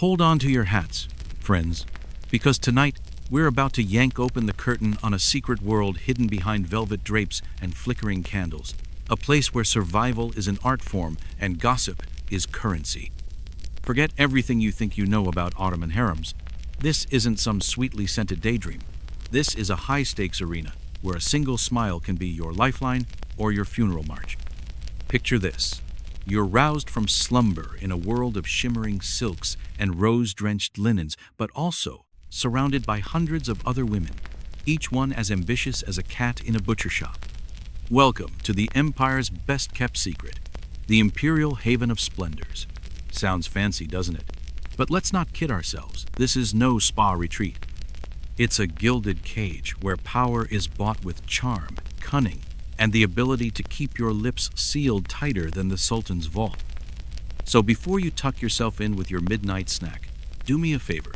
Hold on to your hats, friends, because tonight we're about to yank open the curtain on a secret world hidden behind velvet drapes and flickering candles, a place where survival is an art form and gossip is currency. Forget everything you think you know about Ottoman harems. This isn't some sweetly scented daydream. This is a high-stakes arena where a single smile can be your lifeline or your funeral march. Picture this. You're roused from slumber in a world of shimmering silks and rose-drenched linens, but also surrounded by hundreds of other women, each one as ambitious as a cat in a butcher shop. Welcome to the Empire's best-kept secret, the Imperial Haven of Splendors. Sounds fancy, doesn't it? But let's not kid ourselves. This is no spa retreat. It's a gilded cage where power is bought with charm, cunning, and the ability to keep your lips sealed tighter than the Sultan's vault. So before you tuck yourself in with your midnight snack, do me a favor.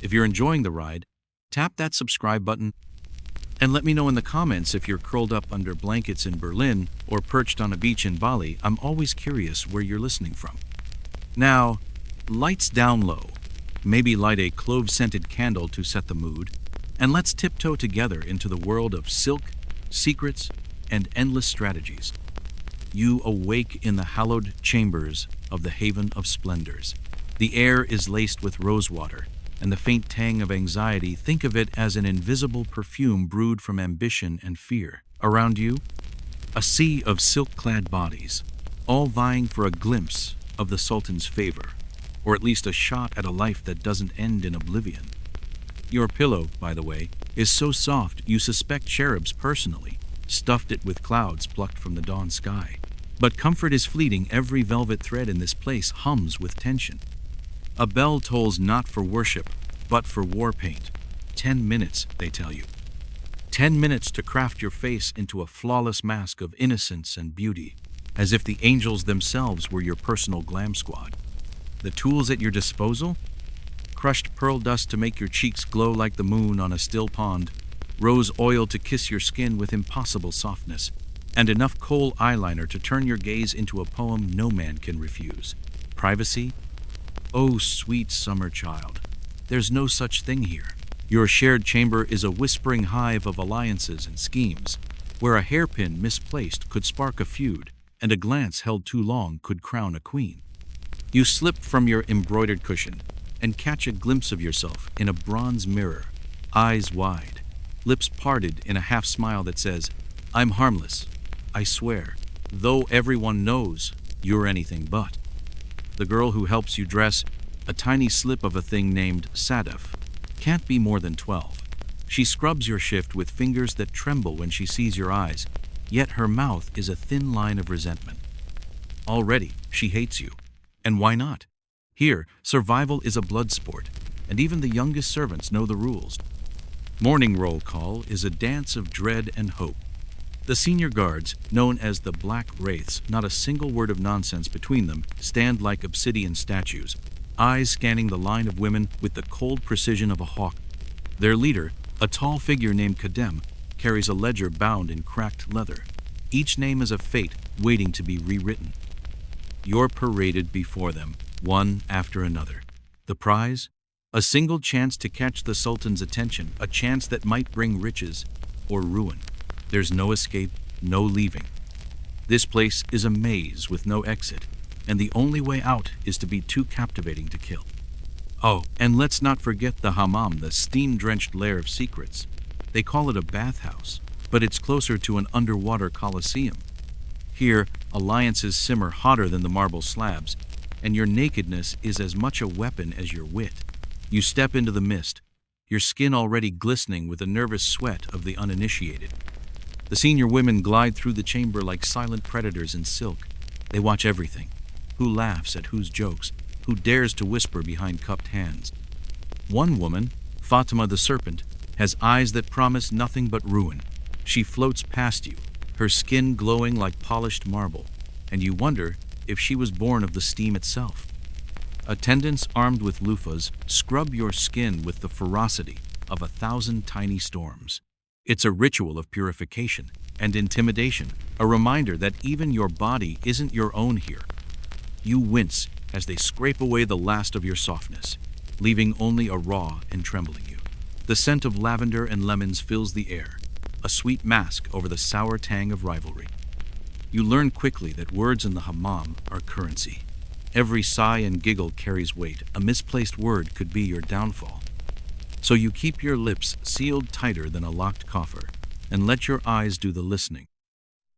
If you're enjoying the ride, tap that subscribe button and let me know in the comments if you're curled up under blankets in Berlin or perched on a beach in Bali. I'm always curious where you're listening from. Now, lights down low. Maybe light a clove-scented candle to set the mood, and let's tiptoe together into the world of silk, secrets, and endless strategies. You awake in the hallowed chambers of the Haven of Splendors. The air is laced with rosewater, and the faint tang of anxiety, think of it as an invisible perfume brewed from ambition and fear. Around you, a sea of silk-clad bodies, all vying for a glimpse of the Sultan's favor, or at least a shot at a life that doesn't end in oblivion. Your pillow, by the way, is so soft you suspect cherubs personally stuffed it with clouds plucked from the dawn sky. But comfort is fleeting. Every velvet thread in this place hums with tension. A bell tolls not for worship, but for war paint. 10 minutes, they tell you. 10 minutes to craft your face into a flawless mask of innocence and beauty, as if the angels themselves were your personal glam squad. The tools at your disposal? Crushed pearl dust to make your cheeks glow like the moon on a still pond, rose oil to kiss your skin with impossible softness, and enough kohl eyeliner to turn your gaze into a poem no man can refuse. Privacy? Oh, sweet summer child, there's no such thing here. Your shared chamber is a whispering hive of alliances and schemes, where a hairpin misplaced could spark a feud, and a glance held too long could crown a queen. You slip from your embroidered cushion and catch a glimpse of yourself in a bronze mirror, eyes wide, lips parted in a half-smile that says, "I'm harmless, I swear, though everyone knows you're anything but." The girl who helps you dress, a tiny slip of a thing named Sadaf, can't be more than 12. She scrubs your shift with fingers that tremble when she sees your eyes, yet her mouth is a thin line of resentment. Already, she hates you. And why not? Here, survival is a blood sport, and even the youngest servants know the rules. Morning roll call is a dance of dread and hope. The senior guards, known as the Black Wraiths, not a single word of nonsense between them, stand like obsidian statues, eyes scanning the line of women with the cold precision of a hawk. Their leader, a tall figure named Kadem, carries a ledger bound in cracked leather. Each name is a fate waiting to be rewritten. You're paraded before them, one after another. The prize? A single chance to catch the Sultan's attention, a chance that might bring riches or ruin. There's no escape, no leaving. This place is a maze with no exit, and the only way out is to be too captivating to kill. Oh, and let's not forget the hammam, the steam-drenched lair of secrets. They call it a bathhouse, but it's closer to an underwater coliseum. Here, alliances simmer hotter than the marble slabs, and your nakedness is as much a weapon as your wit. You step into the mist, your skin already glistening with the nervous sweat of the uninitiated. The senior women glide through the chamber like silent predators in silk. They watch everything. Who laughs at whose jokes? Who dares to whisper behind cupped hands? One woman, Fatima the Serpent, has eyes that promise nothing but ruin. She floats past you, her skin glowing like polished marble, and you wonder if she was born of the steam itself. Attendants armed with loofahs scrub your skin with the ferocity of 1,000 tiny storms. It's a ritual of purification and intimidation, a reminder that even your body isn't your own here. You wince as they scrape away the last of your softness, leaving only a raw and trembling you. The scent of lavender and lemons fills the air, a sweet mask over the sour tang of rivalry. You learn quickly that words in the hammam are currency. Every sigh and giggle carries weight. A misplaced word could be your downfall. So you keep your lips sealed tighter than a locked coffer, and let your eyes do the listening.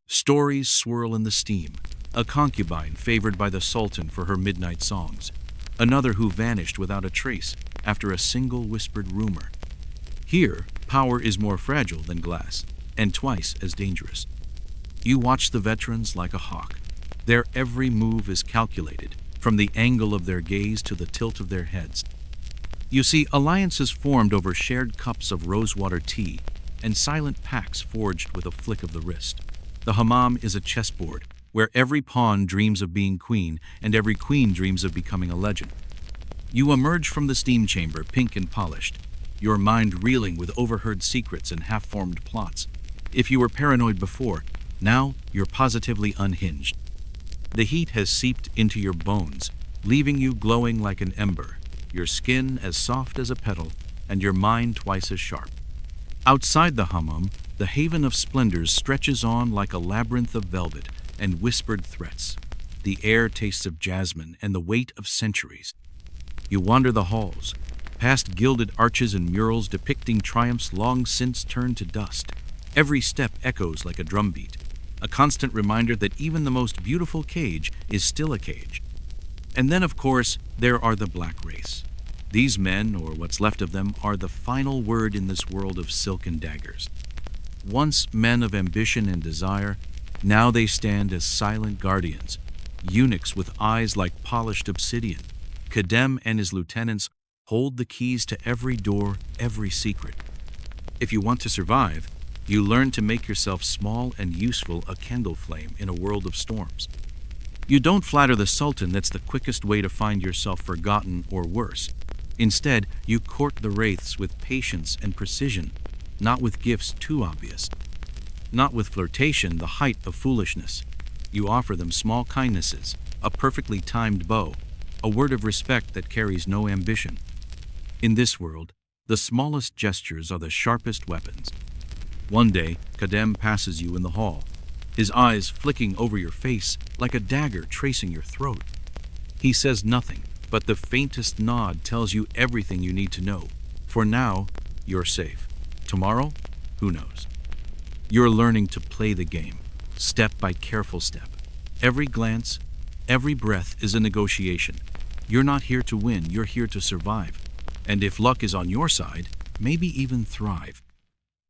Stories swirl in the steam. A concubine favored by the Sultan for her midnight songs. Another who vanished without a trace after a single whispered rumor. Here, power is more fragile than glass, and twice as dangerous. You watch the veterans like a hawk. Their every move is calculated, from the angle of their gaze to the tilt of their heads. You see alliances formed over shared cups of rosewater tea, and silent pacts forged with a flick of the wrist. The hammam is a chessboard, where every pawn dreams of being queen, and every queen dreams of becoming a legend. You emerge from the steam chamber, pink and polished, your mind reeling with overheard secrets and half-formed plots. If you were paranoid before, now you're positively unhinged. The heat has seeped into your bones, leaving you glowing like an ember, your skin as soft as a petal, and your mind twice as sharp. Outside the hammam, the haven of splendors stretches on like a labyrinth of velvet and whispered threats. The air tastes of jasmine and the weight of centuries. You wander the halls, past gilded arches and murals depicting triumphs long since turned to dust. Every step echoes like a drumbeat, a constant reminder that even the most beautiful cage is still a cage. And then, of course, there are the black race. These men, or what's left of them, are the final word in this world of silk and daggers. Once men of ambition and desire, now they stand as silent guardians, eunuchs with eyes like polished obsidian. Kadem and his lieutenants hold the keys to every door, every secret. If you want to survive, you learn to make yourself small and useful, a candle flame in a world of storms. You don't flatter the Sultan, that's the quickest way to find yourself forgotten or worse. Instead, you court the wraiths with patience and precision, not with gifts too obvious. Not with flirtation, the height of foolishness. You offer them small kindnesses, a perfectly timed bow, a word of respect that carries no ambition. In this world, the smallest gestures are the sharpest weapons. One day, Kadem passes you in the hall, his eyes flicking over your face like a dagger tracing your throat. He says nothing, but the faintest nod tells you everything you need to know. For now, you're safe. Tomorrow, who knows? You're learning to play the game, step by careful step. Every glance, every breath is a negotiation. You're not here to win, you're here to survive. And if luck is on your side, maybe even thrive.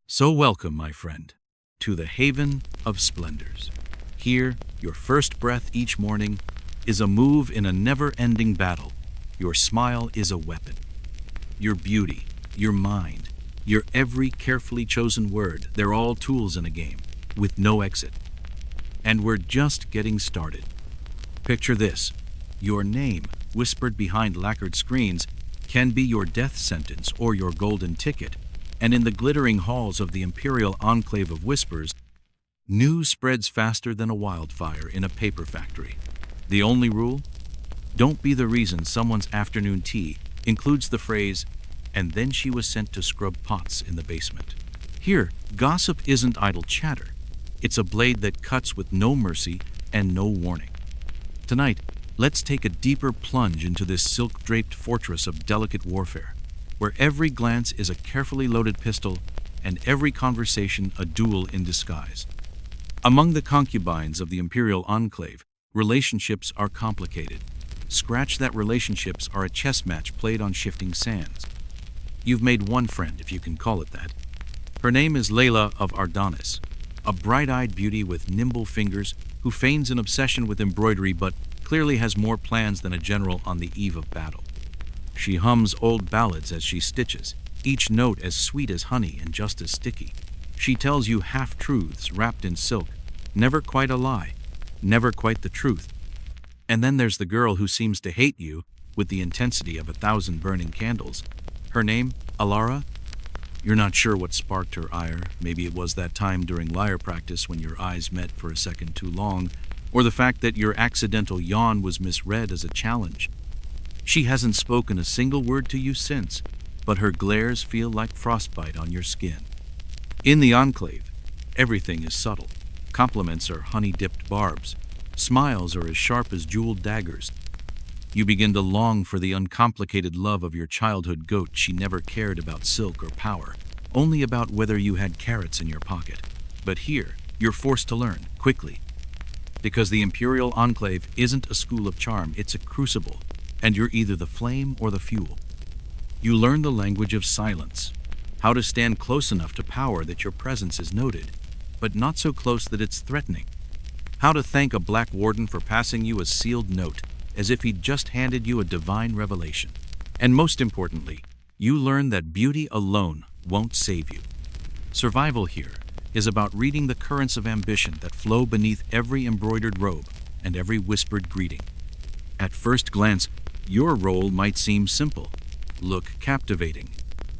So welcome, my friend, to the haven of splendors. Here, your first breath each morning is a move in a never-ending battle. Your smile is a weapon. Your beauty, your mind, your every carefully chosen word, they're all tools in a game, with no exit. And we're just getting started. Picture this. Your name, whispered behind lacquered screens, can be your death sentence or your golden ticket. And in the glittering halls of the imperial enclave of whispers, news spreads faster than a wildfire in a paper factory. The only rule? Don't be the reason someone's afternoon tea includes the phrase, "and then she was sent to scrub pots in the basement." Here, gossip isn't idle chatter. It's a blade that cuts with no mercy and no warning. Tonight, let's take a deeper plunge into this silk-draped fortress of delicate warfare, where every glance is a carefully loaded pistol and every conversation a duel in disguise. Among the concubines of the imperial enclave, relationships are complicated. Scratch that relationships are a chess match played on shifting sands. You've made one friend, if you can call it that. Her name is Layla of Ardanis, a bright-eyed beauty with nimble fingers who feigns an obsession with embroidery but clearly has more plans than a general on the eve of battle. She hums old ballads as she stitches, each note as sweet as honey and just as sticky. She tells you half-truths wrapped in silk, never quite a lie, never quite the truth. And then there's the girl who seems to hate you with the intensity of 1,000 burning candles. Her name, Alara? You're not sure what sparked her ire. Maybe it was that time during lyre practice when your eyes met for a second too long, or the fact that your accidental yawn was misread as a challenge. She hasn't spoken a single word to you since, but her glares feel like frostbite on your skin. In the enclave, everything is subtle. Compliments are honey-dipped barbs. Smiles are as sharp as jeweled daggers. You begin to long for the uncomplicated love of your childhood goat. She never cared about silk or power, only about whether you had carrots in your pocket. But here, you're forced to learn, quickly. Because the Imperial Enclave isn't a school of charm, it's a crucible, and you're either the flame or the fuel. You learn the language of silence, how to stand close enough to power that your presence is noted, but not so close that it's threatening. How to thank a black warden for passing you a sealed note, as if he'd just handed you a divine revelation. And most importantly, you learn that beauty alone won't save you. Survival here is about reading the currents of ambition that flow beneath every embroidered robe and every whispered greeting. At first glance, your role might seem simple. Look captivating.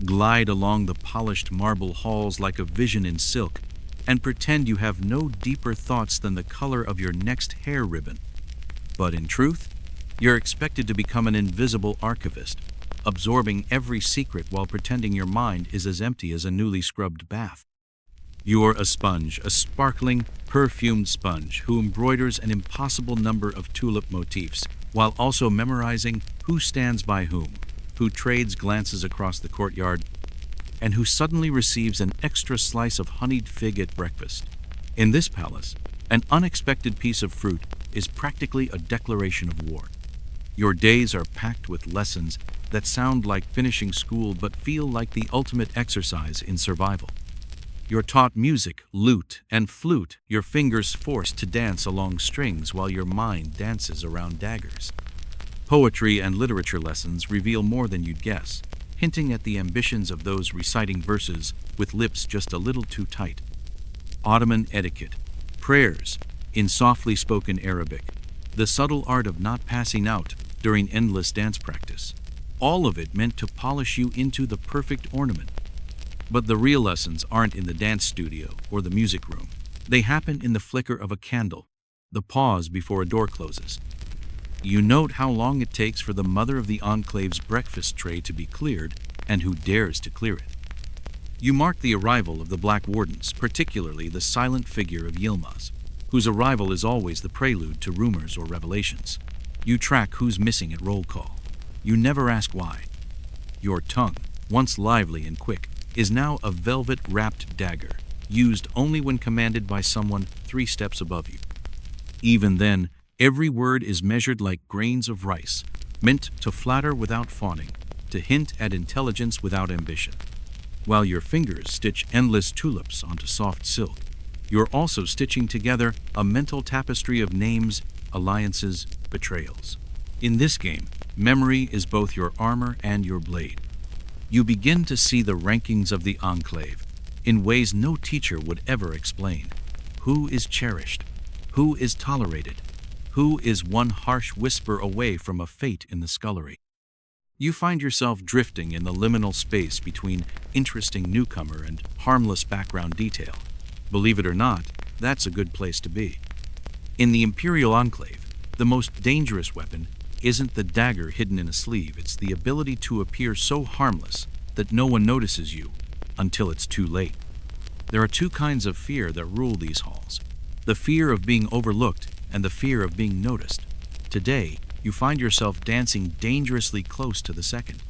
Glide along the polished marble halls like a vision in silk, and pretend you have no deeper thoughts than the color of your next hair ribbon. But in truth, you're expected to become an invisible archivist, absorbing every secret while pretending your mind is as empty as a newly scrubbed bath. You're a sponge, a sparkling, perfumed sponge who embroiders an impossible number of tulip motifs, while also memorizing who stands by whom, who trades glances across the courtyard, and who suddenly receives an extra slice of honeyed fig at breakfast. In this palace, an unexpected piece of fruit is practically a declaration of war. Your days are packed with lessons that sound like finishing school but feel like the ultimate exercise in survival. You're taught music, lute, and flute, your fingers forced to dance along strings while your mind dances around daggers. Poetry and literature lessons reveal more than you'd guess, hinting at the ambitions of those reciting verses with lips just a little too tight. Ottoman etiquette, prayers in softly spoken Arabic, the subtle art of not passing out during endless dance practice. All of it meant to polish you into the perfect ornament. But the real lessons aren't in the dance studio or the music room. They happen in the flicker of a candle, the pause before a door closes. You note how long it takes for the mother of the enclave's breakfast tray to be cleared, and who dares to clear it. You mark the arrival of the Black Wardens, particularly the silent figure of Yilmaz, whose arrival is always the prelude to rumors or revelations. You track who's missing at roll call. You never ask why. Your tongue, once lively and quick, is now a velvet-wrapped dagger, used only when commanded by someone 3 steps above you. Even then, every word is measured like grains of rice, meant to flatter without fawning, to hint at intelligence without ambition. While your fingers stitch endless tulips onto soft silk, you're also stitching together a mental tapestry of names, alliances, betrayals. In this game, memory is both your armor and your blade. You begin to see the rankings of the enclave in ways no teacher would ever explain. Who is cherished? Who is tolerated? Who is one harsh whisper away from a fate in the scullery? You find yourself drifting in the liminal space between interesting newcomer and harmless background detail. Believe it or not, that's a good place to be. In the Imperial Enclave, the most dangerous weapon isn't the dagger hidden in a sleeve, it's the ability to appear so harmless that no one notices you until it's too late. There are 2 kinds of fear that rule these halls: the fear of being overlooked and the fear of being noticed. Today, you find yourself dancing dangerously close to the second.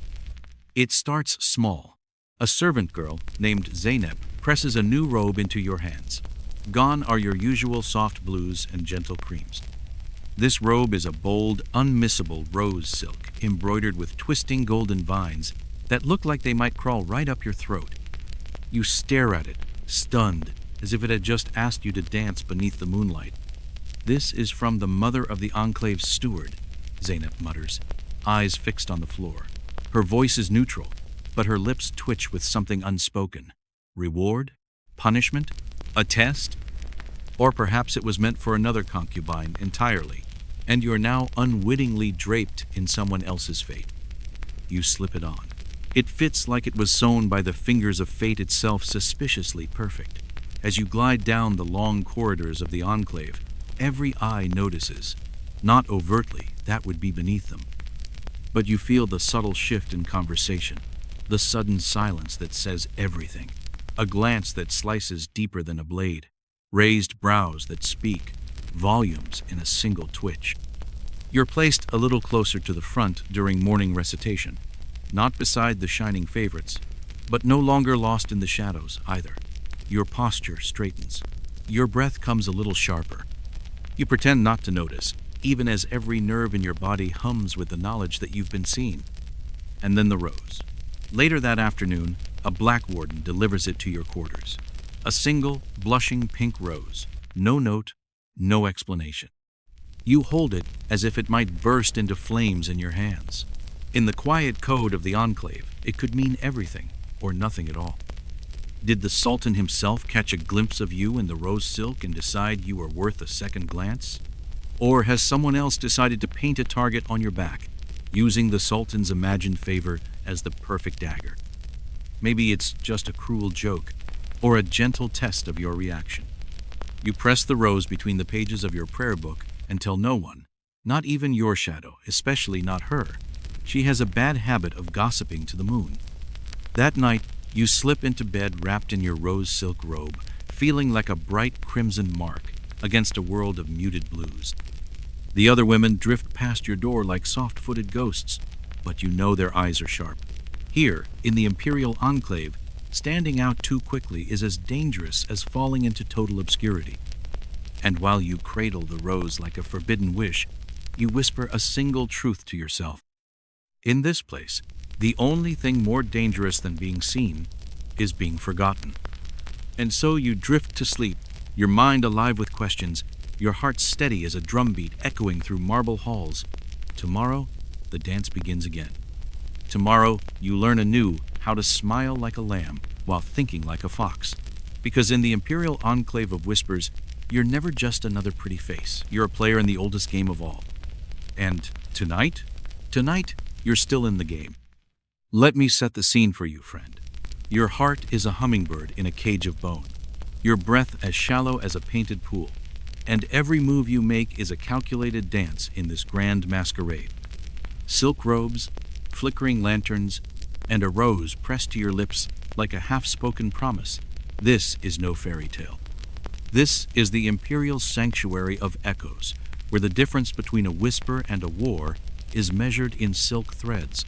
It starts small. A servant girl named Zeynep presses a new robe into your hands. Gone are your usual soft blues and gentle creams. This robe is a bold, unmissable rose silk embroidered with twisting golden vines that look like they might crawl right up your throat. You stare at it, stunned, as if it had just asked you to dance beneath the moonlight. This is from the mother of the enclave's steward, Zeynep mutters, eyes fixed on the floor. Her voice is neutral, but her lips twitch with something unspoken. Reward? Punishment? A test? Or perhaps it was meant for another concubine entirely, and you're now unwittingly draped in someone else's fate. You slip it on. It fits like it was sewn by the fingers of fate itself, suspiciously perfect. As you glide down the long corridors of the enclave, every eye notices. Not overtly, that would be beneath them. But you feel the subtle shift in conversation, the sudden silence that says everything, a glance that slices deeper than a blade, raised brows that speak volumes in a single twitch. You're placed a little closer to the front during morning recitation, not beside the shining favorites, but no longer lost in the shadows either. Your posture straightens. Your breath comes a little sharper. You pretend not to notice, even as every nerve in your body hums with the knowledge that you've been seen. And then the rose. Later that afternoon, a black warden delivers it to your quarters. A single, blushing pink rose. No note, no explanation. You hold it as if it might burst into flames in your hands. In the quiet code of the Enclave, it could mean everything or nothing at all. Did the Sultan himself catch a glimpse of you in the rose silk and decide you were worth a second glance? Or has someone else decided to paint a target on your back, using the Sultan's imagined favor as the perfect dagger? Maybe it's just a cruel joke, or a gentle test of your reaction. You press the rose between the pages of your prayer book and tell no one, not even your shadow, especially not her. She has a bad habit of gossiping to the moon. That night, you slip into bed wrapped in your rose silk robe, feeling like a bright crimson mark against a world of muted blues. The other women drift past your door like soft-footed ghosts, but you know their eyes are sharp. Here, in the Imperial Enclave, standing out too quickly is as dangerous as falling into total obscurity. And while you cradle the rose like a forbidden wish, you whisper a single truth to yourself. In this place, the only thing more dangerous than being seen is being forgotten. And so you drift to sleep, your mind alive with questions, your heart steady as a drumbeat echoing through marble halls. Tomorrow, the dance begins again. Tomorrow, you learn anew how to smile like a lamb while thinking like a fox. Because in the Imperial Enclave of Whispers, you're never just another pretty face. You're a player in the oldest game of all. And tonight? Tonight, you're still in the game. Let me set the scene for you, friend. Your heart is a hummingbird in a cage of bone. Your breath as shallow as a painted pool. And every move you make is a calculated dance in this grand masquerade. Silk robes, flickering lanterns, and a rose pressed to your lips like a half-spoken promise. This is no fairy tale. This is the Imperial Sanctuary of Echoes, where the difference between a whisper and a war is measured in silk threads.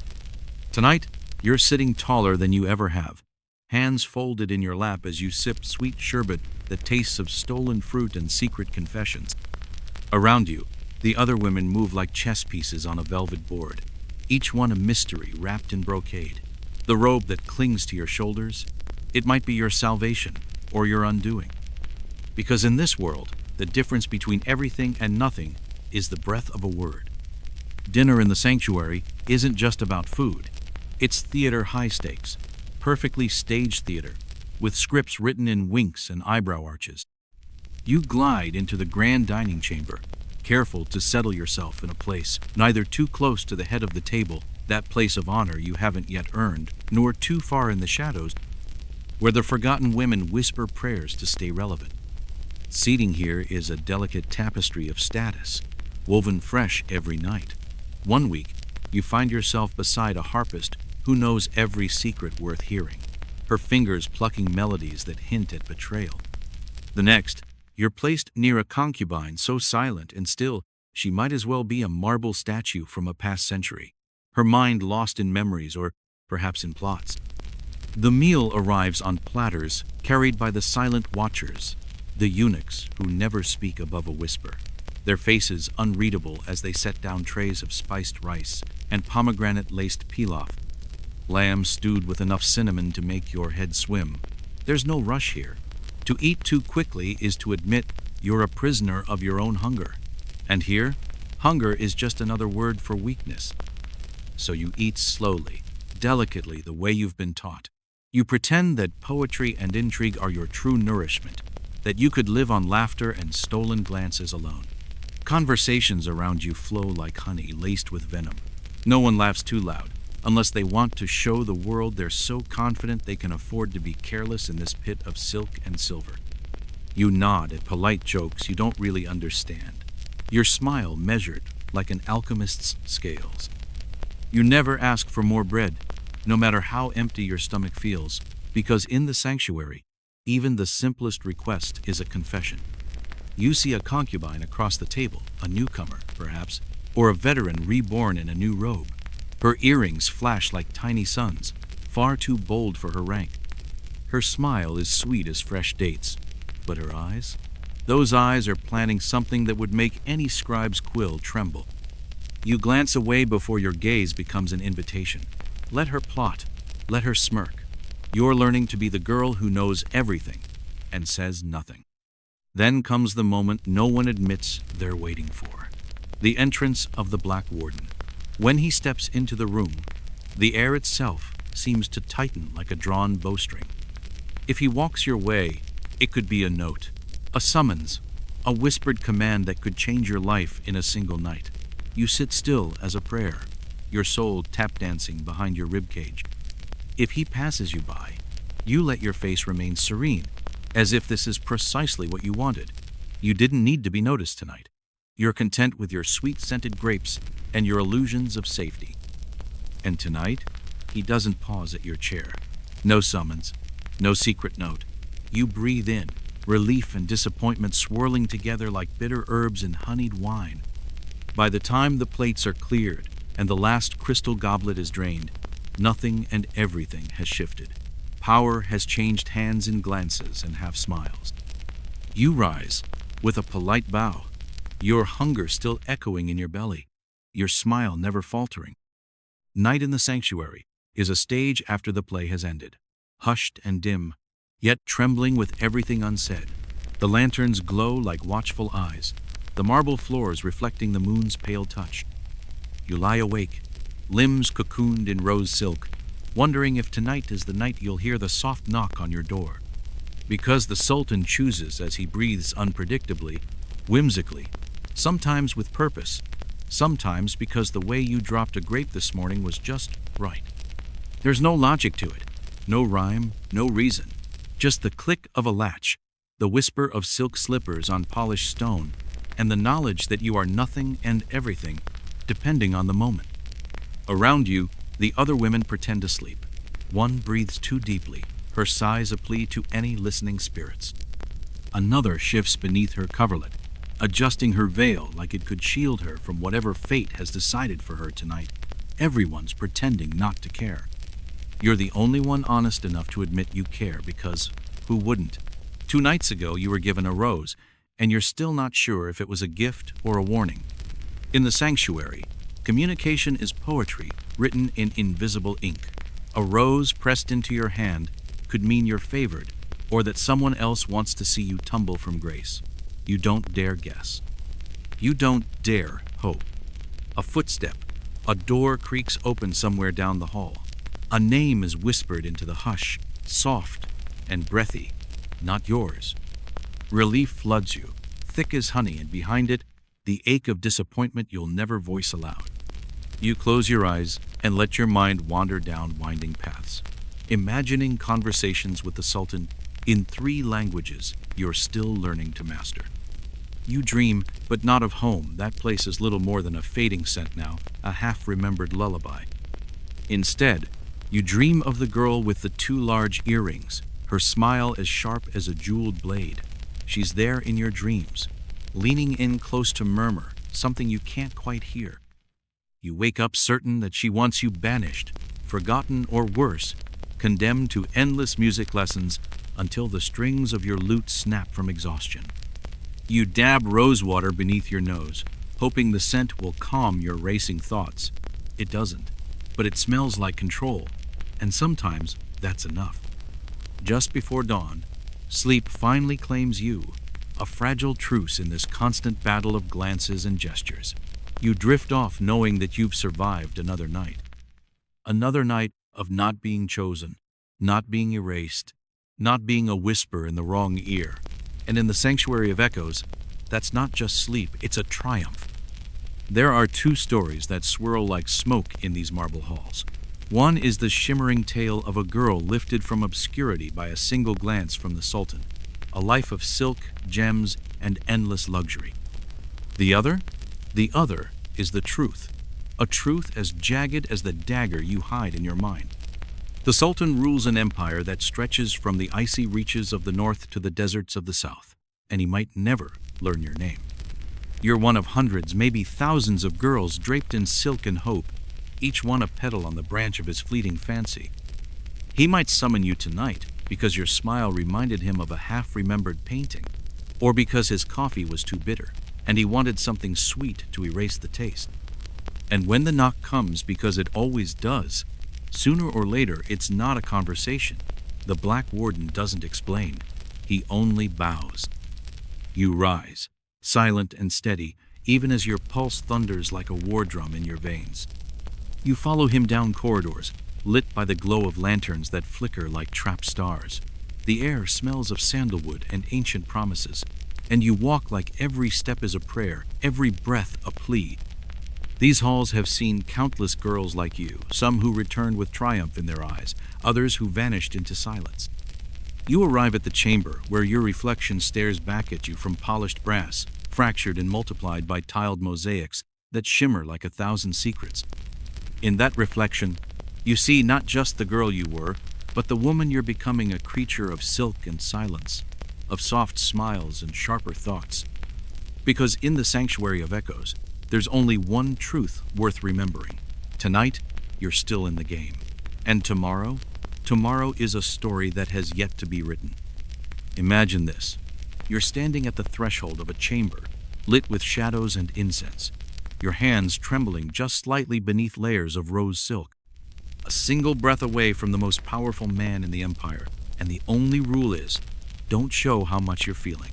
Tonight, you're sitting taller than you ever have, hands folded in your lap as you sip sweet sherbet that tastes of stolen fruit and secret confessions. Around you, the other women move like chess pieces on a velvet board, each one a mystery wrapped in brocade. The robe that clings to your shoulders, it might be your salvation or your undoing. Because in this world, the difference between everything and nothing is the breath of a word. Dinner in the sanctuary isn't just about food. It's theater high stakes, perfectly staged theater, with scripts written in winks and eyebrow arches. You glide into the grand dining chamber, careful to settle yourself in a place neither too close to the head of the table, that place of honor you haven't yet earned, nor too far in the shadows, where the forgotten women whisper prayers to stay relevant. Seating here is a delicate tapestry of status, woven fresh every night. One week, you find yourself beside a harpist who knows every secret worth hearing, her fingers plucking melodies that hint at betrayal. The next, you're placed near a concubine so silent and still she might as well be a marble statue from a past century, her mind lost in memories or perhaps in plots. The meal arrives on platters carried by the silent watchers, the eunuchs who never speak above a whisper, their faces unreadable as they set down trays of spiced rice and pomegranate-laced pilaf, lamb stewed with enough cinnamon to make your head swim. There's no rush here. To eat too quickly is to admit you're a prisoner of your own hunger. And here, hunger is just another word for weakness. So you eat slowly, delicately, the way you've been taught. You pretend that poetry and intrigue are your true nourishment, that you could live on laughter and stolen glances alone. Conversations around you flow like honey laced with venom. No one laughs too loud, unless they want to show the world they're so confident they can afford to be careless in this pit of silk and silver. You nod at polite jokes you don't really understand, your smile measured like an alchemist's scales. You never ask for more bread, no matter how empty your stomach feels, because in the sanctuary, even the simplest request is a confession. You see a concubine across the table, a newcomer, perhaps, or a veteran reborn in a new robe. Her earrings flash like tiny suns, far too bold for her rank. Her smile is sweet as fresh dates, but her eyes? Those eyes are planning something that would make any scribe's quill tremble. You glance away before your gaze becomes an invitation. Let her plot, let her smirk. You're learning to be the girl who knows everything and says nothing. Then comes the moment no one admits they're waiting for. The entrance of the Black Warden. When he steps into the room, the air itself seems to tighten like a drawn bowstring. If he walks your way, it could be a note, a summons, a whispered command that could change your life in a single night. You sit still as a prayer, your soul tap dancing behind your ribcage. If he passes you by, you let your face remain serene, as if this is precisely what you wanted. You didn't need to be noticed tonight. You're content with your sweet-scented grapes and your illusions of safety. And tonight, he doesn't pause at your chair. No summons, no secret note. You breathe in, relief and disappointment swirling together like bitter herbs in honeyed wine. By the time the plates are cleared and the last crystal goblet is drained, nothing and everything has shifted. Power has changed hands in glances and half smiles. You rise with a polite bow, your hunger still echoing in your belly, your smile never faltering. Night in the sanctuary is a stage after the play has ended, hushed and dim, yet trembling with everything unsaid. The lanterns glow like watchful eyes, the marble floors reflecting the moon's pale touch. You lie awake, limbs cocooned in rose silk, wondering if tonight is the night you'll hear the soft knock on your door. Because the Sultan chooses as he breathes unpredictably, whimsically, sometimes with purpose, sometimes because the way you dropped a grape this morning was just right. There's no logic to it, no rhyme, no reason, just the click of a latch, the whisper of silk slippers on polished stone, and the knowledge that you are nothing and everything, depending on the moment. Around you, the other women pretend to sleep. One breathes too deeply, her sighs a plea to any listening spirits. Another shifts beneath her coverlet, adjusting her veil like it could shield her from whatever fate has decided for her tonight. Everyone's pretending not to care. You're the only one honest enough to admit you care because who wouldn't? 2 nights ago you were given a rose, and you're still not sure if it was a gift or a warning. In the sanctuary, communication is poetry written in invisible ink. A rose pressed into your hand could mean you're favored, or that someone else wants to see you tumble from grace. You don't dare guess. You don't dare hope. A footstep, a door creaks open somewhere down the hall. A name is whispered into the hush, soft and breathy, not yours. Relief floods you, thick as honey, and behind it, the ache of disappointment you'll never voice aloud. You close your eyes and let your mind wander down winding paths, imagining conversations with the Sultan in 3 languages you're still learning to master. You dream, but not of home. That place is little more than a fading scent now, a half-remembered lullaby. Instead, you dream of the girl with the 2 large earrings, her smile as sharp as a jeweled blade. She's there in your dreams, leaning in close to murmur, something you can't quite hear. You wake up certain that she wants you banished, forgotten, or worse, condemned to endless music lessons until the strings of your lute snap from exhaustion. You dab rosewater beneath your nose, hoping the scent will calm your racing thoughts. It doesn't, but it smells like control, and sometimes that's enough. Just before dawn, sleep finally claims you, a fragile truce in this constant battle of glances and gestures. You drift off knowing that you've survived another night. Another night of not being chosen, not being erased, not being a whisper in the wrong ear. And in the sanctuary of echoes, that's not just sleep, it's a triumph. There are 2 stories that swirl like smoke in these marble halls. One is the shimmering tale of a girl lifted from obscurity by a single glance from the Sultan, a life of silk, gems, and endless luxury. The other is the truth, a truth as jagged as the dagger you hide in your mind. The Sultan rules an empire that stretches from the icy reaches of the north to the deserts of the south, and he might never learn your name. You're one of hundreds, maybe thousands of girls draped in silk and hope, each one a petal on the branch of his fleeting fancy. He might summon you tonight because your smile reminded him of a half-remembered painting, or because his coffee was too bitter, and he wanted something sweet to erase the taste. And when the knock comes, because it always does, sooner or later it's not a conversation. The Black Warden doesn't explain. He only bows. You rise, silent and steady, even as your pulse thunders like a war drum in your veins. You follow him down corridors, lit by the glow of lanterns that flicker like trapped stars. The air smells of sandalwood and ancient promises, and you walk like every step is a prayer, every breath a plea. These halls have seen countless girls like you, some who returned with triumph in their eyes, others who vanished into silence. You arrive at the chamber where your reflection stares back at you from polished brass, fractured and multiplied by tiled mosaics that shimmer like 1,000 secrets. In that reflection, you see not just the girl you were, but the woman you're becoming, a creature of silk and silence, of soft smiles and sharper thoughts. Because in the sanctuary of echoes, there's only one truth worth remembering. Tonight, you're still in the game. And tomorrow is a story that has yet to be written. Imagine this. You're standing at the threshold of a chamber, lit with shadows and incense, your hands trembling just slightly beneath layers of rose silk. A single breath away from the most powerful man in the empire, and the only rule is, don't show how much you're feeling.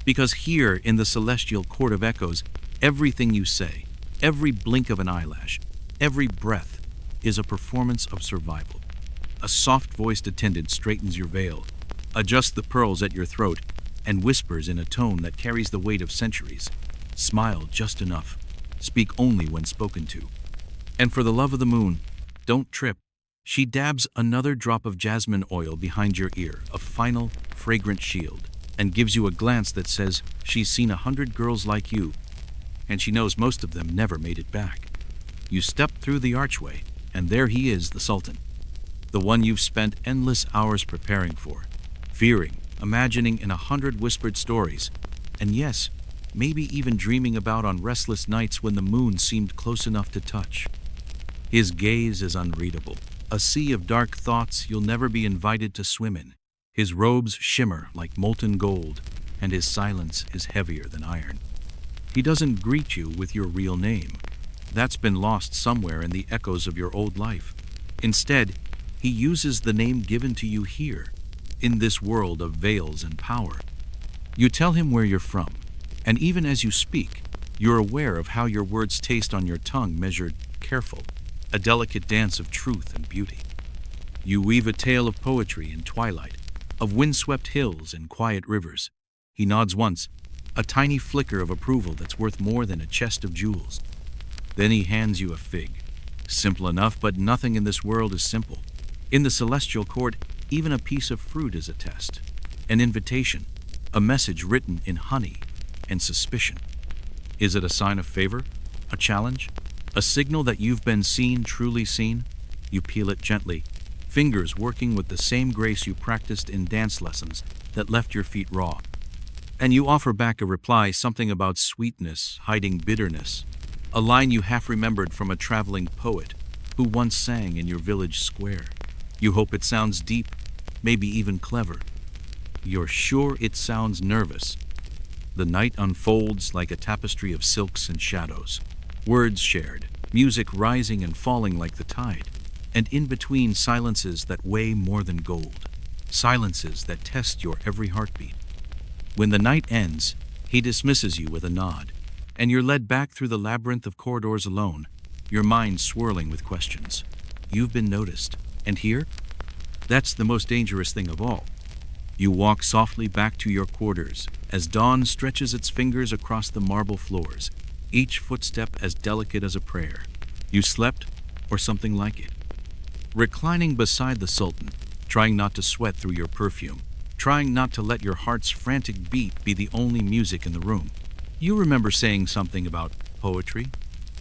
Because here in the celestial court of echoes, everything you say, every blink of an eyelash, every breath is a performance of survival. A soft-voiced attendant straightens your veil, adjusts the pearls at your throat, and whispers in a tone that carries the weight of centuries. Smile just enough. Speak only when spoken to. And for the love of the moon, don't trip. She dabs another drop of jasmine oil behind your ear, a final, fragrant shield, and gives you a glance that says she's seen 100 girls like you, and she knows most of them never made it back. You step through the archway, and there he is, the Sultan, the one you've spent endless hours preparing for, fearing, imagining in 100 whispered stories, and yes, maybe even dreaming about on restless nights when the moon seemed close enough to touch. His gaze is unreadable, a sea of dark thoughts you'll never be invited to swim in. His robes shimmer like molten gold, and his silence is heavier than iron. He doesn't greet you with your real name. That's been lost somewhere in the echoes of your old life. Instead, he uses the name given to you here, in this world of veils and power. You tell him where you're from, and even as you speak, you're aware of how your words taste on your tongue, measured, careful, a delicate dance of truth and beauty. You weave a tale of poetry and twilight, of windswept hills and quiet rivers. He nods once, a tiny flicker of approval that's worth more than a chest of jewels. Then he hands you a fig. Simple enough, but nothing in this world is simple. In the celestial court, even a piece of fruit is a test, an invitation, a message written in honey and suspicion. Is it a sign of favor, a challenge, a signal that you've been seen, truly seen? You peel it gently, fingers working with the same grace you practiced in dance lessons that left your feet raw. And you offer back a reply, something about sweetness hiding bitterness, a line you half remembered from a traveling poet who once sang in your village square. You hope it sounds deep, maybe even clever. You're sure it sounds nervous. The night unfolds like a tapestry of silks and shadows. Words shared, music rising and falling like the tide, and in between silences that weigh more than gold, silences that test your every heartbeat. When the night ends, he dismisses you with a nod, and you're led back through the labyrinth of corridors alone, your mind swirling with questions. You've been noticed, and here? That's the most dangerous thing of all. You walk softly back to your quarters as dawn stretches its fingers across the marble floors, each footstep as delicate as a prayer. You slept, or something like it. Reclining beside the Sultan, trying not to sweat through your perfume, trying not to let your heart's frantic beat be the only music in the room. You remember saying something about poetry,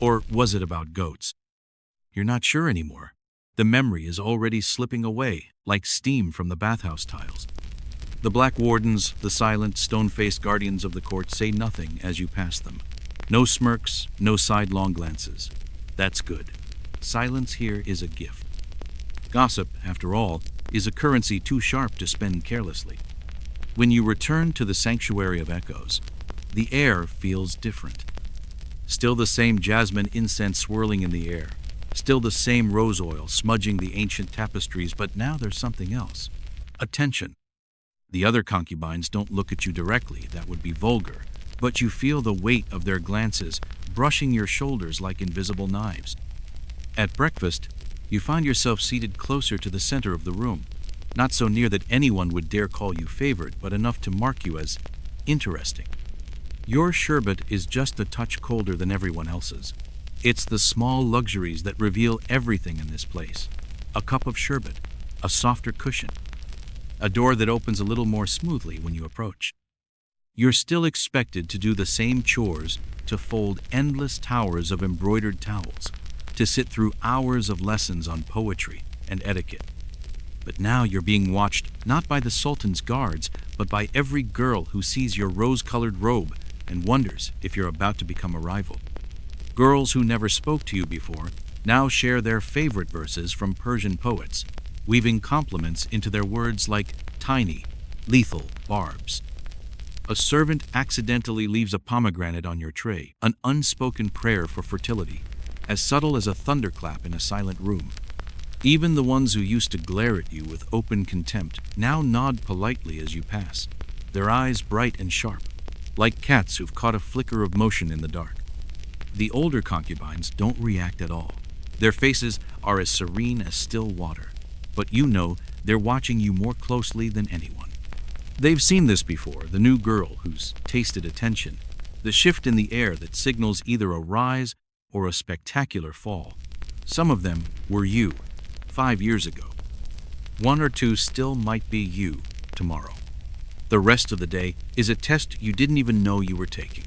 Or was it about goats? You're not sure anymore. The memory is already slipping away, like steam from the bathhouse tiles. The black wardens, the silent, stone-faced guardians of the court, say nothing as you pass them. No smirks, no sidelong glances. That's good. Silence here is a gift. Gossip, after all, is a currency too sharp to spend carelessly. When you return to the sanctuary of echoes, the air feels different. Still the same jasmine incense swirling in the air. Still the same rose oil smudging the ancient tapestries, but now there's something else. Attention. The other concubines don't look at you directly, that would be vulgar, but you feel the weight of their glances brushing your shoulders like invisible knives. At breakfast, you find yourself seated closer to the center of the room, not so near that anyone would dare call you favored, but enough to mark you as interesting. Your sherbet is just a touch colder than everyone else's. It's the small luxuries that reveal everything in this place. A cup of sherbet, a softer cushion, a door that opens a little more smoothly when you approach. You're still expected to do the same chores, to fold endless towers of embroidered towels, to sit through hours of lessons on poetry and etiquette. But now you're being watched not by the Sultan's guards, but by every girl who sees your rose-colored robe and wonders if you're about to become a rival. Girls who never spoke to you before now share their favorite verses from Persian poets, weaving compliments into their words like tiny, lethal barbs. A servant accidentally leaves a pomegranate on your tray, an unspoken prayer for fertility, as subtle as a thunderclap in a silent room. Even the ones who used to glare at you with open contempt now nod politely as you pass, their eyes bright and sharp, like cats who've caught a flicker of motion in the dark. The older concubines don't react at all. Their faces are as serene as still water, but you know they're watching you more closely than anyone. They've seen this before, the new girl who's tasted attention, the shift in the air that signals either a rise or a spectacular fall. Some of them were you 5 years ago. One or two still might be you tomorrow. The rest of the day is a test you didn't even know you were taking.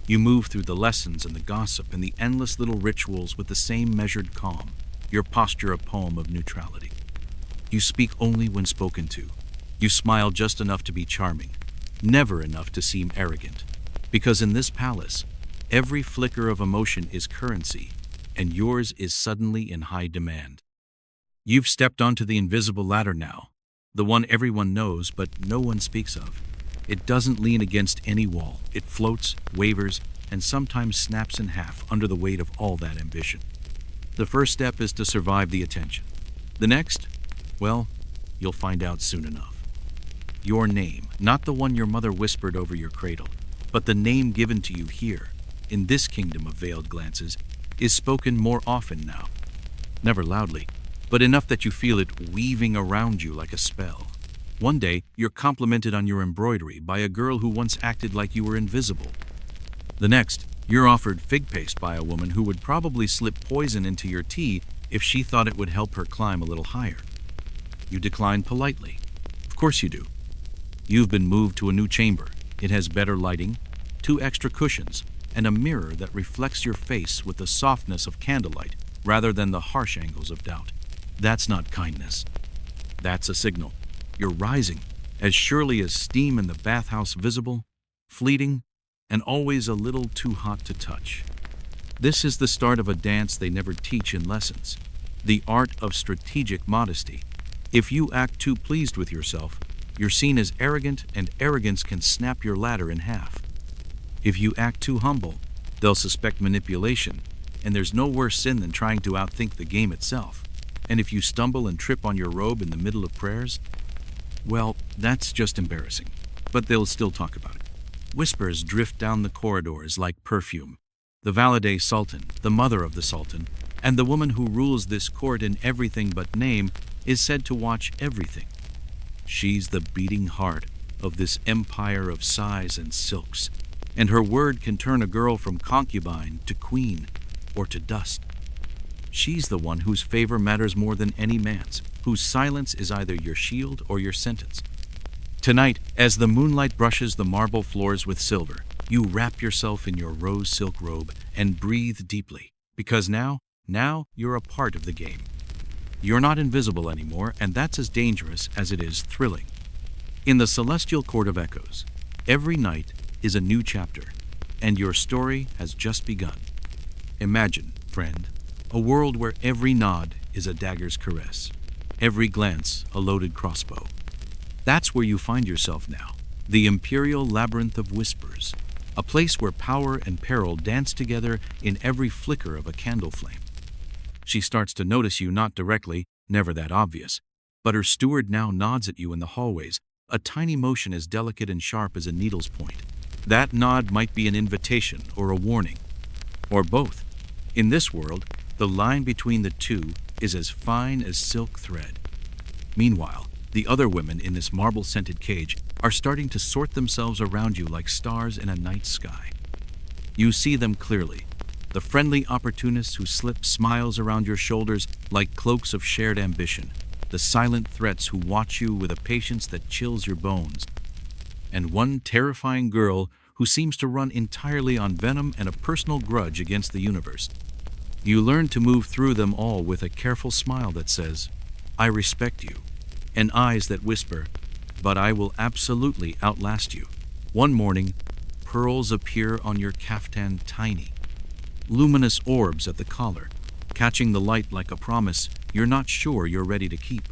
You move through the lessons and the gossip and the endless little rituals with the same measured calm, your posture a poem of neutrality. You speak only when spoken to. You smile just enough to be charming, never enough to seem arrogant. Because in this palace, every flicker of emotion is currency, and yours is suddenly in high demand. You've stepped onto the invisible ladder now, the one everyone knows but no one speaks of. It doesn't lean against any wall. It floats, wavers, and sometimes snaps in half under the weight of all that ambition. The first step is to survive the attention. The next, well, you'll find out soon enough. Your name, not the one your mother whispered over your cradle, but the name given to you here, in this kingdom of veiled glances, is spoken more often now. Never loudly, but enough that you feel it weaving around you like a spell. One day, you're complimented on your embroidery by a girl who once acted like you were invisible. The next, you're offered fig paste by a woman who would probably slip poison into your tea if she thought it would help her climb a little higher. You decline politely. Of course you do. You've been moved to a new chamber. It has better lighting, 2 extra cushions, and a mirror that reflects your face with the softness of candlelight rather than the harsh angles of doubt. That's not kindness. That's a signal. You're rising, as surely as steam in the bathhouse visible, fleeting, and always a little too hot to touch. This is the start of a dance they never teach in lessons, the art of strategic modesty. If you act too pleased with yourself, you're seen as arrogant, and arrogance can snap your ladder in half. If you act too humble, they'll suspect manipulation, and there's no worse sin than trying to outthink the game itself. And if you stumble and trip on your robe in the middle of prayers, well, that's just embarrassing, but they'll still talk about it. Whispers drift down the corridors like perfume. The Valide Sultan, the mother of the Sultan, and the woman who rules this court in everything but name, is said to watch everything. She's the beating heart of this empire of sighs and silks, and her word can turn a girl from concubine to queen or to dust. She's the one whose favor matters more than any man's, whose silence is either your shield or your sentence. Tonight, as the moonlight brushes the marble floors with silver, you wrap yourself in your rose silk robe and breathe deeply. Because now you're a part of the game. You're not invisible anymore, and that's as dangerous as it is thrilling. In the celestial court of echoes, every night is a new chapter, and your story has just begun. Imagine, friend, a world where every nod is a dagger's caress, every glance a loaded crossbow. That's where you find yourself now, the imperial labyrinth of whispers, a place where power and peril dance together in every flicker of a candle flame. She starts to notice you, not directly, never that obvious, but her steward now nods at you in the hallways, a tiny motion as delicate and sharp as a needle's point. That nod might be an invitation or a warning, or both. In this world, the line between the two is as fine as silk thread. Meanwhile, the other women in this marble-scented cage are starting to sort themselves around you like stars in a night sky. You see them clearly, the friendly opportunists who slip smiles around your shoulders like cloaks of shared ambition, the silent threats who watch you with a patience that chills your bones, and one terrifying girl who seems to run entirely on venom and a personal grudge against the universe. You learn to move through them all with a careful smile that says, "I respect you," and eyes that whisper, "But I will absolutely outlast you." One morning, pearls appear on your caftan, tiny, luminous orbs at the collar, catching the light like a promise you're not sure you're ready to keep.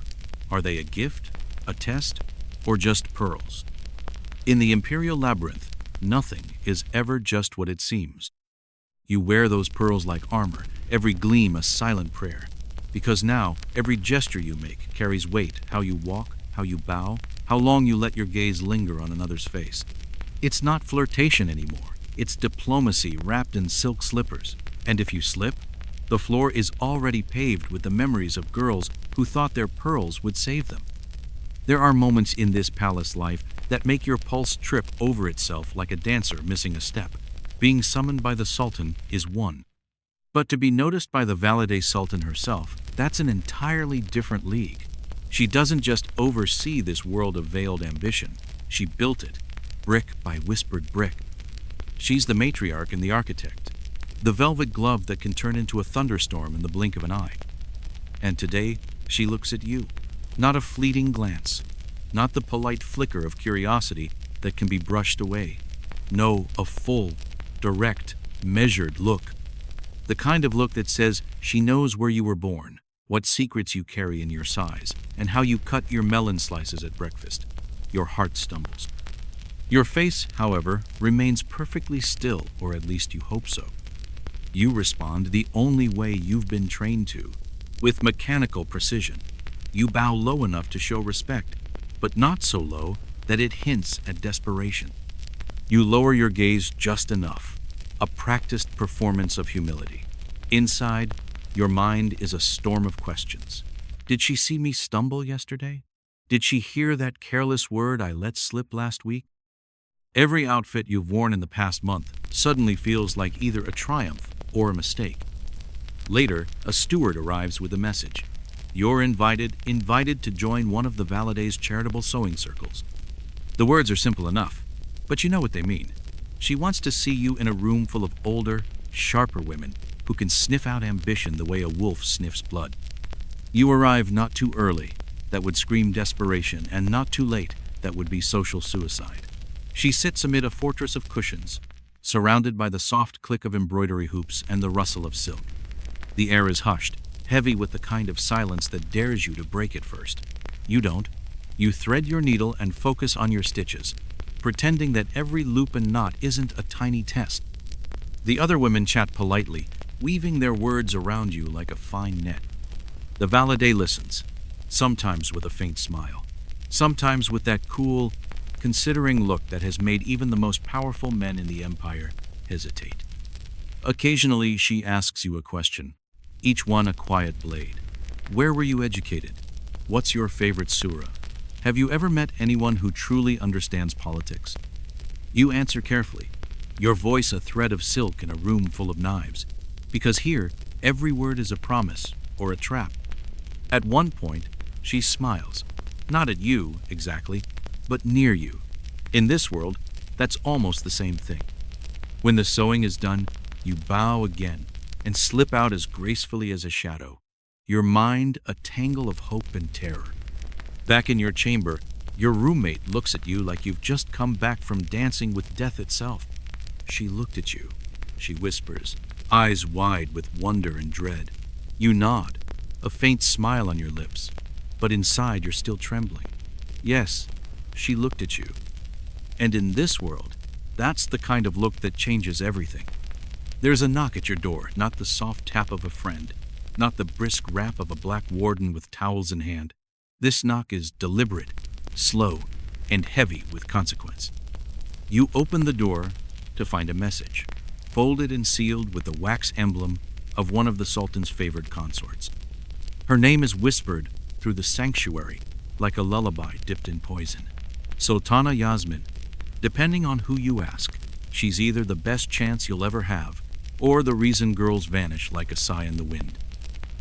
Are they a gift, a test, or just pearls? In the imperial labyrinth, nothing is ever just what it seems. You wear those pearls like armor, every gleam a silent prayer, because now every gesture you make carries weight, how you walk, how you bow, how long you let your gaze linger on another's face. It's not flirtation anymore. It's diplomacy wrapped in silk slippers. And if you slip, the floor is already paved with the memories of girls who thought their pearls would save them. There are moments in this palace life that make your pulse trip over itself like a dancer missing a step. Being summoned by the Sultan is one. But to be noticed by the Valide Sultan herself, that's an entirely different league. She doesn't just oversee this world of veiled ambition. She built it, brick by whispered brick. She's the matriarch and the architect, the velvet glove that can turn into a thunderstorm in the blink of an eye. And today, she looks at you. Not a fleeting glance, not the polite flicker of curiosity that can be brushed away. No, a full, direct, measured look. The kind of look that says she knows where you were born, what secrets you carry in your size, and how you cut your melon slices at breakfast. Your heart stumbles. Your face, however, remains perfectly still, or at least you hope so. You respond the only way you've been trained to, with mechanical precision. You bow low enough to show respect, but not so low that it hints at desperation. You lower your gaze just enough, a practiced performance of humility. Inside, your mind is a storm of questions. Did she see me stumble yesterday? Did she hear that careless word I let slip last week? Every outfit you've worn in the past month suddenly feels like either a triumph or a mistake. Later, a steward arrives with a message. You're invited to join one of the Valide's charitable sewing circles. The words are simple enough, but you know what they mean. She wants to see you in a room full of older, sharper women who can sniff out ambition the way a wolf sniffs blood. You arrive not too early, that would scream desperation, and not too late, that would be social suicide. She sits amid a fortress of cushions, surrounded by the soft click of embroidery hoops and the rustle of silk. The air is hushed, heavy with the kind of silence that dares you to break it first. You don't. You thread your needle and focus on your stitches, pretending that every loop and knot isn't a tiny test. The other women chat politely, weaving their words around you like a fine net. The Valide listens, sometimes with a faint smile, sometimes with that cool, considering look that has made even the most powerful men in the empire hesitate. Occasionally, she asks you a question, each one a quiet blade. Where were you educated? What's your favorite surah? Have you ever met anyone who truly understands politics? You answer carefully, your voice a thread of silk in a room full of knives, because here, every word is a promise or a trap. At one point, she smiles, not at you exactly, but near you. In this world, that's almost the same thing. When the sewing is done, you bow again, and slip out as gracefully as a shadow, your mind a tangle of hope and terror. Back in your chamber, your roommate looks at you like you've just come back from dancing with death itself. She looked at you, she whispers, eyes wide with wonder and dread. You nod, a faint smile on your lips, but inside you're still trembling. Yes, she looked at you. And in this world, that's the kind of look that changes everything. There's a knock at your door, not the soft tap of a friend, not the brisk rap of a black warden with towels in hand. This knock is deliberate, slow, and heavy with consequence. You open the door to find a message, folded and sealed with the wax emblem of one of the Sultan's favored consorts. Her name is whispered through the sanctuary like a lullaby dipped in poison. Sultana Yasmin. Depending on who you ask, she's either the best chance you'll ever have, or the reason girls vanish like a sigh in the wind.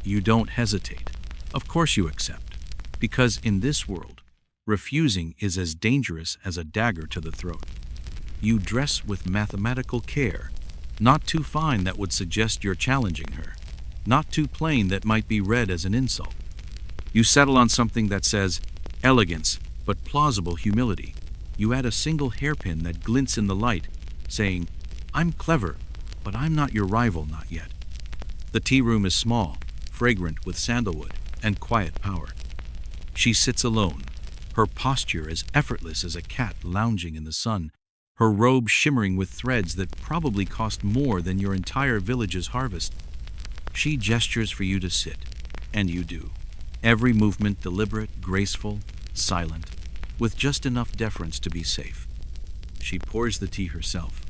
You don't hesitate. Of course you accept, because in this world, refusing is as dangerous as a dagger to the throat. You dress with mathematical care, not too fine that would suggest you're challenging her, not too plain that might be read as an insult. You settle on something that says elegance, but plausible humility. You add a single hairpin that glints in the light, saying, "I'm clever, but I'm not your rival, not yet." The tea room is small, fragrant with sandalwood and quiet power. She sits alone, her posture as effortless as a cat lounging in the sun, her robe shimmering with threads that probably cost more than your entire village's harvest. She gestures for you to sit, and you do. Every movement deliberate, graceful, silent, with just enough deference to be safe. She pours the tea herself.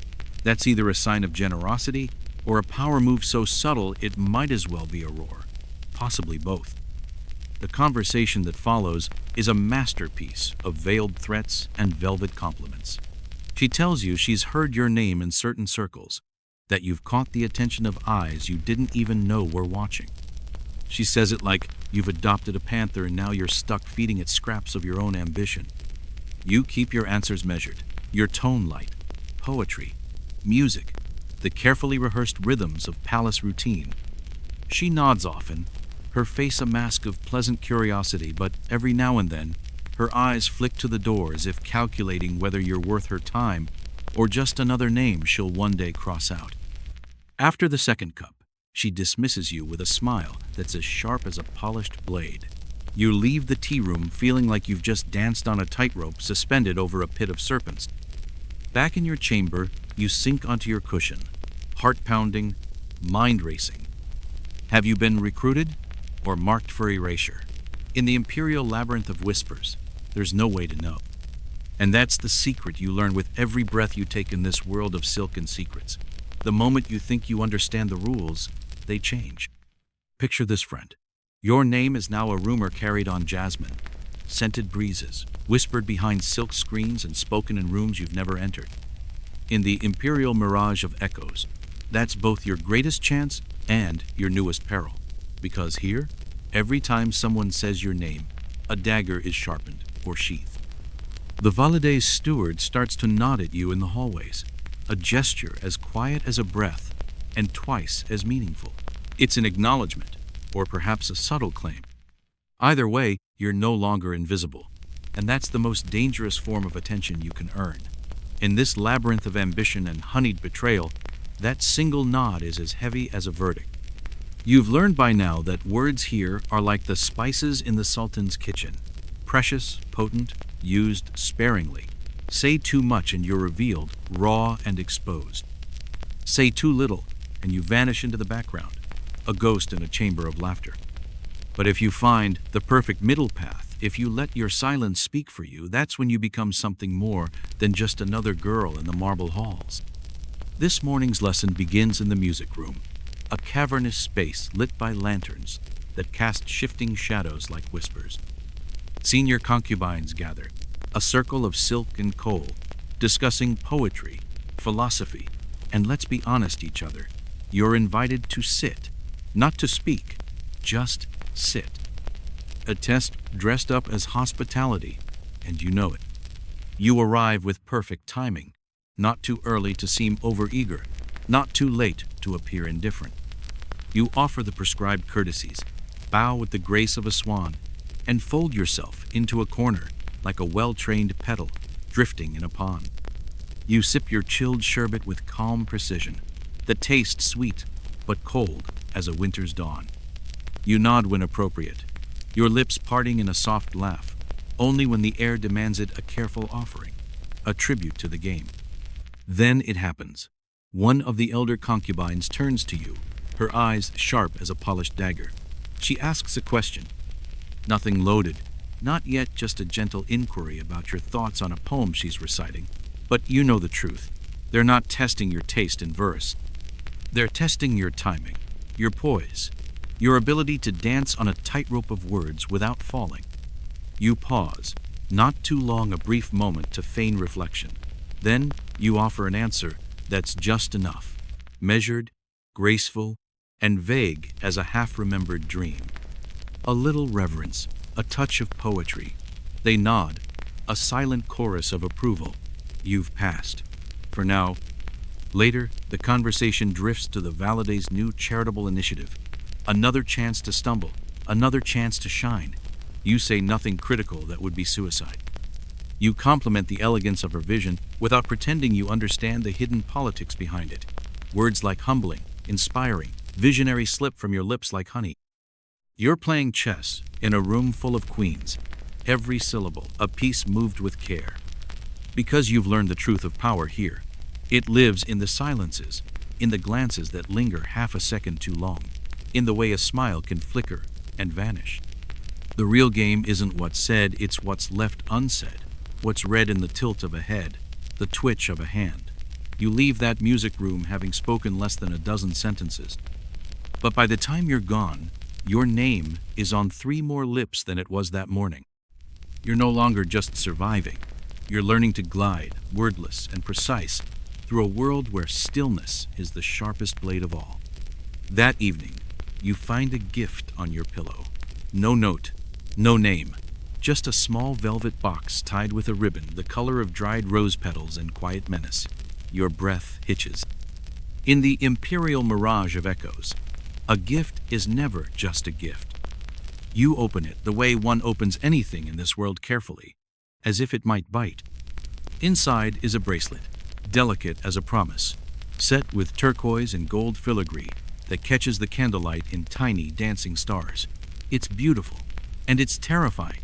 That's either a sign of generosity or a power move so subtle it might as well be a roar, possibly both. The conversation that follows is a masterpiece of veiled threats and velvet compliments. She tells you she's heard your name in certain circles, that you've caught the attention of eyes you didn't even know were watching. She says it like you've adopted a panther and now you're stuck feeding it scraps of your own ambition. You keep your answers measured, your tone light, poetry, music, the carefully rehearsed rhythms of palace routine. She nods often, her face a mask of pleasant curiosity, but every now and then, her eyes flick to the door as if calculating whether you're worth her time or just another name she'll one day cross out. After the second cup, she dismisses you with a smile that's as sharp as a polished blade. You leave the tea room feeling like you've just danced on a tightrope suspended over a pit of serpents. Back in your chamber, you sink onto your cushion, heart pounding, mind racing. Have you been recruited or marked for erasure? In the imperial labyrinth of whispers, there's no way to know. And that's the secret you learn with every breath you take in this world of silken secrets. The moment you think you understand the rules, they change. Picture this, friend. Your name is now a rumor carried on jasmine, scented breezes, whispered behind silk screens and spoken in rooms you've never entered. In the imperial mirage of echoes, that's both your greatest chance and your newest peril. Because here, every time someone says your name, a dagger is sharpened or sheathed. The Valide's steward starts to nod at you in the hallways, a gesture as quiet as a breath and twice as meaningful. It's an acknowledgement, or perhaps a subtle claim. Either way, you're no longer invisible, and that's the most dangerous form of attention you can earn. In this labyrinth of ambition and honeyed betrayal, that single nod is as heavy as a verdict. You've learned by now that words here are like the spices in the Sultan's kitchen, precious, potent, used sparingly. Say too much and you're revealed, raw and exposed. Say too little and you vanish into the background, a ghost in a chamber of laughter. But if you find the perfect middle path, if you let your silence speak for you, that's when you become something more than just another girl in the marble halls. This morning's lesson begins in the music room, a cavernous space lit by lanterns that cast shifting shadows like whispers. Senior concubines gather, a circle of silk and coal, discussing poetry, philosophy, and let's be honest each other. You're invited to sit, not to speak, just sit. A test dressed up as hospitality, and you know it. You arrive with perfect timing, not too early to seem overeager, not too late to appear indifferent. You offer the prescribed courtesies, bow with the grace of a swan, and fold yourself into a corner like a well-trained petal drifting in a pond. You sip your chilled sherbet with calm precision, the taste sweet but cold as a winter's dawn. You nod when appropriate, your lips parting in a soft laugh, only when the air demands it a careful offering, a tribute to the game. Then it happens. One of the elder concubines turns to you, her eyes sharp as a polished dagger. She asks a question. Nothing loaded, not yet just a gentle inquiry about your thoughts on a poem she's reciting. But you know the truth. They're not testing your taste in verse. They're testing your timing, your poise, your ability to dance on a tightrope of words without falling. You pause, not too long, a brief moment to feign reflection. Then you offer an answer that's just enough, measured, graceful, and vague as a half-remembered dream. A little reverence, a touch of poetry. They nod, a silent chorus of approval. You've passed. For now. Later, the conversation drifts to the Validay's new charitable initiative. Another chance to stumble, another chance to shine. You say nothing critical that would be suicide. You compliment the elegance of her vision without pretending you understand the hidden politics behind it. Words like humbling, inspiring, visionary slip from your lips like honey. You're playing chess in a room full of queens, every syllable a piece moved with care. Because you've learned the truth of power here. It lives in the silences, in the glances that linger half a second too long, in the way a smile can flicker and vanish. The real game isn't what's said, it's what's left unsaid, what's read in the tilt of a head, the twitch of a hand. You leave that music room having spoken less than a dozen sentences. But by the time you're gone, your name is on 3 more lips than it was that morning. You're no longer just surviving. You're learning to glide, wordless and precise, through a world where stillness is the sharpest blade of all. That evening, you find a gift on your pillow. No note, no name, just a small velvet box tied with a ribbon the color of dried rose petals and quiet menace. Your breath hitches. In the imperial mirage of echoes, a gift is never just a gift. You open it the way one opens anything in this world, carefully, as if it might bite. Inside is a bracelet, delicate as a promise, set with turquoise and gold filigree that catches the candlelight in tiny dancing stars. It's beautiful, and it's terrifying,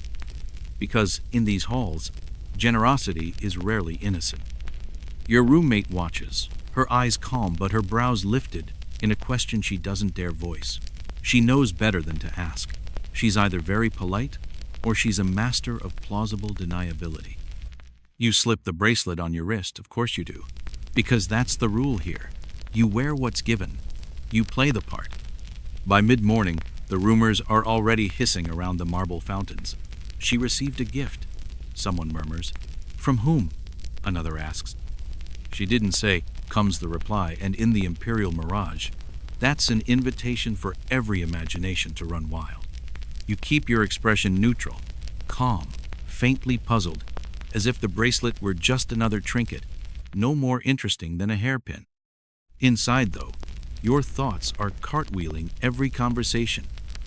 because in these halls, generosity is rarely innocent. Your roommate watches, her eyes calm but her brows lifted in a question she doesn't dare voice. She knows better than to ask. She's either very polite or she's a master of plausible deniability. You slip the bracelet on your wrist, of course you do, because that's the rule here. You wear what's given. You play the part. By mid-morning, the rumors are already hissing around the marble fountains. She received a gift, someone murmurs. From whom? Another asks. She didn't say, comes the reply, and in the imperial mirage, that's an invitation for every imagination to run wild. You keep your expression neutral, calm, faintly puzzled, as if the bracelet were just another trinket, no more interesting than a hairpin. Inside, though, your thoughts are cartwheeling every conversation,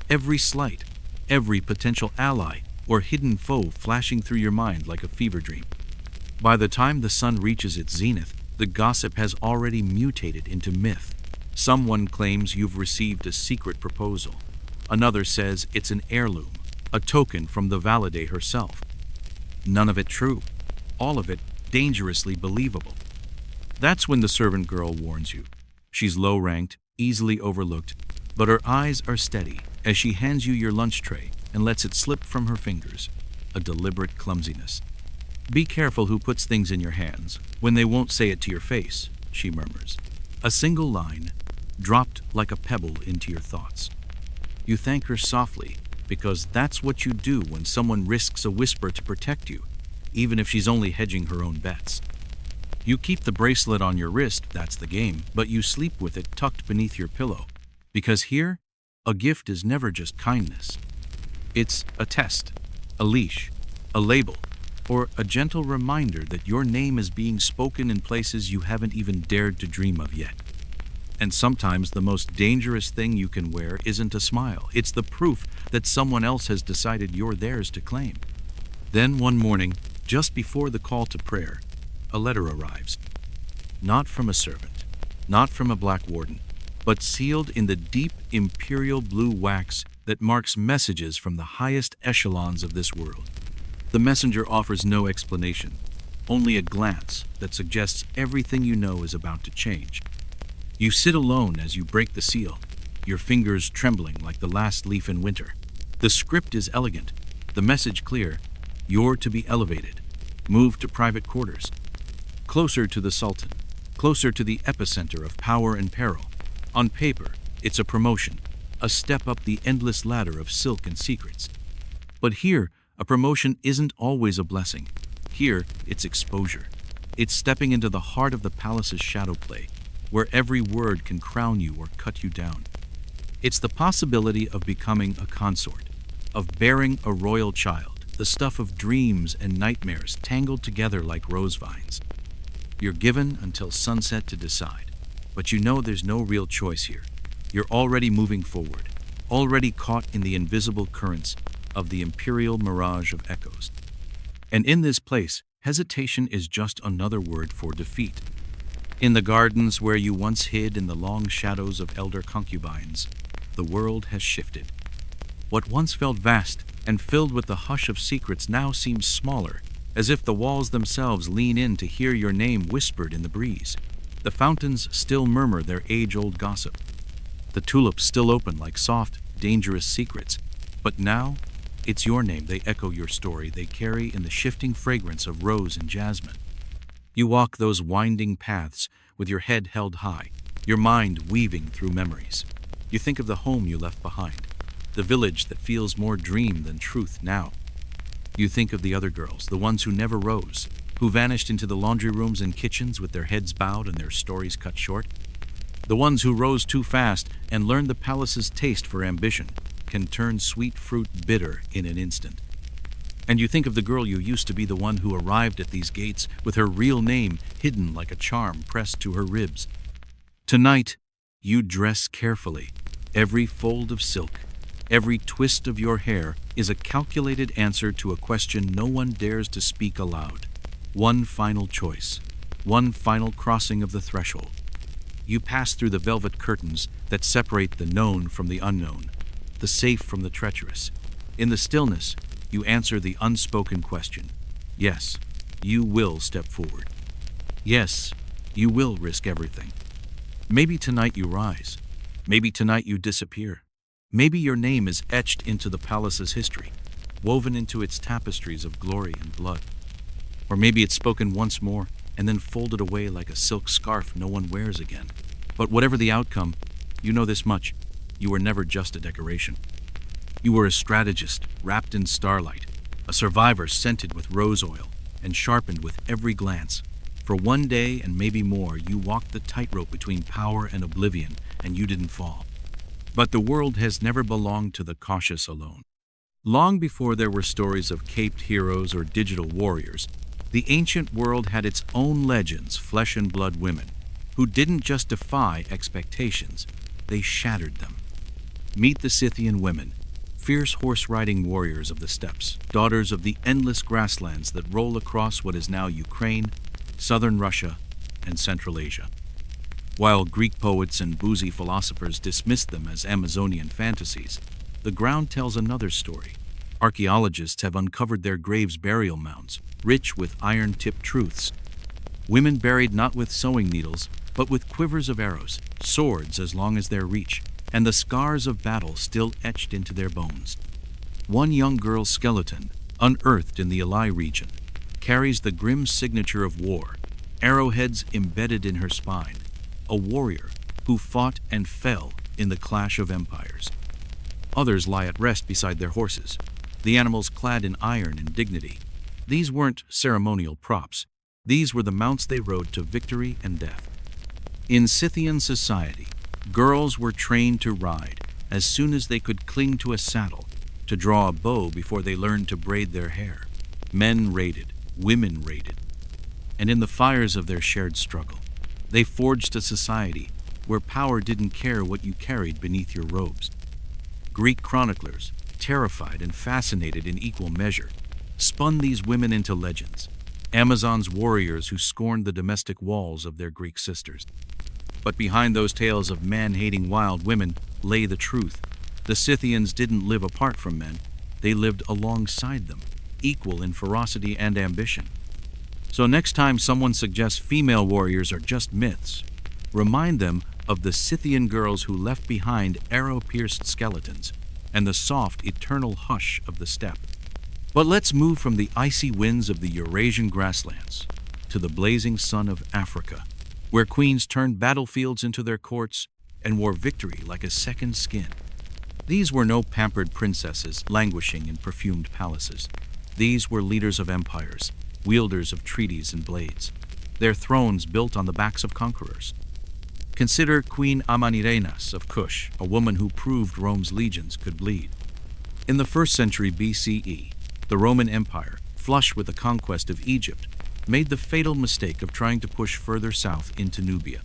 every slight, every potential ally or hidden foe flashing through your mind like a fever dream. By the time the sun reaches its zenith, the gossip has already mutated into myth. Someone claims you've received a secret proposal. Another says it's an heirloom, a token from the Validay herself. None of it true. All of it dangerously believable. That's when the servant girl warns you. She's low-ranked, easily overlooked, but her eyes are steady as she hands you your lunch tray and lets it slip from her fingers, a deliberate clumsiness. Be careful who puts things in your hands when they won't say it to your face, she murmurs. A single line, dropped like a pebble into your thoughts. You thank her softly, because that's what you do when someone risks a whisper to protect you, even if she's only hedging her own bets. You keep the bracelet on your wrist, that's the game, but you sleep with it tucked beneath your pillow, because here, a gift is never just kindness. It's a test, a leash, a label, or a gentle reminder that your name is being spoken in places you haven't even dared to dream of yet. And sometimes the most dangerous thing you can wear isn't a smile. It's the proof that someone else has decided you're theirs to claim. Then one morning, just before the call to prayer, a letter arrives. Not from a servant, not from a black warden, but sealed in the deep imperial blue wax that marks messages from the highest echelons of this world. The messenger offers no explanation, only a glance that suggests everything you know is about to change. You sit alone as you break the seal, your fingers trembling like the last leaf in winter. The script is elegant, the message clear. You're to be elevated, moved to private quarters, closer to the Sultan, closer to the epicenter of power and peril. On paper, it's a promotion, a step up the endless ladder of silk and secrets. But here, a promotion isn't always a blessing. Here, it's exposure. It's stepping into the heart of the palace's shadow play, where every word can crown you or cut you down. It's the possibility of becoming a consort, of bearing a royal child, the stuff of dreams and nightmares tangled together like rose vines. You're given until sunset to decide, but you know there's no real choice here. You're already moving forward, already caught in the invisible currents of the imperial mirage of echoes. And in this place, hesitation is just another word for defeat. In the gardens where you once hid in the long shadows of elder concubines, the world has shifted. What once felt vast and filled with the hush of secrets now seems smaller, as if the walls themselves lean in to hear your name whispered in the breeze. The fountains still murmur their age-old gossip. The tulips still open like soft, dangerous secrets. But now, it's your name they echo, your story they carry in the shifting fragrance of rose and jasmine. You walk those winding paths with your head held high, your mind weaving through memories. You think of the home you left behind, the village that feels more dream than truth now. You think of the other girls, the ones who never rose, who vanished into the laundry rooms and kitchens with their heads bowed and their stories cut short. The ones who rose too fast and learned the palace's taste for ambition can turn sweet fruit bitter in an instant. And you think of the girl you used to be, the one who arrived at these gates with her real name hidden like a charm pressed to her ribs. Tonight, you dress carefully. Every fold of silk, every twist of your hair is a calculated answer to a question no one dares to speak aloud. One final choice, one final crossing of the threshold. You pass through the velvet curtains that separate the known from the unknown, the safe from the treacherous. In the stillness, you answer the unspoken question. Yes, you will step forward. Yes, you will risk everything. Maybe tonight you rise. Maybe tonight you disappear. Maybe your name is etched into the palace's history, woven into its tapestries of glory and blood. Or maybe it's spoken once more and then folded away like a silk scarf no one wears again. But whatever the outcome, you know this much: you were never just a decoration. You were a strategist wrapped in starlight, a survivor scented with rose oil and sharpened with every glance. For one day and maybe more, you walked the tightrope between power and oblivion, and you didn't fall. But the world has never belonged to the cautious alone. Long before there were stories of caped heroes or digital warriors, the ancient world had its own legends, flesh and blood women, who didn't just defy expectations, they shattered them. Meet the Scythian women, fierce horse-riding warriors of the steppes, daughters of the endless grasslands that roll across what is now Ukraine, southern Russia, and Central Asia. While Greek poets and boozy philosophers dismissed them as Amazonian fantasies, the ground tells another story. Archaeologists have uncovered their graves' burial mounds, rich with iron-tipped truths. Women buried not with sewing needles, but with quivers of arrows, swords as long as their reach, and the scars of battle still etched into their bones. One young girl's skeleton, unearthed in the Alai region, carries the grim signature of war, arrowheads embedded in her spine, a warrior who fought and fell in the clash of empires. Others lie at rest beside their horses, the animals clad in iron and dignity. These weren't ceremonial props. These were the mounts they rode to victory and death. In Scythian society, girls were trained to ride as soon as they could cling to a saddle, to draw a bow before they learned to braid their hair. Men raided, women raided. And in the fires of their shared struggle, they forged a society where power didn't care what you carried beneath your robes. Greek chroniclers, terrified and fascinated in equal measure, spun these women into legends, Amazons warriors who scorned the domestic walls of their Greek sisters. But behind those tales of man-hating wild women lay the truth. The Scythians didn't live apart from men, they lived alongside them, equal in ferocity and ambition. So next time someone suggests female warriors are just myths, remind them of the Scythian girls who left behind arrow-pierced skeletons and the soft, eternal hush of the steppe. But let's move from the icy winds of the Eurasian grasslands to the blazing sun of Africa, where queens turned battlefields into their courts and wore victory like a second skin. These were no pampered princesses languishing in perfumed palaces. These were leaders of empires, wielders of treaties and blades, their thrones built on the backs of conquerors. Consider Queen Amanirenas of Kush, a woman who proved Rome's legions could bleed. In the 1st century BCE, the Roman Empire, flush with the conquest of Egypt, made the fatal mistake of trying to push further south into Nubia.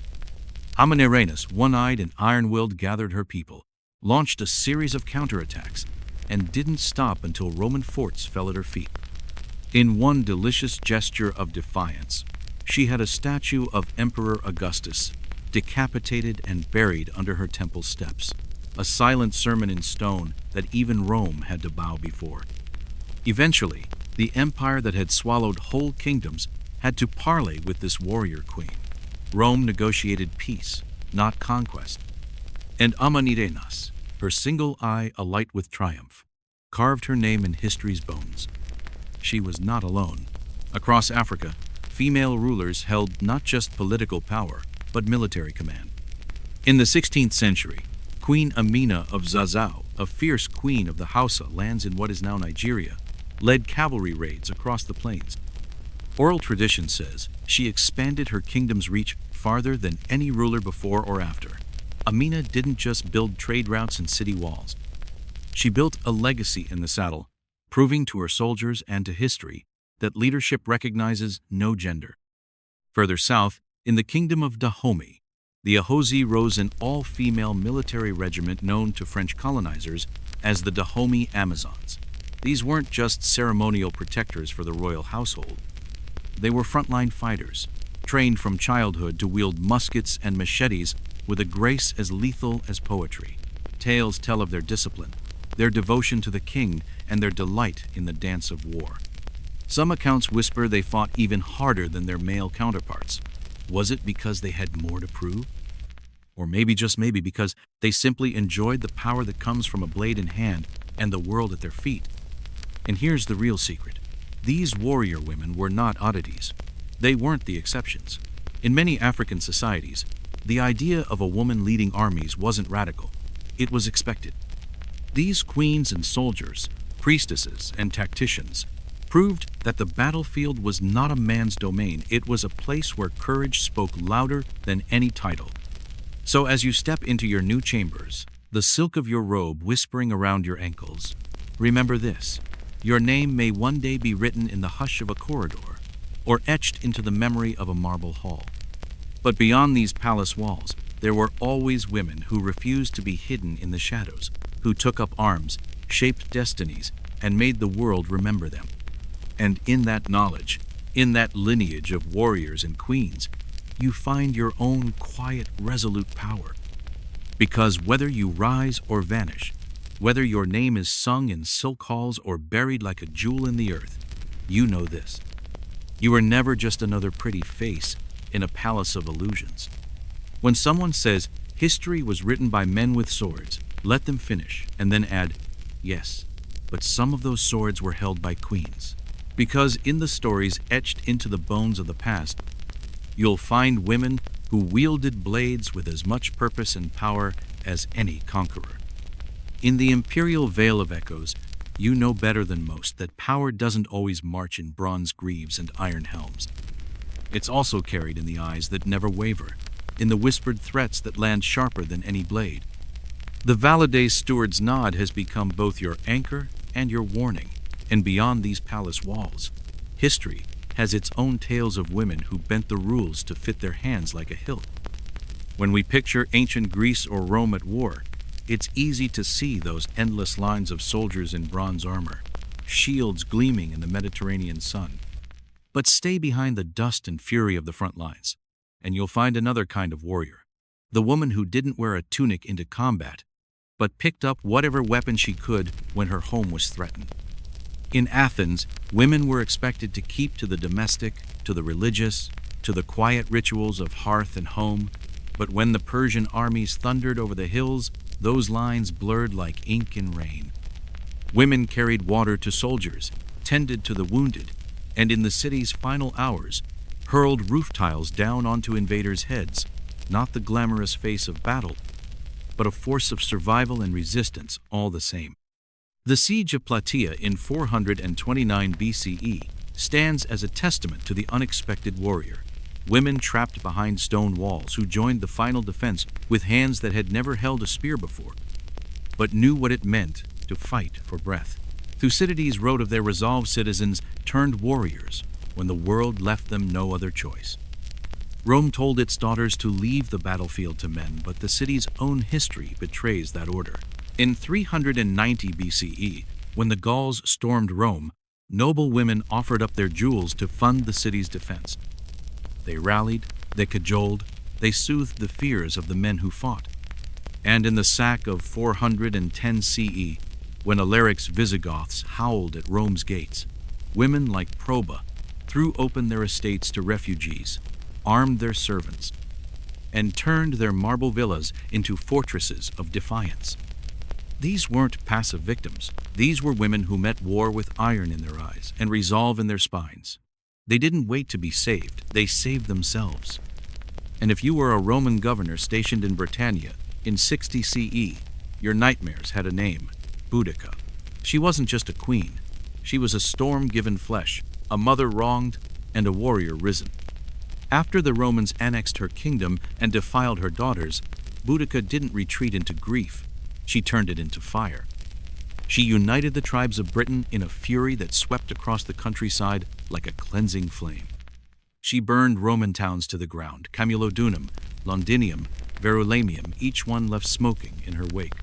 Amanirenas, one-eyed and iron-willed, gathered her people, launched a series of counterattacks, and didn't stop until Roman forts fell at her feet. In one delicious gesture of defiance, she had a statue of Emperor Augustus decapitated and buried under her temple steps, a silent sermon in stone that even Rome had to bow before. Eventually, the empire that had swallowed whole kingdoms had to parley with this warrior queen. Rome negotiated peace, not conquest. And Amanirenas, her single eye alight with triumph, carved her name in history's bones. She was not alone. Across Africa, female rulers held not just political power, but military command. In the 16th century, Queen Amina of Zazzau, a fierce queen of the Hausa lands in what is now Nigeria, led cavalry raids across the plains. Oral tradition says she expanded her kingdom's reach farther than any ruler before or after. Amina didn't just build trade routes and city walls. She built a legacy in the saddle, proving to her soldiers and to history that leadership recognizes no gender. Further south, in the kingdom of Dahomey, the Ahozi rose an all-female military regiment known to French colonizers as the Dahomey Amazons. These weren't just ceremonial protectors for the royal household. They were frontline fighters, trained from childhood to wield muskets and machetes with a grace as lethal as poetry. Tales tell of their discipline, their devotion to the king, and their delight in the dance of war. Some accounts whisper they fought even harder than their male counterparts. Was it because they had more to prove? Or maybe, just maybe, because they simply enjoyed the power that comes from a blade in hand and the world at their feet. And here's the real secret. These warrior women were not oddities. They weren't the exceptions. In many African societies, the idea of a woman leading armies wasn't radical. It was expected. These queens and soldiers, priestesses and tacticians, proved that the battlefield was not a man's domain. It was a place where courage spoke louder than any title. So as you step into your new chambers, the silk of your robe whispering around your ankles, remember this: your name may one day be written in the hush of a corridor, or etched into the memory of a marble hall. But beyond these palace walls, there were always women who refused to be hidden in the shadows, who took up arms, shaped destinies, and made the world remember them. And in that knowledge, in that lineage of warriors and queens, you find your own quiet, resolute power. Because whether you rise or vanish, whether your name is sung in silk halls or buried like a jewel in the earth, you know this: you are never just another pretty face in a palace of illusions. When someone says history was written by men with swords, let them finish and then add, yes, but some of those swords were held by queens. Because in the stories etched into the bones of the past, you'll find women who wielded blades with as much purpose and power as any conqueror. In the imperial veil of echoes, you know better than most that power doesn't always march in bronze greaves and iron helms. It's also carried in the eyes that never waver, in the whispered threats that land sharper than any blade. The Valide steward's nod has become both your anchor and your warning. And beyond these palace walls, history has its own tales of women who bent the rules to fit their hands like a hilt. When we picture ancient Greece or Rome at war, it's easy to see those endless lines of soldiers in bronze armor, shields gleaming in the Mediterranean sun. But stay behind the dust and fury of the front lines, and you'll find another kind of warrior. The woman who didn't wear a tunic into combat, but picked up whatever weapon she could when her home was threatened. In Athens, women were expected to keep to the domestic, to the religious, to the quiet rituals of hearth and home, but when the Persian armies thundered over the hills, those lines blurred like ink in rain. Women carried water to soldiers, tended to the wounded, and in the city's final hours, hurled roof tiles down onto invaders' heads, not the glamorous face of battle, but a force of survival and resistance all the same. The siege of Plataea in 429 BCE stands as a testament to the unexpected warrior. Women trapped behind stone walls who joined the final defense with hands that had never held a spear before, but knew what it meant to fight for breath. Thucydides wrote of their resolved citizens turned warriors when the world left them no other choice. Rome told its daughters to leave the battlefield to men, but the city's own history betrays that order. In 390 BCE, when the Gauls stormed Rome, noble women offered up their jewels to fund the city's defense. They rallied, they cajoled, they soothed the fears of the men who fought. And in the sack of 410 CE, when Alaric's Visigoths howled at Rome's gates, women like Proba threw open their estates to refugees, armed their servants, and turned their marble villas into fortresses of defiance. These weren't passive victims. These were women who met war with iron in their eyes and resolve in their spines. They didn't wait to be saved, they saved themselves. And if you were a Roman governor stationed in Britannia in 60 CE, your nightmares had a name: Boudica. She wasn't just a queen. She was a storm given flesh, a mother wronged, and a warrior risen. After the Romans annexed her kingdom and defiled her daughters, Boudica didn't retreat into grief. She turned it into fire. She united the tribes of Britain in a fury that swept across the countryside like a cleansing flame. She burned Roman towns to the ground, Camulodunum, Londinium, Verulamium, each one left smoking in her wake.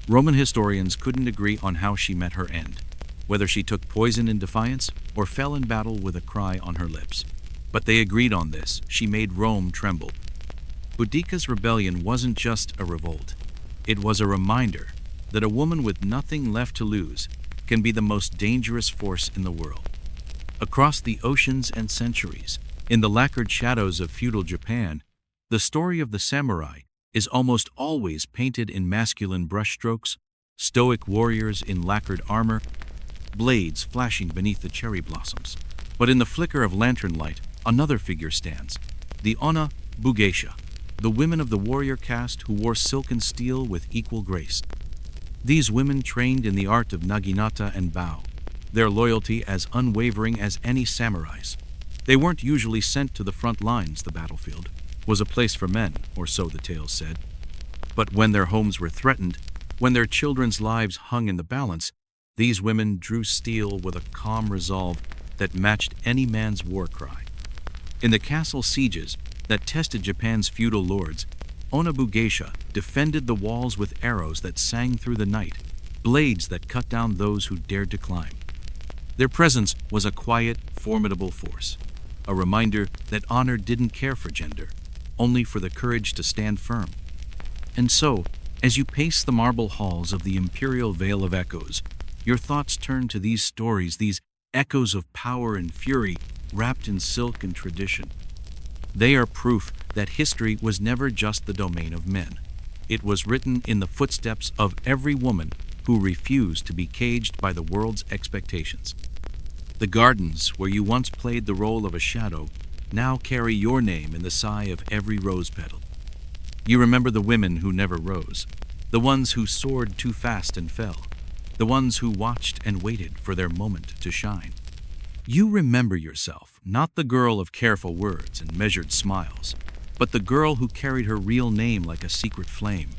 Roman historians couldn't agree on how she met her end, whether she took poison in defiance or fell in battle with a cry on her lips. But they agreed on this: she made Rome tremble. Boudica's rebellion wasn't just a revolt. It was a reminder that a woman with nothing left to lose can be the most dangerous force in the world. Across the oceans and centuries, in the lacquered shadows of feudal Japan, the story of the samurai is almost always painted in masculine brushstrokes, stoic warriors in lacquered armor, blades flashing beneath the cherry blossoms. But in the flicker of lantern light, another figure stands: the Onna Bugeisha, the women of the warrior caste who wore silk and steel with equal grace. These women trained in the art of naginata and bow, their loyalty as unwavering as any samurai's. They weren't usually sent to the front lines. The battlefield was a place for men, or so the tales said. But when their homes were threatened, when their children's lives hung in the balance, these women drew steel with a calm resolve that matched any man's war cry. In the castle sieges that tested Japan's feudal lords, Onna Bugeisha defended the walls with arrows that sang through the night, blades that cut down those who dared to climb. Their presence was a quiet, formidable force, a reminder that honor didn't care for gender, only for the courage to stand firm. And so, as you pace the marble halls of the imperial Vale of Echoes, your thoughts turn to these stories, these echoes of power and fury wrapped in silk and tradition. They are proof that history was never just the domain of men. It was written in the footsteps of every woman who refused to be caged by the world's expectations. The gardens where you once played the role of a shadow now carry your name in the sigh of every rose petal. You remember the women who never rose, the ones who soared too fast and fell, the ones who watched and waited for their moment to shine. You remember yourself, not the girl of careful words and measured smiles, but the girl who carried her real name like a secret flame,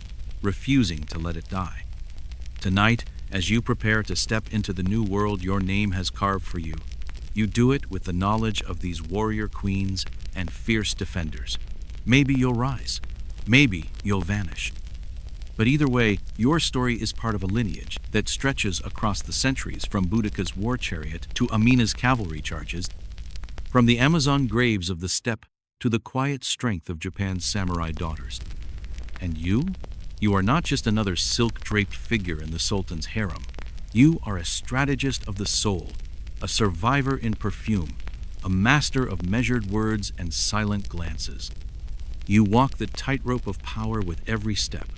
refusing to let it die. Tonight, as you prepare to step into the new world your name has carved for you, you do it with the knowledge of these warrior queens and fierce defenders. Maybe you'll rise. maybe you'll vanish. But either way, your story is part of a lineage that stretches across the centuries, from Boudica's war chariot to Amina's cavalry charges, from the Amazon graves of the steppe to the quiet strength of Japan's samurai daughters. And you? You are not just another silk-draped figure in the Sultan's harem. You are a strategist of the soul, a survivor in perfume, a master of measured words and silent glances. You walk the tightrope of power with every step,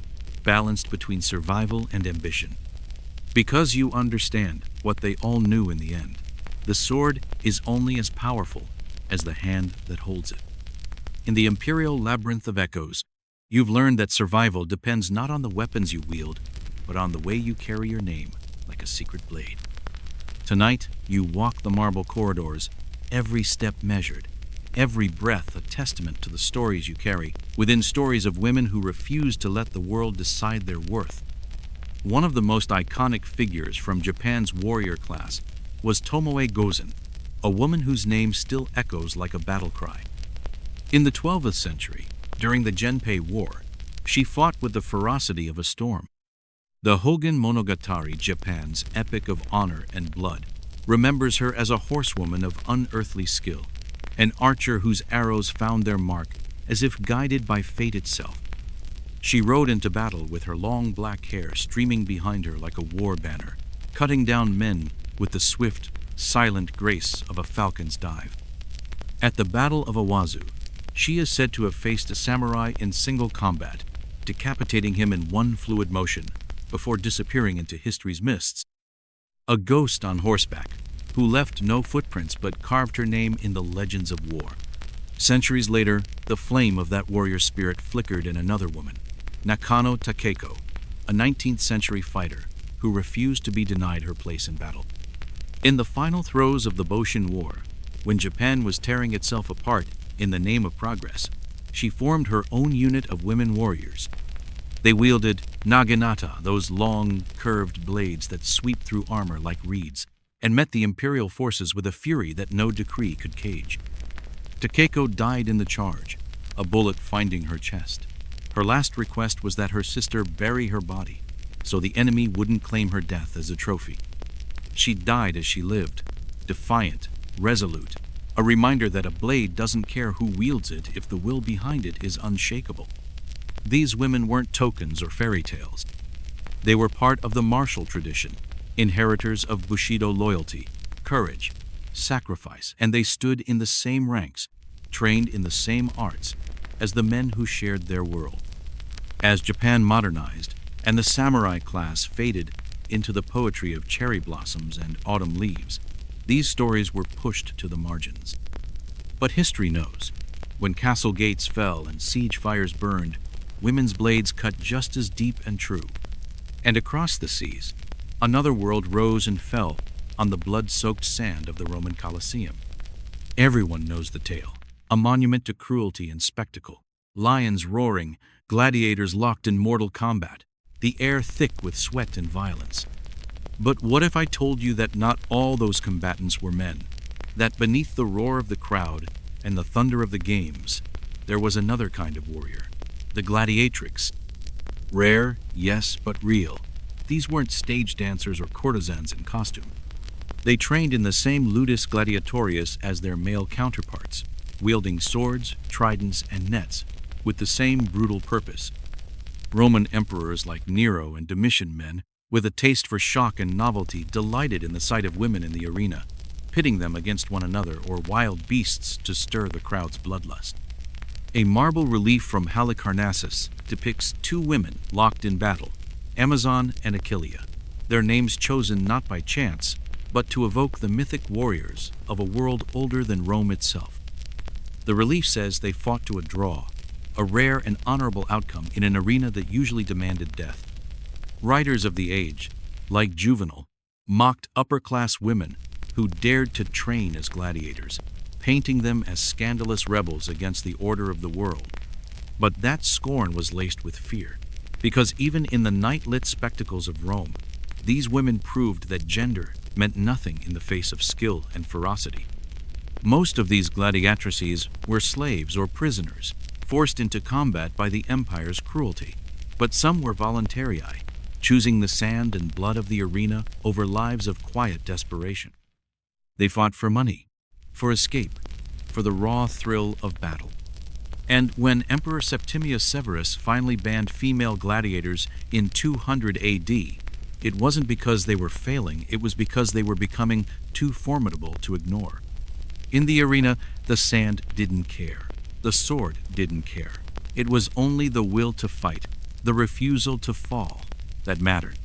balanced between survival and ambition. Because you understand what they all knew in the end. The sword is only as powerful as the hand that holds it. In the imperial labyrinth of echoes, you've learned that survival depends not on the weapons you wield, but on the way you carry your name like a secret blade. Tonight, you walk the marble corridors, every step measured, every breath a testament to the stories you carry, within stories of women who refuse to let the world decide their worth. One of the most iconic figures from Japan's warrior class was Tomoe Gozen, a woman whose name still echoes like a battle cry. In the 12th century, during the Genpei War, she fought with the ferocity of a storm. The Hogen Monogatari, Japan's epic of honor and blood, remembers her as a horsewoman of unearthly skill, an archer whose arrows found their mark as if guided by fate itself. She rode into battle with her long black hair streaming behind her like a war banner, cutting down men with the swift, silent grace of a falcon's dive. At the Battle of Awazu, she is said to have faced a samurai in single combat, decapitating him in one fluid motion before disappearing into history's mists. A ghost on horseback, who left no footprints but carved her name in the legends of war. Centuries later, the flame of that warrior spirit flickered in another woman, Nakano Takeko, a 19th century fighter who refused to be denied her place in battle. In the final throes of the Boshin War, when Japan was tearing itself apart in the name of progress, she formed her own unit of women warriors. They wielded naginata, those long, curved blades that sweep through armor like reeds, and met the imperial forces with a fury that no decree could cage. Takeko died in the charge, a bullet finding her chest. Her last request was that her sister bury her body, so the enemy wouldn't claim her death as a trophy. She died as she lived, defiant, resolute, a reminder that a blade doesn't care who wields it if the will behind it is unshakable. These women weren't tokens or fairy tales. They were part of the martial tradition, inheritors of Bushido loyalty, courage, sacrifice, and they stood in the same ranks, trained in the same arts, as the men who shared their world. As Japan modernized, and the samurai class faded into the poetry of cherry blossoms and autumn leaves, these stories were pushed to the margins. But history knows, when castle gates fell and siege fires burned, women's blades cut just as deep and true. And across the seas, another world rose and fell on the blood-soaked sand of the Roman Colosseum. Everyone knows the tale, a monument to cruelty and spectacle. Lions roaring, gladiators locked in mortal combat, the air thick with sweat and violence. But what if I told you that not all those combatants were men? That beneath the roar of the crowd and the thunder of the games, there was another kind of warrior, the gladiatrix. Rare, yes, but real. These weren't stage dancers or courtesans in costume. They trained in the same ludus gladiatorius as their male counterparts, wielding swords, tridents, and nets, with the same brutal purpose. Roman emperors like Nero and Domitian, men with a taste for shock and novelty, delighted in the sight of women in the arena, pitting them against one another or wild beasts to stir the crowd's bloodlust. A marble relief from Halicarnassus depicts two women locked in battle, Amazon and Achillea, their names chosen not by chance, but to evoke the mythic warriors of a world older than Rome itself. The relief says they fought to a draw, a rare and honorable outcome in an arena that usually demanded death. Writers of the age, like Juvenal, mocked upper-class women who dared to train as gladiators, painting them as scandalous rebels against the order of the world. But that scorn was laced with fear, because even in the night-lit spectacles of Rome, these women proved that gender meant nothing in the face of skill and ferocity. Most of these gladiatrices were slaves or prisoners, forced into combat by the empire's cruelty. But some were voluntari, choosing the sand and blood of the arena over lives of quiet desperation. They fought for money, for escape, for the raw thrill of battle. And when Emperor Septimius Severus finally banned female gladiators in 200 AD, it wasn't because they were failing, it was because they were becoming too formidable to ignore. In the arena, the sand didn't care. The sword didn't care. It was only the will to fight, the refusal to fall, that mattered.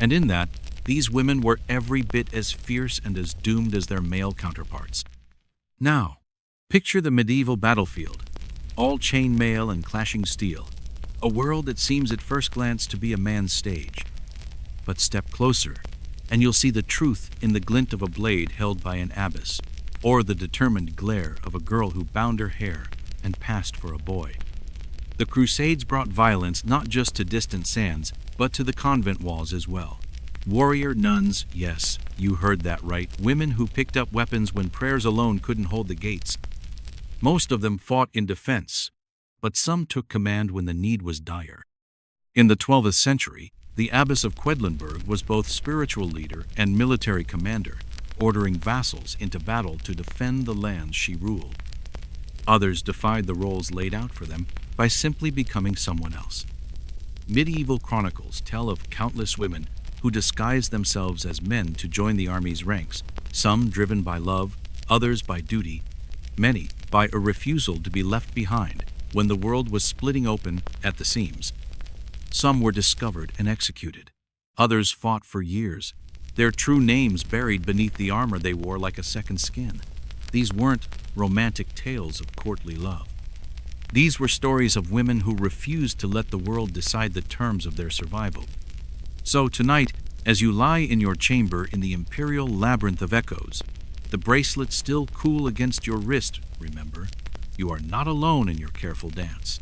And in that, these women were every bit as fierce and as doomed as their male counterparts. Now, picture the medieval battlefield, all chainmail and clashing steel, a world that seems at first glance to be a man's stage. But step closer, and you'll see the truth in the glint of a blade held by an abbess, or the determined glare of a girl who bound her hair and passed for a boy. The Crusades brought violence not just to distant sands, but to the convent walls as well. Warrior nuns, yes, you heard that right, women who picked up weapons when prayers alone couldn't hold the gates. Most of them fought in defense, but some took command when the need was dire. In the 12th century, the Abbess of Quedlinburg was both spiritual leader and military commander, ordering vassals into battle to defend the lands she ruled. Others defied the roles laid out for them by simply becoming someone else. Medieval chronicles tell of countless women who disguised themselves as men to join the army's ranks, some driven by love, others by duty, many by a refusal to be left behind when the world was splitting open at the seams. Some were discovered and executed. Others fought for years, their true names buried beneath the armor they wore like a second skin. These weren't romantic tales of courtly love. These were stories of women who refused to let the world decide the terms of their survival. So tonight, as you lie in your chamber in the imperial labyrinth of echoes, the bracelet still cool against your wrist, remember, you are not alone in your careful dance.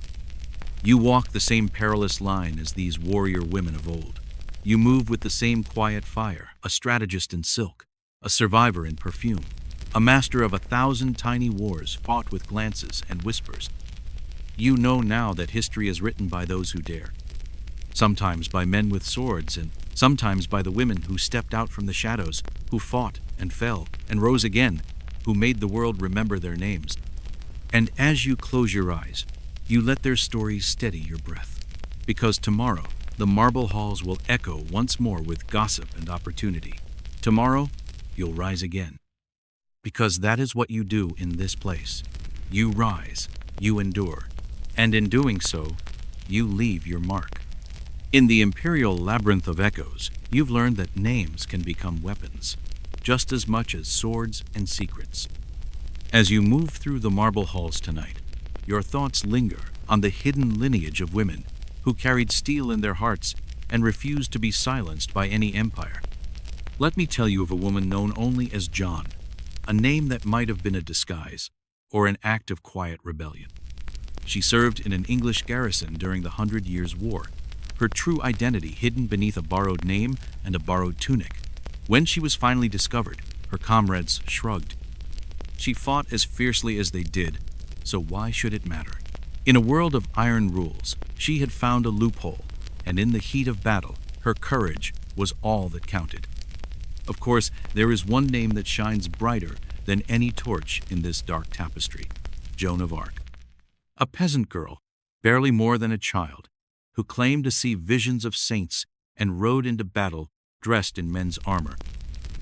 You walk the same perilous line as these warrior women of old. You move with the same quiet fire, a strategist in silk, a survivor in perfume, a master of 1,000 tiny wars fought with glances and whispers. You know now that history is written by those who dare, sometimes by men with swords and sometimes by the women who stepped out from the shadows, who fought and fell and rose again, who made the world remember their names. And as you close your eyes, you let their stories steady your breath, because tomorrow the marble halls will echo once more with gossip and opportunity. Tomorrow, you'll rise again. Because that is what you do in this place. You rise, you endure, and in doing so, you leave your mark. In the imperial labyrinth of echoes, you've learned that names can become weapons, just as much as swords and secrets. As you move through the marble halls tonight, your thoughts linger on the hidden lineage of women who carried steel in their hearts and refused to be silenced by any empire. Let me tell you of a woman known only as John, a name that might have been a disguise or an act of quiet rebellion. She served in an English garrison during the 100 Years' War, her true identity hidden beneath a borrowed name and a borrowed tunic. When she was finally discovered, her comrades shrugged. She fought as fiercely as they did, so why should it matter? In a world of iron rules, she had found a loophole, and in the heat of battle, her courage was all that counted. Of course, there is one name that shines brighter than any torch in this dark tapestry: Joan of Arc. A peasant girl, barely more than a child, who claimed to see visions of saints and rode into battle dressed in men's armor.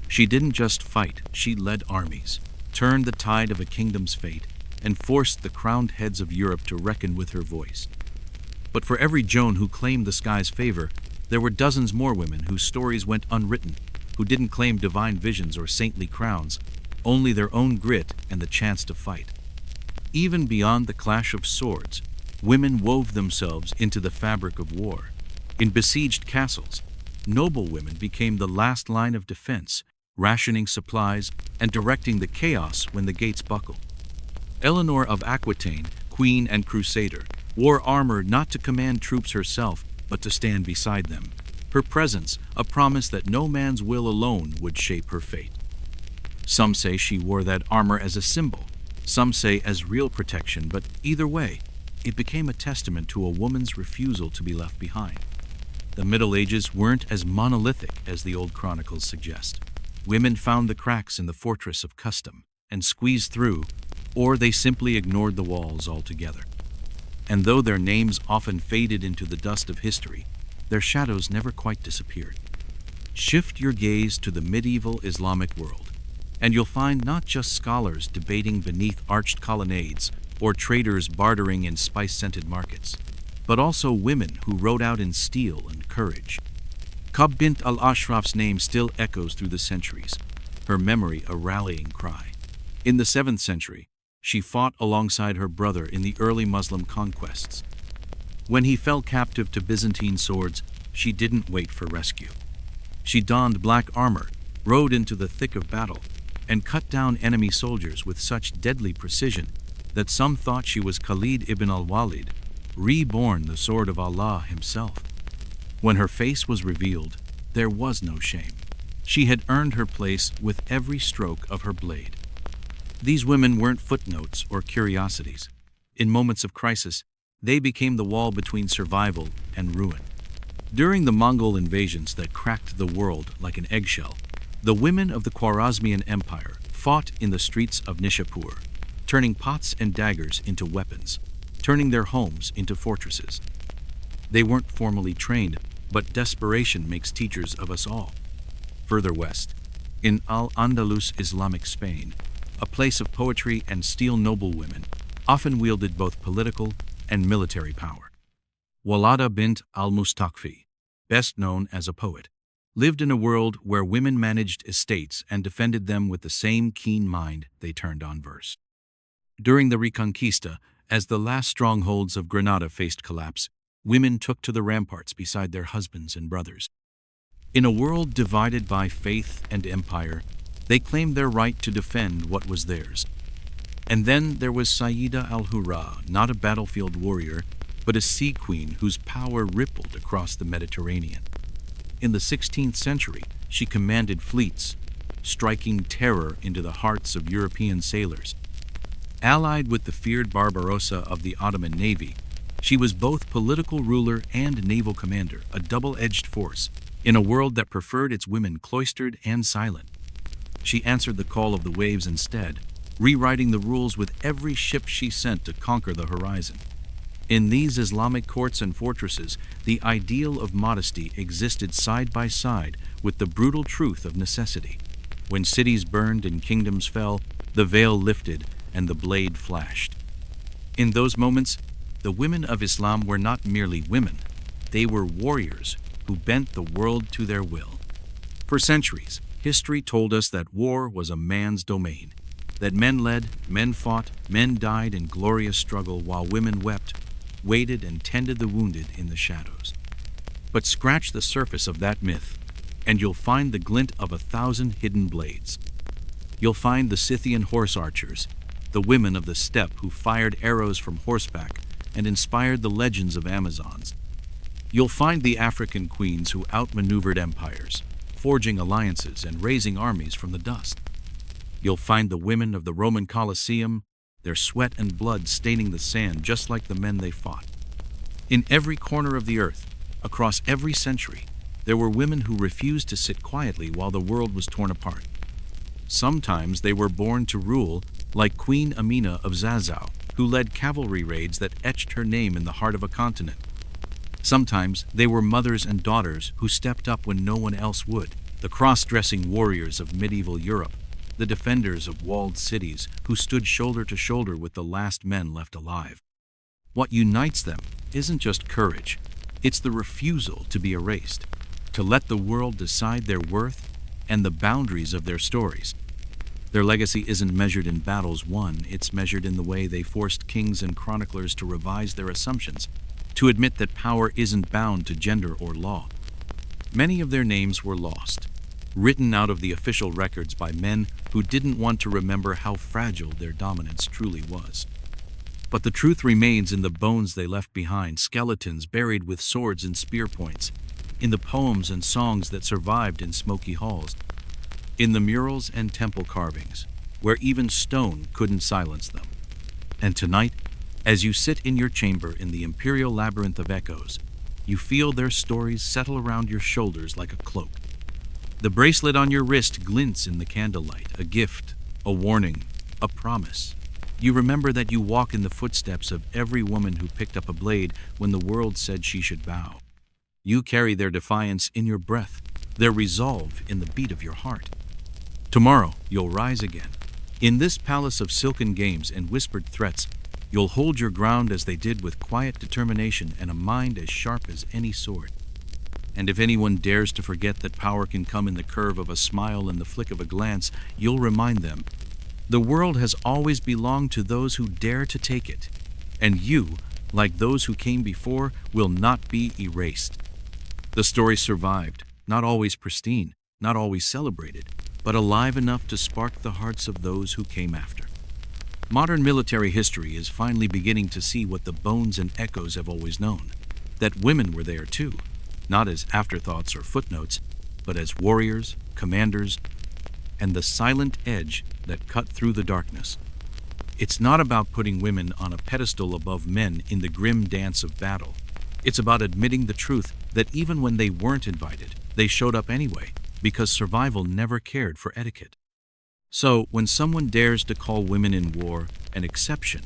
She didn't just fight, she led armies, turned the tide of a kingdom's fate, and forced the crowned heads of Europe to reckon with her voice. But for every Joan who claimed the sky's favor, there were dozens more women whose stories went unwritten, who didn't claim divine visions or saintly crowns, only their own grit and the chance to fight. Even beyond the clash of swords, women wove themselves into the fabric of war. In besieged castles, noble women became the last line of defense, rationing supplies and directing the chaos when the gates buckled. Eleanor of Aquitaine, queen and crusader, wore armor not to command troops herself, but to stand beside them. Her presence, a promise that no man's will alone would shape her fate. Some say she wore that armor as a symbol, some say as real protection, but either way, it became a testament to a woman's refusal to be left behind. The Middle Ages weren't as monolithic as the old chronicles suggest. Women found the cracks in the fortress of custom and squeezed through, or they simply ignored the walls altogether. And though their names often faded into the dust of history, their shadows never quite disappeared. Shift your gaze to the medieval Islamic world, and you'll find not just scholars debating beneath arched colonnades or traders bartering in spice-scented markets, but also women who rode out in steel and courage. Kab bint al-Ashraf's name still echoes through the centuries, her memory a rallying cry. In the 7th century, she fought alongside her brother in the early Muslim conquests. When he fell captive to Byzantine swords, she didn't wait for rescue. She donned black armor, rode into the thick of battle, and cut down enemy soldiers with such deadly precision that some thought she was Khalid ibn al-Walid, reborn the sword of Allah himself. When her face was revealed, there was no shame. She had earned her place with every stroke of her blade. These women weren't footnotes or curiosities. In moments of crisis, they became the wall between survival and ruin. During the Mongol invasions that cracked the world like an eggshell, the women of the Khwarezmian Empire fought in the streets of Nishapur, turning pots and daggers into weapons, turning their homes into fortresses. They weren't formally trained, but desperation makes teachers of us all. Further west, in Al-Andalus Islamic Spain, a place of poetry and steel noblewomen often wielded both political and military power. Walada bint al-Mustakfi, best known as a poet, lived in a world where women managed estates and defended them with the same keen mind they turned on verse. During the Reconquista, as the last strongholds of Granada faced collapse, women took to the ramparts beside their husbands and brothers. In a world divided by faith and empire, they claimed their right to defend what was theirs. And then there was Sayyida al-Hurra, not a battlefield warrior, but a sea queen whose power rippled across the Mediterranean. In the 16th century, she commanded fleets, striking terror into the hearts of European sailors. Allied with the feared Barbarossa of the Ottoman Navy, she was both political ruler and naval commander, a double-edged force, in a world that preferred its women cloistered and silent. She answered the call of the waves instead, rewriting the rules with every ship she sent to conquer the horizon. In these Islamic courts and fortresses, the ideal of modesty existed side by side with the brutal truth of necessity. When cities burned and kingdoms fell, the veil lifted and the blade flashed. In those moments, the women of Islam were not merely women, they were warriors who bent the world to their will. For centuries, history told us that war was a man's domain, that men led, men fought, men died in glorious struggle while women wept, waited and tended the wounded in the shadows. But scratch the surface of that myth, and you'll find the glint of 1,000 hidden blades. You'll find the Scythian horse archers, the women of the steppe who fired arrows from horseback and inspired the legends of Amazons. You'll find the African queens who outmaneuvered empires, forging alliances and raising armies from the dust. You'll find the women of the Roman Colosseum, their sweat and blood staining the sand just like the men they fought. In every corner of the earth, across every century, there were women who refused to sit quietly while the world was torn apart. Sometimes they were born to rule, like Queen Amina of Zazau, who led cavalry raids that etched her name in the heart of a continent. Sometimes they were mothers and daughters who stepped up when no one else would, the cross-dressing warriors of medieval Europe, the defenders of walled cities who stood shoulder to shoulder with the last men left alive. What unites them isn't just courage, it's the refusal to be erased, to let the world decide their worth and the boundaries of their stories. Their legacy isn't measured in battles won, it's measured in the way they forced kings and chroniclers to revise their assumptions, to admit that power isn't bound to gender or law. Many of their names were lost, written out of the official records by men who didn't want to remember how fragile their dominance truly was. But the truth remains in the bones they left behind, skeletons buried with swords and spear points, in the poems and songs that survived in smoky halls, in the murals and temple carvings, where even stone couldn't silence them. And tonight, As you sit in your chamber in the imperial labyrinth of echoes, you feel their stories settle around your shoulders like a cloak. The bracelet on your wrist glints in the candlelight, a gift, a warning, a promise. You remember that you walk in the footsteps of every woman who picked up a blade when the world said she should bow. You carry their defiance in your breath, their resolve in the beat of your heart. Tomorrow, you'll rise again. In this palace of silken games and whispered threats, you'll hold your ground as they did with quiet determination and a mind as sharp as any sword. And if anyone dares to forget that power can come in the curve of a smile and the flick of a glance, you'll remind them, the world has always belonged to those who dare to take it. And you, like those who came before, will not be erased. The story survived, not always pristine, not always celebrated, but alive enough to spark the hearts of those who came after. Modern military history is finally beginning to see what the bones and echoes have always known, that women were there too, not as afterthoughts or footnotes, but as warriors, commanders, and the silent edge that cut through the darkness. It's not about putting women on a pedestal above men in the grim dance of battle. It's about admitting the truth that even when they weren't invited, they showed up anyway, because survival never cared for etiquette. So, when someone dares to call women in war an exception,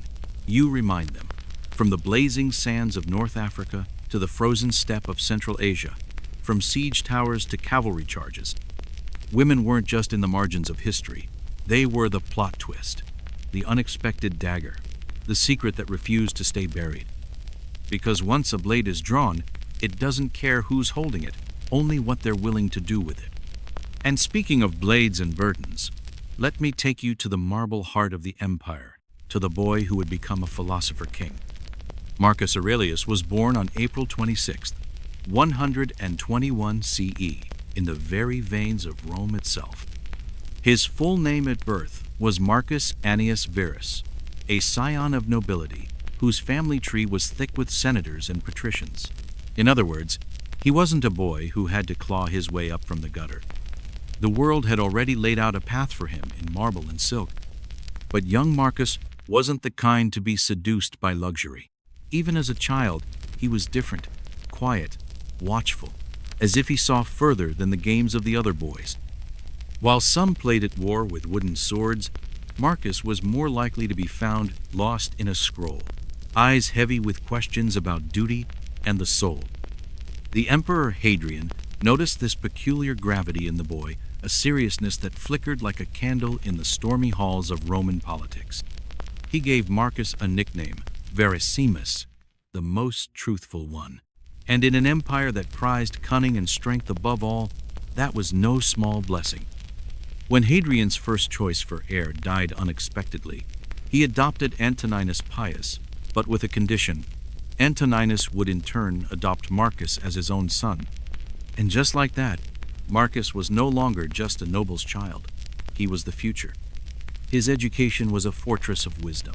you remind them, from the blazing sands of North Africa to the frozen steppe of Central Asia, from siege towers to cavalry charges, women weren't just in the margins of history. They were the plot twist, the unexpected dagger, the secret that refused to stay buried. Because once a blade is drawn, it doesn't care who's holding it, only what they're willing to do with it. And speaking of blades and burdens, let me take you to the marble heart of the empire, to the boy who would become a philosopher king. Marcus Aurelius was born on April 26, 121 CE, in the very veins of Rome itself. His full name at birth was Marcus Annius Verus, a scion of nobility whose family tree was thick with senators and patricians. In other words, he wasn't a boy who had to claw his way up from the gutter. The world had already laid out a path for him in marble and silk. But young Marcus wasn't the kind to be seduced by luxury. Even as a child, he was different, quiet, watchful, as if he saw further than the games of the other boys. While some played at war with wooden swords, Marcus was more likely to be found lost in a scroll, eyes heavy with questions about duty and the soul. The Emperor Hadrian noticed this peculiar gravity in the boy, a seriousness that flickered like a candle in the stormy halls of Roman politics. He gave Marcus a nickname, Verissimus, the most truthful one. And in an empire that prized cunning and strength above all, that was no small blessing. When Hadrian's first choice for heir died unexpectedly, he adopted Antoninus Pius, but with a condition. Antoninus would in turn adopt Marcus as his own son. And just like that, Marcus was no longer just a noble's child. He was the future. His education was a fortress of wisdom.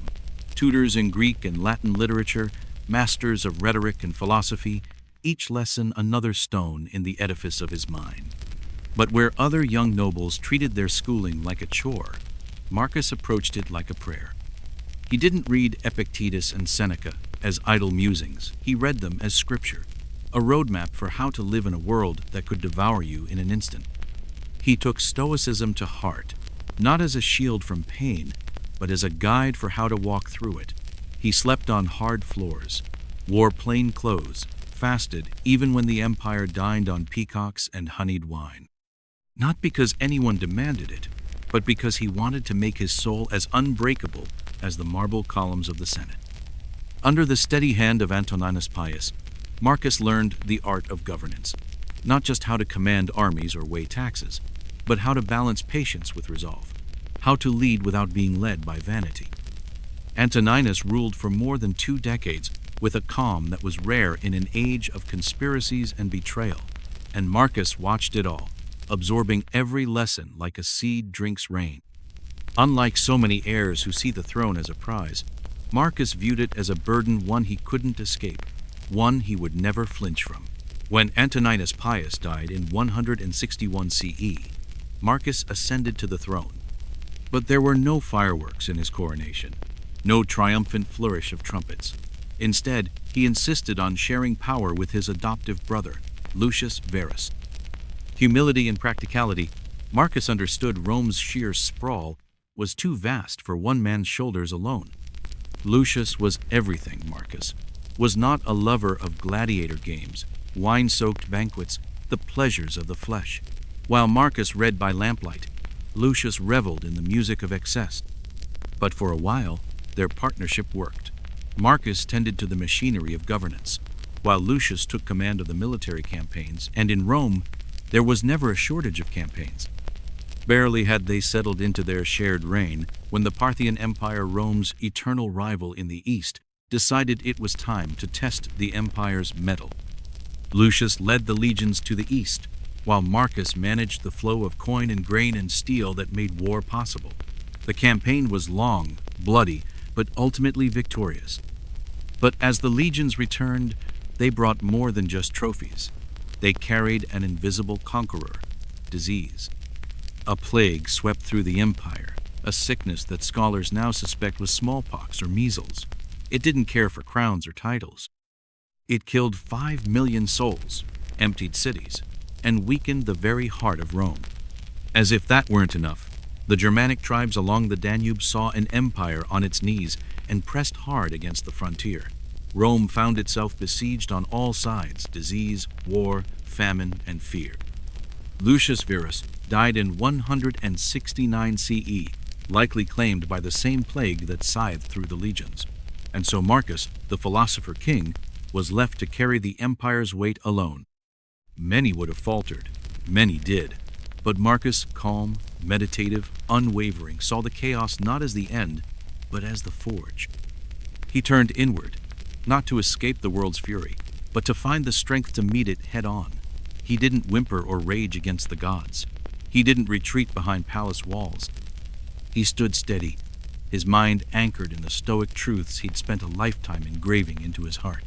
Tutors in Greek and Latin literature, masters of rhetoric and philosophy, each lesson another stone in the edifice of his mind. But where other young nobles treated their schooling like a chore, Marcus approached it like a prayer. He didn't read Epictetus and Seneca as idle musings. He read them as scripture, a roadmap for how to live in a world that could devour you in an instant. He took Stoicism to heart, not as a shield from pain, but as a guide for how to walk through it. He slept on hard floors, wore plain clothes, fasted even when the empire dined on peacocks and honeyed wine. Not because anyone demanded it, but because he wanted to make his soul as unbreakable as the marble columns of the Senate. Under the steady hand of Antoninus Pius, Marcus learned the art of governance, not just how to command armies or weigh taxes, but how to balance patience with resolve, how to lead without being led by vanity. Antoninus ruled for more than 2 decades with a calm that was rare in an age of conspiracies and betrayal, and Marcus watched it all, absorbing every lesson like a seed drinks rain. Unlike so many heirs who see the throne as a prize, Marcus viewed it as a burden, one he couldn't escape, one he would never flinch from. When Antoninus Pius died in 161 CE, Marcus ascended to the throne. But there were no fireworks in his coronation. no triumphant flourish of trumpets. Instead, he insisted on sharing power with his adoptive brother, Lucius Verus. Humility and practicality, Marcus understood Rome's sheer sprawl was too vast for one man's shoulders alone. Lucius was everything. Marcus was not a lover of gladiator games, wine-soaked banquets, the pleasures of the flesh. While Marcus read by lamplight, Lucius reveled in the music of excess. But for a while, their partnership worked. Marcus tended to the machinery of governance, while Lucius took command of the military campaigns, and in Rome, there was never a shortage of campaigns. Barely had they settled into their shared reign when the Parthian Empire, Rome's eternal rival in the east, decided it was time to test the empire's mettle. Lucius led the legions to the east, while Marcus managed the flow of coin and grain and steel that made war possible. The campaign was long, bloody, but ultimately victorious. But as the legions returned, they brought more than just trophies. They carried an invisible conqueror, disease. A plague swept through the empire, a sickness that scholars now suspect was smallpox or measles. It didn't care for crowns or titles. It killed 5 million souls, emptied cities, and weakened the very heart of Rome. As if that weren't enough, the Germanic tribes along the Danube saw an empire on its knees and pressed hard against the frontier. Rome found itself besieged on all sides: disease, war, famine, and fear. Lucius Verus died in 169 CE, likely claimed by the same plague that scythed through the legions. And so Marcus, the philosopher king, was left to carry the empire's weight alone. Many would have faltered, many did. But Marcus, calm, meditative, unwavering, saw the chaos not as the end, but as the forge. He turned inward, not to escape the world's fury, but to find the strength to meet it head-on. He didn't whimper or rage against the gods. He didn't retreat behind palace walls. He stood steady, his mind anchored in the stoic truths he'd spent a lifetime engraving into his heart.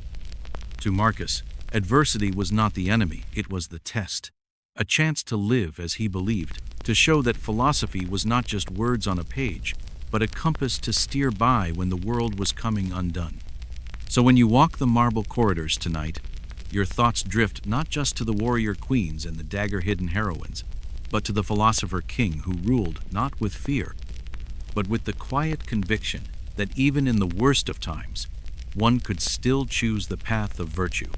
To Marcus, adversity was not the enemy, it was the test. A chance to live as he believed, to show that philosophy was not just words on a page, but a compass to steer by when the world was coming undone. So when you walk the marble corridors tonight, your thoughts drift not just to the warrior queens and the dagger-hidden heroines, but to the philosopher king who ruled not with fear, but with the quiet conviction that even in the worst of times, one could still choose the path of virtue.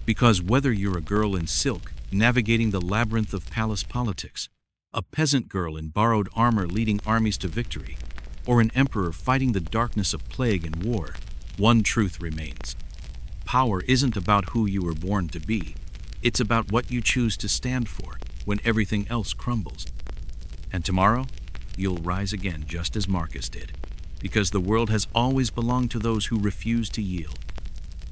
Because whether you're a girl in silk navigating the labyrinth of palace politics, a peasant girl in borrowed armor leading armies to victory, or an emperor fighting the darkness of plague and war, one truth remains. Power isn't about who you were born to be. It's about what you choose to stand for when everything else crumbles. And tomorrow, you'll rise again just as Marcus did, because the world has always belonged to those who refuse to yield.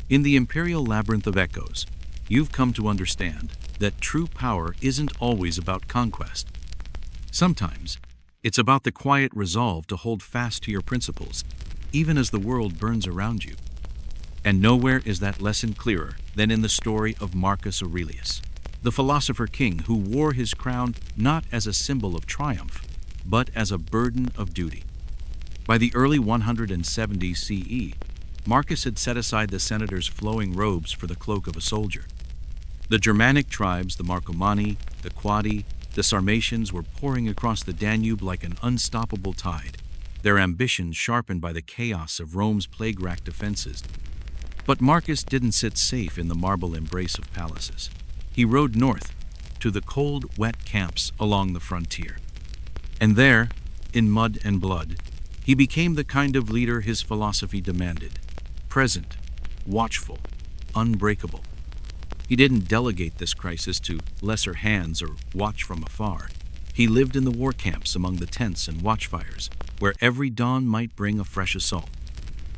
In the imperial labyrinth of echoes, you've come to understand that true power isn't always about conquest. Sometimes, it's about the quiet resolve to hold fast to your principles, even as the world burns around you. And nowhere is that lesson clearer than in the story of Marcus Aurelius, the philosopher king who wore his crown not as a symbol of triumph, but as a burden of duty. By the early 170 CE, Marcus had set aside the senator's flowing robes for the cloak of a soldier. The Germanic tribes, the Marcomanni, the Quadi, the Sarmatians, were pouring across the Danube like an unstoppable tide, their ambitions sharpened by the chaos of Rome's plague-racked defenses. But Marcus didn't sit safe in the marble embrace of palaces. He rode north to the cold, wet camps along the frontier. And there, in mud and blood, he became the kind of leader his philosophy demanded: present, watchful, unbreakable. He didn't delegate this crisis to lesser hands or watch from afar. He lived in the war camps among the tents and watchfires, where every dawn might bring a fresh assault.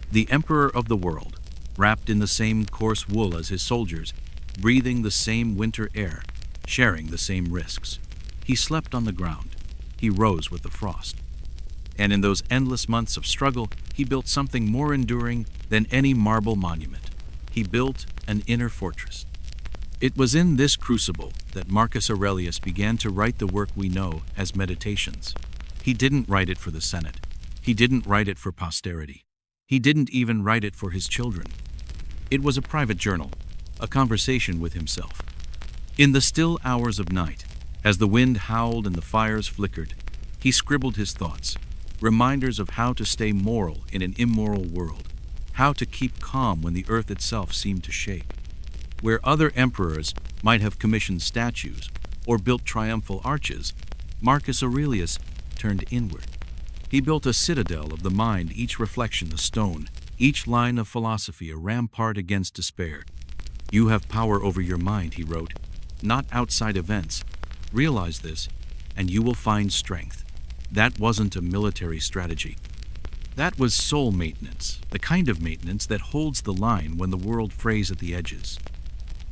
The emperor of the world, wrapped in the same coarse wool as his soldiers, breathing the same winter air, sharing the same risks. He slept on the ground. He rose with the frost. And in those endless months of struggle, he built something more enduring than any marble monument. He built an inner fortress. It was in this crucible that Marcus Aurelius began to write the work we know as Meditations. He didn't write it for the Senate. He didn't write it for posterity. He didn't even write it for his children. It was a private journal, a conversation with himself. In the still hours of night, as the wind howled and the fires flickered, he scribbled his thoughts, reminders of how to stay moral in an immoral world, how to keep calm when the earth itself seemed to shake. Where other emperors might have commissioned statues or built triumphal arches, Marcus Aurelius turned inward. He built a citadel of the mind, each reflection a stone, each line of philosophy a rampart against despair. You have power over your mind, he wrote, not outside events. Realize this, and you will find strength. That wasn't a military strategy. That was soul maintenance, the kind of maintenance that holds the line when the world frays at the edges.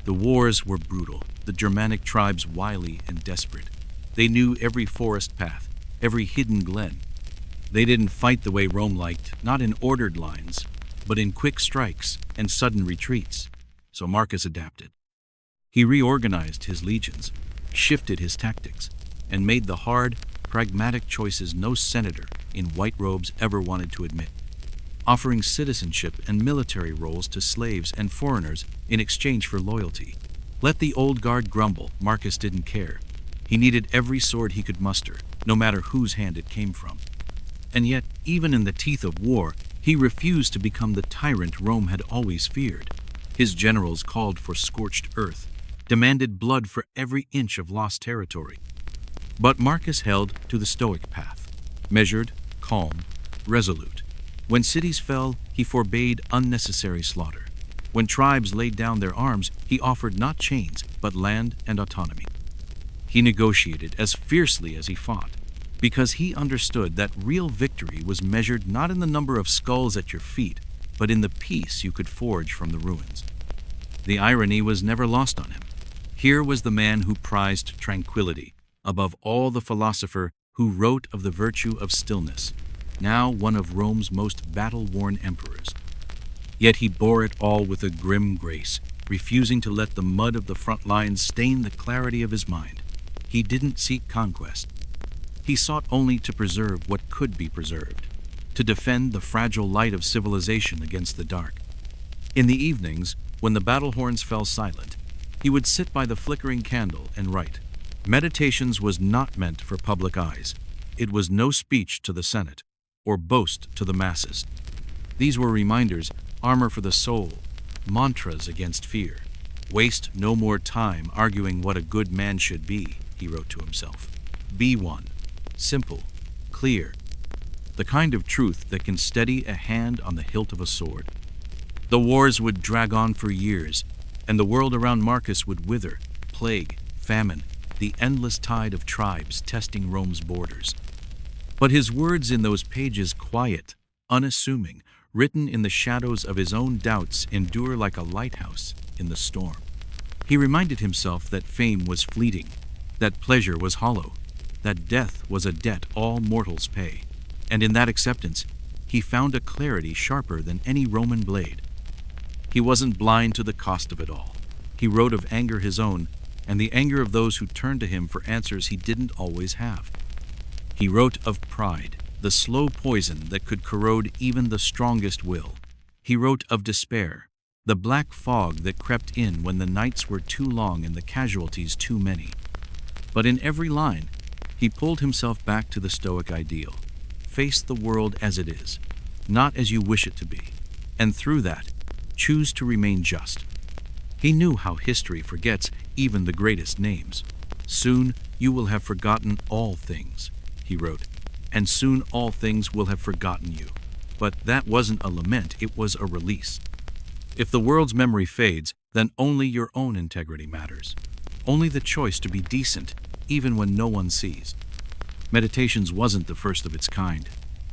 The wars were brutal, the Germanic tribes wily and desperate. They knew every forest path, every hidden glen. They didn't fight the way Rome liked, not in ordered lines, but in quick strikes and sudden retreats. So Marcus adapted. He reorganized his legions, shifted his tactics, and made the hard, pragmatic choices no senator in white robes ever wanted to admit, offering citizenship and military roles to slaves and foreigners in exchange for loyalty. Let the old guard grumble, Marcus didn't care. He needed every sword he could muster, no matter whose hand it came from. And yet, even in the teeth of war, he refused to become the tyrant Rome had always feared. His generals called for scorched earth, demanded blood for every inch of lost territory. But Marcus held to the Stoic path, measured, calm, resolute. When cities fell, he forbade unnecessary slaughter. When tribes laid down their arms, he offered not chains, but land and autonomy. He negotiated as fiercely as he fought, because he understood that real victory was measured not in the number of skulls at your feet, but in the peace you could forge from the ruins. The irony was never lost on him. Here was the man who prized tranquility, above all the philosopher who wrote of the virtue of stillness, now one of Rome's most battle-worn emperors. Yet he bore it all with a grim grace, refusing to let the mud of the front lines stain the clarity of his mind. He didn't seek conquest. He sought only to preserve what could be preserved, to defend the fragile light of civilization against the dark. In the evenings, when the battle horns fell silent, he would sit by the flickering candle and write. Meditations was not meant for public eyes. It was no speech to the Senate, or boast to the masses. These were reminders, armor for the soul, mantras against fear. Waste no more time arguing what a good man should be, he wrote to himself. Be one, simple, clear, the kind of truth that can steady a hand on the hilt of a sword. The wars would drag on for years, and the world around Marcus would wither, plague, famine, the endless tide of tribes testing Rome's borders. But his words in those pages, quiet, unassuming, written in the shadows of his own doubts, endure like a lighthouse in the storm. He reminded himself that fame was fleeting, that pleasure was hollow, that death was a debt all mortals pay. And in that acceptance, he found a clarity sharper than any Roman blade. He wasn't blind to the cost of it all. He wrote of anger his own, and the anger of those who turned to him for answers he didn't always have. He wrote of pride, the slow poison that could corrode even the strongest will. He wrote of despair, the black fog that crept in when the nights were too long and the casualties too many. But in every line, he pulled himself back to the Stoic ideal. Face the world as it is, not as you wish it to be, and through that, choose to remain just. He knew how history forgets even the greatest names. Soon you will have forgotten all things, he wrote, and soon all things will have forgotten you. But that wasn't a lament, it was a release. If the world's memory fades, then only your own integrity matters. Only the choice to be decent, even when no one sees. Meditations wasn't the first of its kind.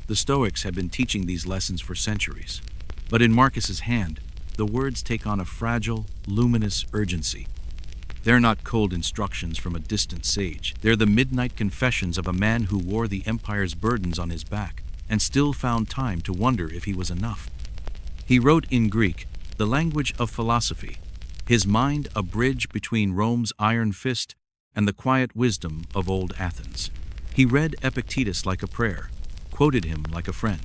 The Stoics had been teaching these lessons for centuries. But in Marcus's hand, the words take on a fragile, luminous urgency. They're not cold instructions from a distant sage. They're the midnight confessions of a man who wore the empire's burdens on his back and still found time to wonder if he was enough. He wrote in Greek, the language of philosophy, his mind a bridge between Rome's iron fist and the quiet wisdom of old Athens. He read Epictetus like a prayer, quoted him like a friend.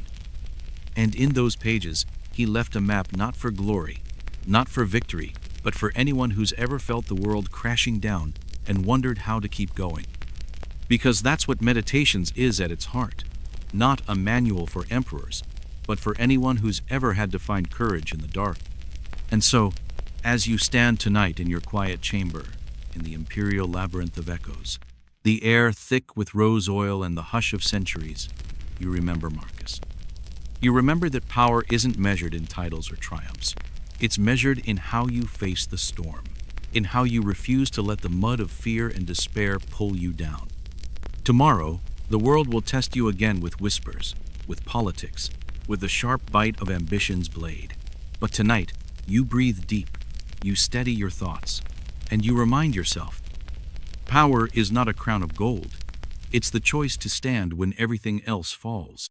And in those pages, he left a map not for glory, not for victory, but for anyone who's ever felt the world crashing down and wondered how to keep going. Because that's what Meditations is at its heart. Not a manual for emperors, but for anyone who's ever had to find courage in the dark. And so, as you stand tonight in your quiet chamber, in the imperial labyrinth of echoes, the air thick with rose oil and the hush of centuries, you remember Marcus. You remember that power isn't measured in titles or triumphs. It's measured in how you face the storm, in how you refuse to let the mud of fear and despair pull you down. Tomorrow, the world will test you again with whispers, with politics, with the sharp bite of ambition's blade. But tonight, you breathe deep, you steady your thoughts, and you remind yourself, power is not a crown of gold. It's the choice to stand when everything else falls.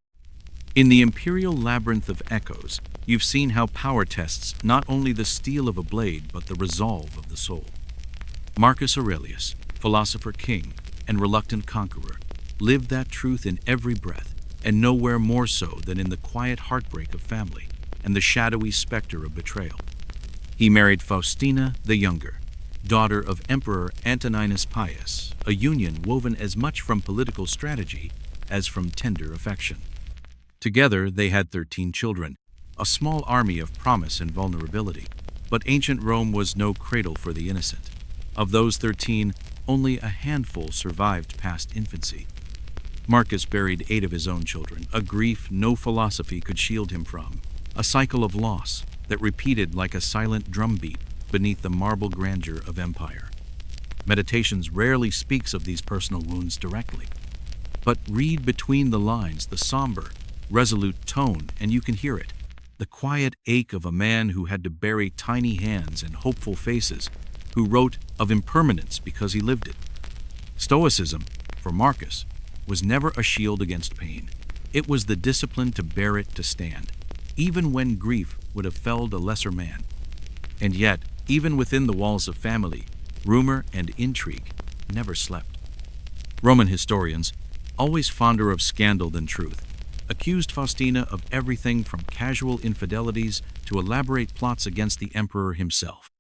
In the imperial labyrinth of echoes, you've seen how power tests not only the steel of a blade, but the resolve of the soul. Marcus Aurelius, philosopher king and reluctant conqueror, lived that truth in every breath, and nowhere more so than in the quiet heartbreak of family and the shadowy specter of betrayal. He married Faustina the Younger, daughter of Emperor Antoninus Pius, a union woven as much from political strategy as from tender affection. Together they had 13 children, a small army of promise and vulnerability. But ancient Rome was no cradle for the innocent. Of those 13, only a handful survived past infancy. Marcus buried 8 of his own children, a grief no philosophy could shield him from, a cycle of loss that repeated like a silent drumbeat beneath the marble grandeur of empire. Meditations rarely speaks of these personal wounds directly, but read between the lines the somber, resolute tone and you can hear it, the quiet ache of a man who had to bury tiny hands and hopeful faces, who wrote of impermanence because he lived it. Stoicism, for Marcus, was never a shield against pain. It was the discipline to bear it, to stand, even when grief would have felled a lesser man. And yet, even within the walls of family, rumor and intrigue never slept. Roman historians, always fonder of scandal than truth, accused Faustina of everything from casual infidelities to elaborate plots against the emperor himself.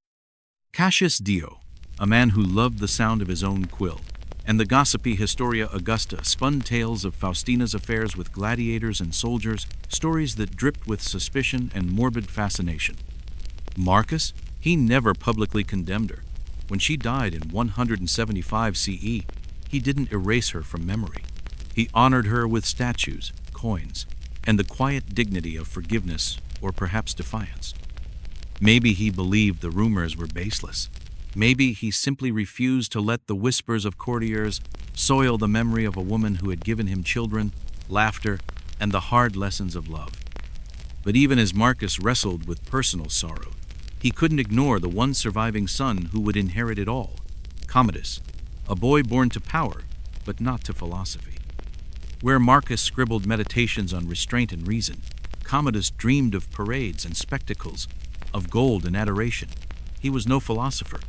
Cassius Dio, a man who loved the sound of his own quill, and the gossipy Historia Augusta spun tales of Faustina's affairs with gladiators and soldiers, stories that dripped with suspicion and morbid fascination. Marcus, he never publicly condemned her. When she died in 175 CE, he didn't erase her from memory. He honored her with statues, coins, and the quiet dignity of forgiveness or perhaps defiance. Maybe he believed the rumors were baseless. Maybe he simply refused to let the whispers of courtiers soil the memory of a woman who had given him children, laughter, and the hard lessons of love. But even as Marcus wrestled with personal sorrow, he couldn't ignore the one surviving son who would inherit it all, Commodus, a boy born to power, but not to philosophy. Where Marcus scribbled meditations on restraint and reason, Commodus dreamed of parades and spectacles, of gold and adoration. He was no philosopher.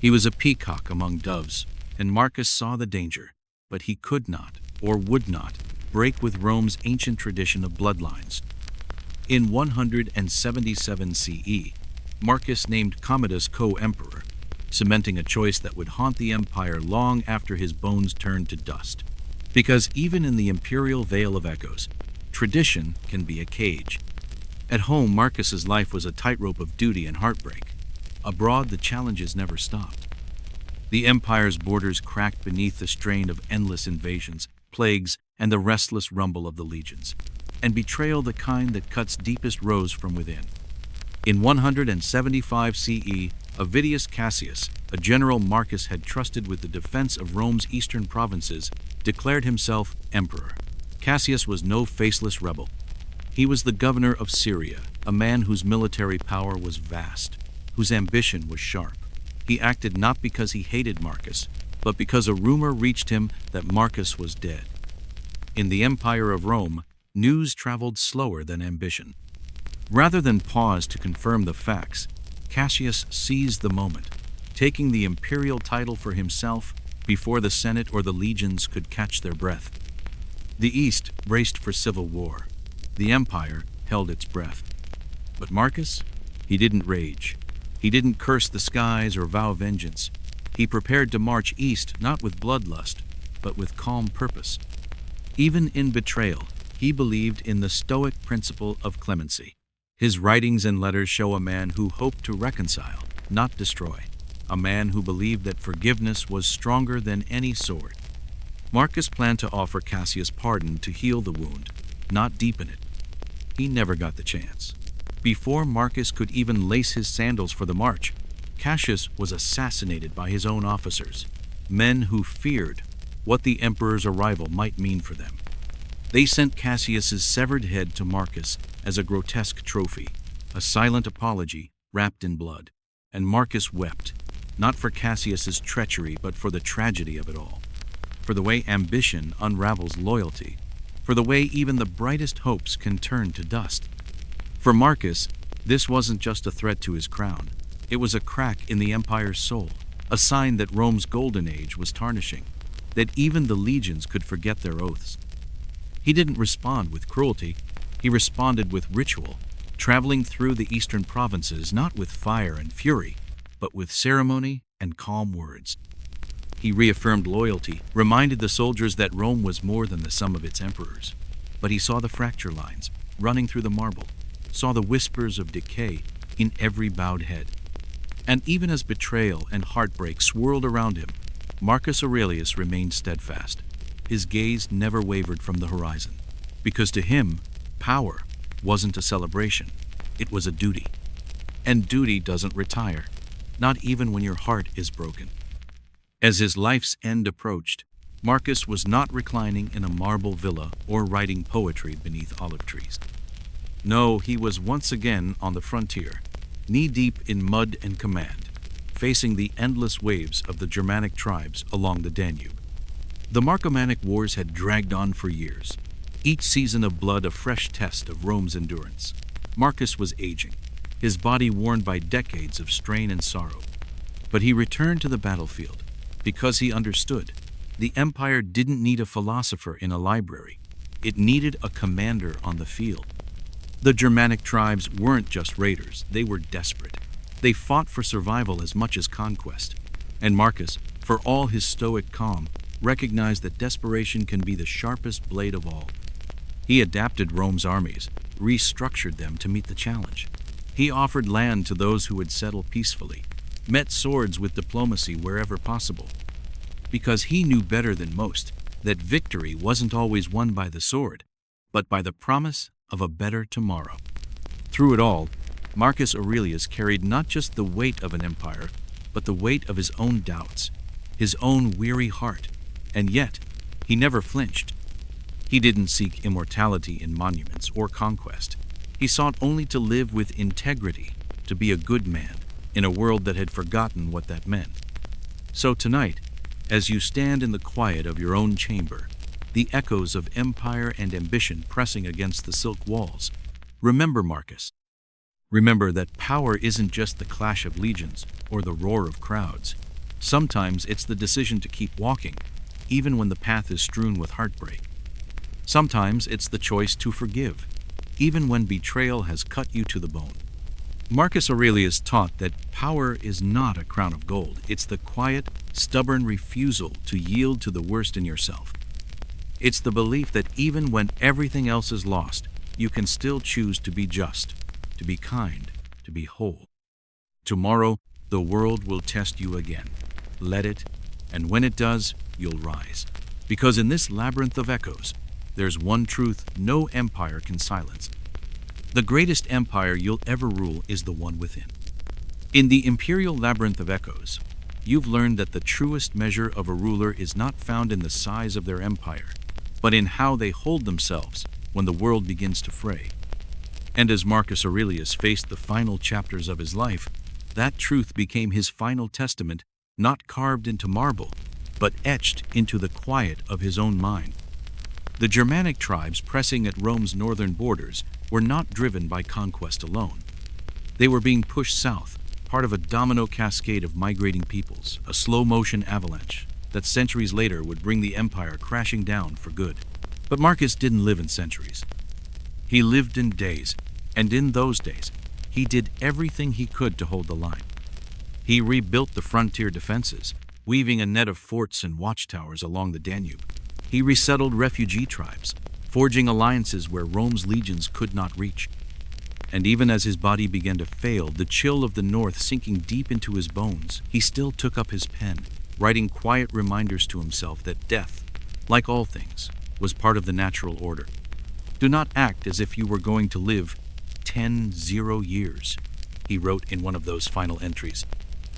He was a peacock among doves, and Marcus saw the danger, but he could not, or would not, break with Rome's ancient tradition of bloodlines. In 177 CE, Marcus named Commodus co-emperor, cementing a choice that would haunt the empire long after his bones turned to dust. Because even in the imperial Vale of Echoes, tradition can be a cage. At home, Marcus's life was a tightrope of duty and heartbreak. Abroad, the challenges never stopped. The empire's borders cracked beneath the strain of endless invasions, plagues, and the restless rumble of the legions, and betrayal the kind that cuts deepest rose from within. In 175 CE, Avidius Cassius, a general Marcus had trusted with the defense of Rome's eastern provinces, declared himself emperor. Cassius was no faceless rebel. He was the governor of Syria, a man whose military power was vast, whose ambition was sharp. He acted not because he hated Marcus, but because a rumor reached him that Marcus was dead. In the Empire of Rome, news traveled slower than ambition. Rather than pause to confirm the facts, Cassius seized the moment, taking the imperial title for himself before the Senate or the legions could catch their breath. The East braced for civil war. The empire, held its breath. But Marcus? He didn't rage. He didn't curse the skies or vow vengeance. He prepared to march east not with bloodlust, but with calm purpose. Even in betrayal, he believed in the Stoic principle of clemency. His writings and letters show a man who hoped to reconcile, not destroy. A man who believed that forgiveness was stronger than any sword. Marcus planned to offer Cassius pardon to heal the wound, not deepen it. He never got the chance. Before Marcus could even lace his sandals for the march, Cassius was assassinated by his own officers, men who feared what the emperor's arrival might mean for them. They sent Cassius's severed head to Marcus as a grotesque trophy, a silent apology wrapped in blood. And Marcus wept, not for Cassius's treachery, but for the tragedy of it all, for the way ambition unravels loyalty, for the way even the brightest hopes can turn to dust. For Marcus, this wasn't just a threat to his crown. It was a crack in the empire's soul, a sign that Rome's golden age was tarnishing, that even the legions could forget their oaths. He didn't respond with cruelty. He responded with ritual, traveling through the eastern provinces not with fire and fury, but with ceremony and calm words. He reaffirmed loyalty, reminded the soldiers that Rome was more than the sum of its emperors. But he saw the fracture lines running through the marble, saw the whispers of decay in every bowed head. And even as betrayal and heartbreak swirled around him, Marcus Aurelius remained steadfast. His gaze never wavered from the horizon, because to him, power wasn't a celebration, it was a duty. And duty doesn't retire, not even when your heart is broken. As his life's end approached, Marcus was not reclining in a marble villa or writing poetry beneath olive trees. No, he was once again on the frontier, knee-deep in mud and command, facing the endless waves of the Germanic tribes along the Danube. The Marcomannic Wars had dragged on for years, each season of blood a fresh test of Rome's endurance. Marcus was aging, his body worn by decades of strain and sorrow. But he returned to the battlefield because he understood the empire didn't need a philosopher in a library. It needed a commander on the field. The Germanic tribes weren't just raiders, they were desperate. They fought for survival as much as conquest. And Marcus, for all his stoic calm, recognized that desperation can be the sharpest blade of all. He adapted Rome's armies, restructured them to meet the challenge. He offered land to those who would settle peacefully, met swords with diplomacy wherever possible. Because he knew better than most that victory wasn't always won by the sword, but by the promise of a better tomorrow. Through it all, Marcus Aurelius carried not just the weight of an empire, but the weight of his own doubts, his own weary heart, and yet he never flinched. He didn't seek immortality in monuments or conquest. He sought only to live with integrity, to be a good man, in a world that had forgotten what that meant. So tonight, as you stand in the quiet of your own chamber, the echoes of empire and ambition pressing against the silk walls, remember Marcus. Remember that power isn't just the clash of legions or the roar of crowds. Sometimes it's the decision to keep walking, even when the path is strewn with heartbreak. Sometimes it's the choice to forgive, even when betrayal has cut you to the bone. Marcus Aurelius taught that power is not a crown of gold. It's the quiet, stubborn refusal to yield to the worst in yourself. It's the belief that even when everything else is lost, you can still choose to be just, to be kind, to be whole. Tomorrow, the world will test you again. Let it, and when it does, you'll rise. Because in this labyrinth of echoes, there's one truth no empire can silence. The greatest empire you'll ever rule is the one within. In the imperial labyrinth of echoes, you've learned that the truest measure of a ruler is not found in the size of their empire, but in how they hold themselves when the world begins to fray. And as Marcus Aurelius faced the final chapters of his life, that truth became his final testament, not carved into marble, but etched into the quiet of his own mind. The Germanic tribes pressing at Rome's northern borders were not driven by conquest alone. They were being pushed south, part of a domino cascade of migrating peoples, a slow-motion avalanche that centuries later would bring the empire crashing down for good. But Marcus didn't live in centuries. He lived in days, And in those days, he did everything he could to hold the line. He rebuilt the frontier defenses, weaving a net of forts and watchtowers along the Danube. He resettled refugee tribes, forging alliances where Rome's legions could not reach. And even as his body began to fail, the chill of the north sinking deep into his bones, he still took up his pen, writing quiet reminders to himself that death, like all things, was part of the natural order. Do not act as if you were going to live 10 years, he wrote in one of those final entries.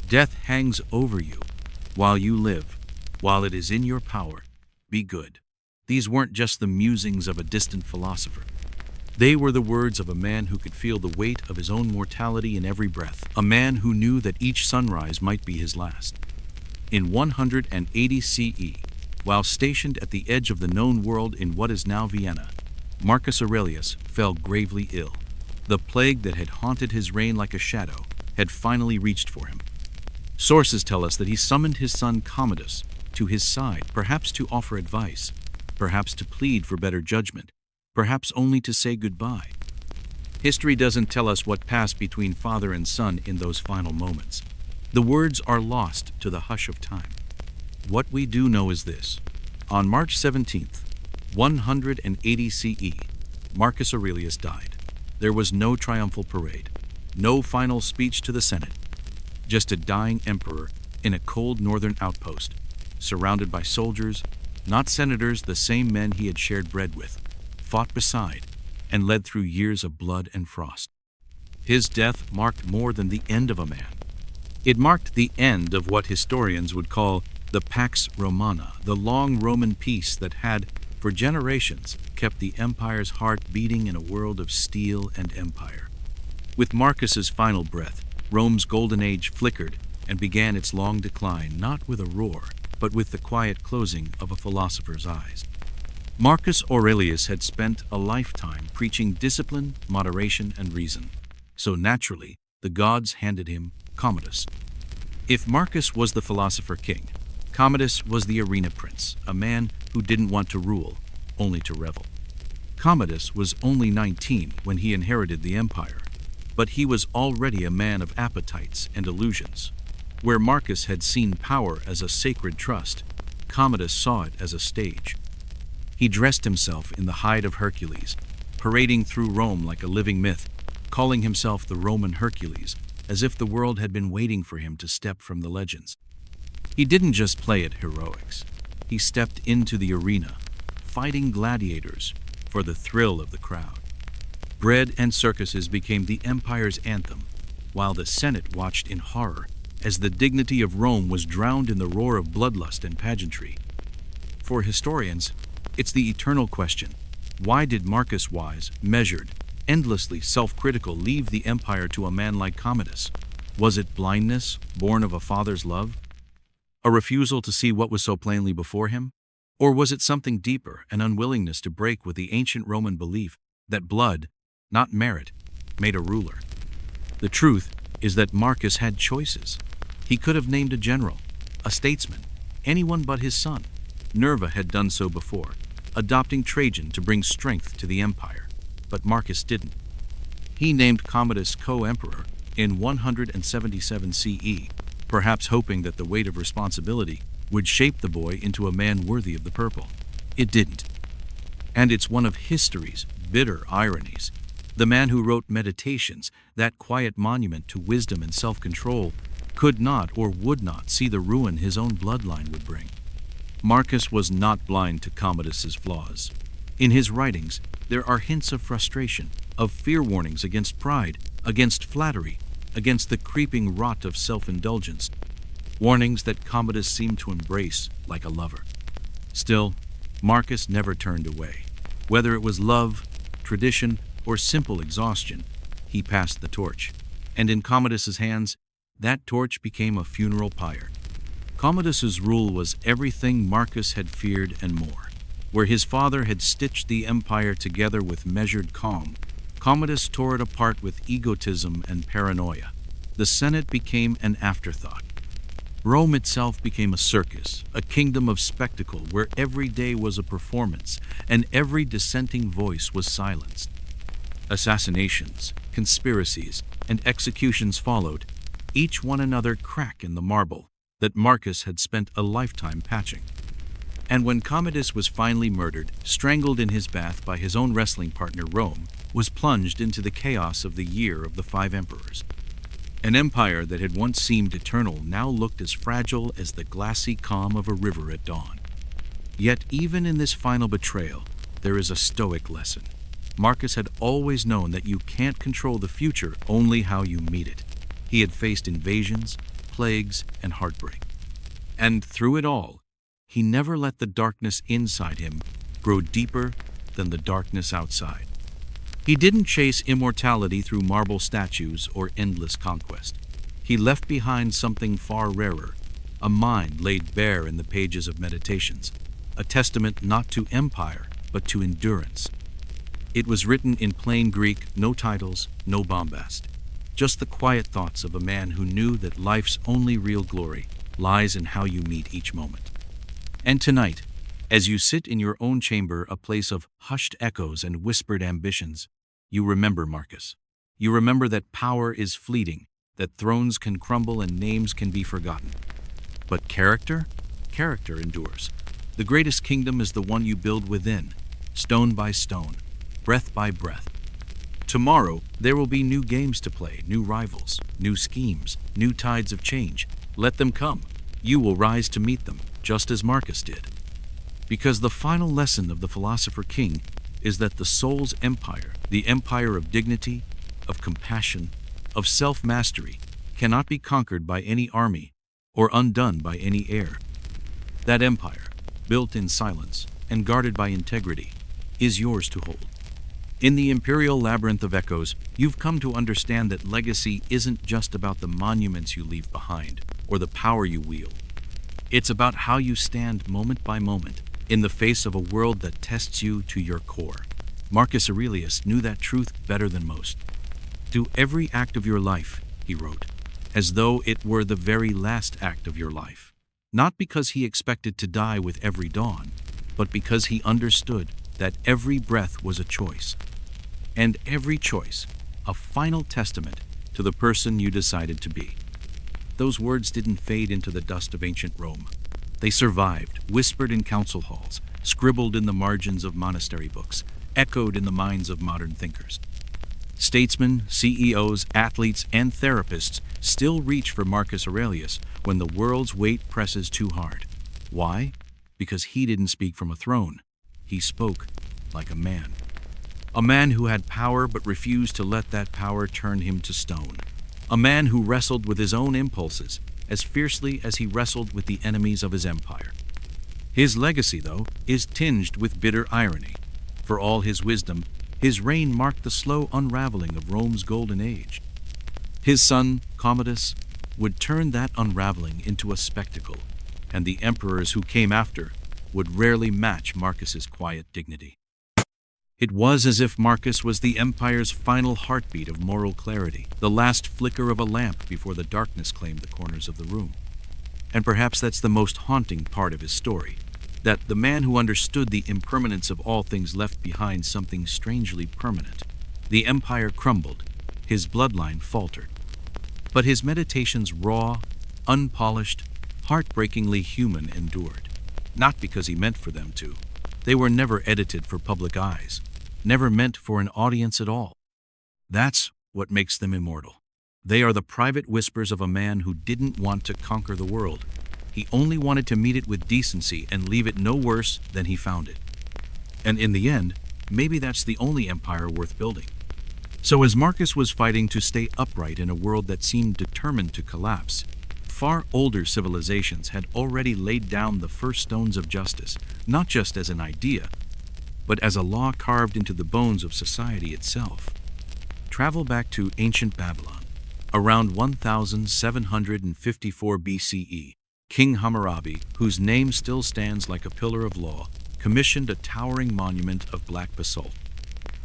Death hangs over you while you live, while it is in your power. Be good. These weren't just the musings of a distant philosopher. They were the words of a man who could feel the weight of his own mortality in every breath, a man who knew that each sunrise might be his last. In 180 CE, while stationed at the edge of the known world in what is now Vienna, Marcus Aurelius fell gravely ill. The plague that had haunted his reign like a shadow had finally reached for him. Sources tell us that he summoned his son Commodus to his side, perhaps to offer advice, perhaps to plead for better judgment, perhaps only to say goodbye. History doesn't tell us what passed between father and son in those final moments. The words are lost to the hush of time. What we do know is this. On March 17th, 180 CE, Marcus Aurelius died. There was no triumphal parade, no final speech to the Senate, just a dying emperor in a cold northern outpost, surrounded by soldiers, not senators, the same men he had shared bread with, fought beside, and led through years of blood and frost. His death marked more than the end of a man. It marked the end of what historians would call the Pax Romana, the long Roman peace that had, for generations, kept the empire's heart beating in a world of steel and empire. With Marcus's final breath, Rome's golden age flickered and began its long decline, not with a roar, but with the quiet closing of a philosopher's eyes. Marcus Aurelius had spent a lifetime preaching discipline, moderation, and reason. So naturally, the gods handed him Commodus. If Marcus was the philosopher king, Commodus was the arena prince, a man who didn't want to rule, only to revel. Commodus was only 19 when he inherited the empire, but he was already a man of appetites and illusions. Where Marcus had seen power as a sacred trust, Commodus saw it as a stage. He dressed himself in the hide of Hercules, parading through Rome like a living myth, calling himself the Roman Hercules, as if the world had been waiting for him to step from the legends. He didn't just play at heroics. He stepped into the arena, fighting gladiators for the thrill of the crowd. Bread and circuses became the empire's anthem, while the Senate watched in horror as the dignity of Rome was drowned in the roar of bloodlust and pageantry. For historians, it's the eternal question: why did Marcus wise, measured, endlessly self-critical leave the empire to a man like Commodus? Was it blindness, born of a father's love? A refusal to see what was so plainly before him? Or was it something deeper, an unwillingness to break with the ancient Roman belief that blood, not merit, made a ruler? The truth is that Marcus had choices. He could have named a general, a statesman, anyone but his son. Nerva had done so before, adopting Trajan to bring strength to the empire. But Marcus didn't. He named Commodus co-emperor in 177 CE, perhaps hoping that the weight of responsibility would shape the boy into a man worthy of the purple. It didn't. And it's one of history's bitter ironies. The man who wrote Meditations, that quiet monument to wisdom and self-control, could not or would not see the ruin his own bloodline would bring. Marcus was not blind to Commodus's flaws. In his writings, there are hints of frustration, of fear warnings against pride, against flattery, against the creeping rot of self-indulgence, warnings that Commodus seemed to embrace like a lover. Still, Marcus never turned away. Whether it was love, tradition, or simple exhaustion, he passed the torch. And in Commodus's hands, that torch became a funeral pyre. Commodus's rule was everything Marcus had feared and more. Where his father had stitched the empire together with measured calm, Commodus tore it apart with egotism and paranoia. The Senate became an afterthought. Rome itself became a circus, a kingdom of spectacle where every day was a performance and every dissenting voice was silenced. Assassinations, conspiracies, and executions followed, each one another crack in the marble that Marcus had spent a lifetime patching. And when Commodus was finally murdered, strangled in his bath by his own wrestling partner Rome, was plunged into the chaos of the year of the 5 emperors. An empire that had once seemed eternal now looked as fragile as the glassy calm of a river at dawn. Yet even in this final betrayal, there is a stoic lesson. Marcus had always known that you can't control the future, only how you meet it. He had faced invasions, plagues, and heartbreak. And through it all, he never let the darkness inside him grow deeper than the darkness outside. He didn't chase immortality through marble statues or endless conquest. He left behind something far rarer, a mind laid bare in the pages of meditations, a testament not to empire, but to endurance. It was written in plain Greek, no titles, no bombast, just the quiet thoughts of a man who knew that life's only real glory lies in how you meet each moment. And tonight, as you sit in your own chamber, a place of hushed echoes and whispered ambitions, you remember Marcus. You remember that power is fleeting, that thrones can crumble and names can be forgotten. But character? Character endures. The greatest kingdom is the one you build within, stone by stone, breath by breath. Tomorrow, there will be new games to play, new rivals, new schemes, new tides of change. Let them come. You will rise to meet them, just as Marcus did. Because the final lesson of the philosopher king is that the soul's empire, the empire of dignity, of compassion, of self-mastery, cannot be conquered by any army or undone by any heir. That empire, built in silence and guarded by integrity, is yours to hold. In the imperial labyrinth of echoes, you've come to understand that legacy isn't just about the monuments you leave behind or the power you wield. It's about how you stand moment by moment in the face of a world that tests you to your core. Marcus Aurelius knew that truth better than most. Do every act of your life, he wrote, as though it were the very last act of your life. Not because he expected to die with every dawn, but because he understood that every breath was a choice, and every choice a final testament to the person you decided to be. Those words didn't fade into the dust of ancient Rome. They survived, whispered in council halls, scribbled in the margins of monastery books, echoed in the minds of modern thinkers. Statesmen, CEOs, athletes, and therapists still reach for Marcus Aurelius when the world's weight presses too hard. Why? Because he didn't speak from a throne. He spoke like a man. A man who had power but refused to let that power turn him to stone. A man who wrestled with his own impulses as fiercely as he wrestled with the enemies of his empire. His legacy, though, is tinged with bitter irony. For all his wisdom, his reign marked the slow unraveling of Rome's golden age. His son, Commodus, would turn that unraveling into a spectacle, and the emperors who came after would rarely match Marcus's quiet dignity. It was as if Marcus was the empire's final heartbeat of moral clarity, the last flicker of a lamp before the darkness claimed the corners of the room. And perhaps that's the most haunting part of his story, that the man who understood the impermanence of all things left behind something strangely permanent. The empire crumbled, his bloodline faltered. But his meditations, raw, unpolished, heartbreakingly human, endured. Not because he meant for them to. They were never edited for public eyes, never meant for an audience at all. That's what makes them immortal. They are the private whispers of a man who didn't want to conquer the world. He only wanted to meet it with decency and leave it no worse than he found it. And in the end, maybe that's the only empire worth building. So as Marcus was fighting to stay upright in a world that seemed determined to collapse, far older civilizations had already laid down the first stones of justice, not just as an idea, but as a law carved into the bones of society itself. Travel back to ancient Babylon. Around 1754 BCE, King Hammurabi, whose name still stands like a pillar of law, commissioned a towering monument of black basalt.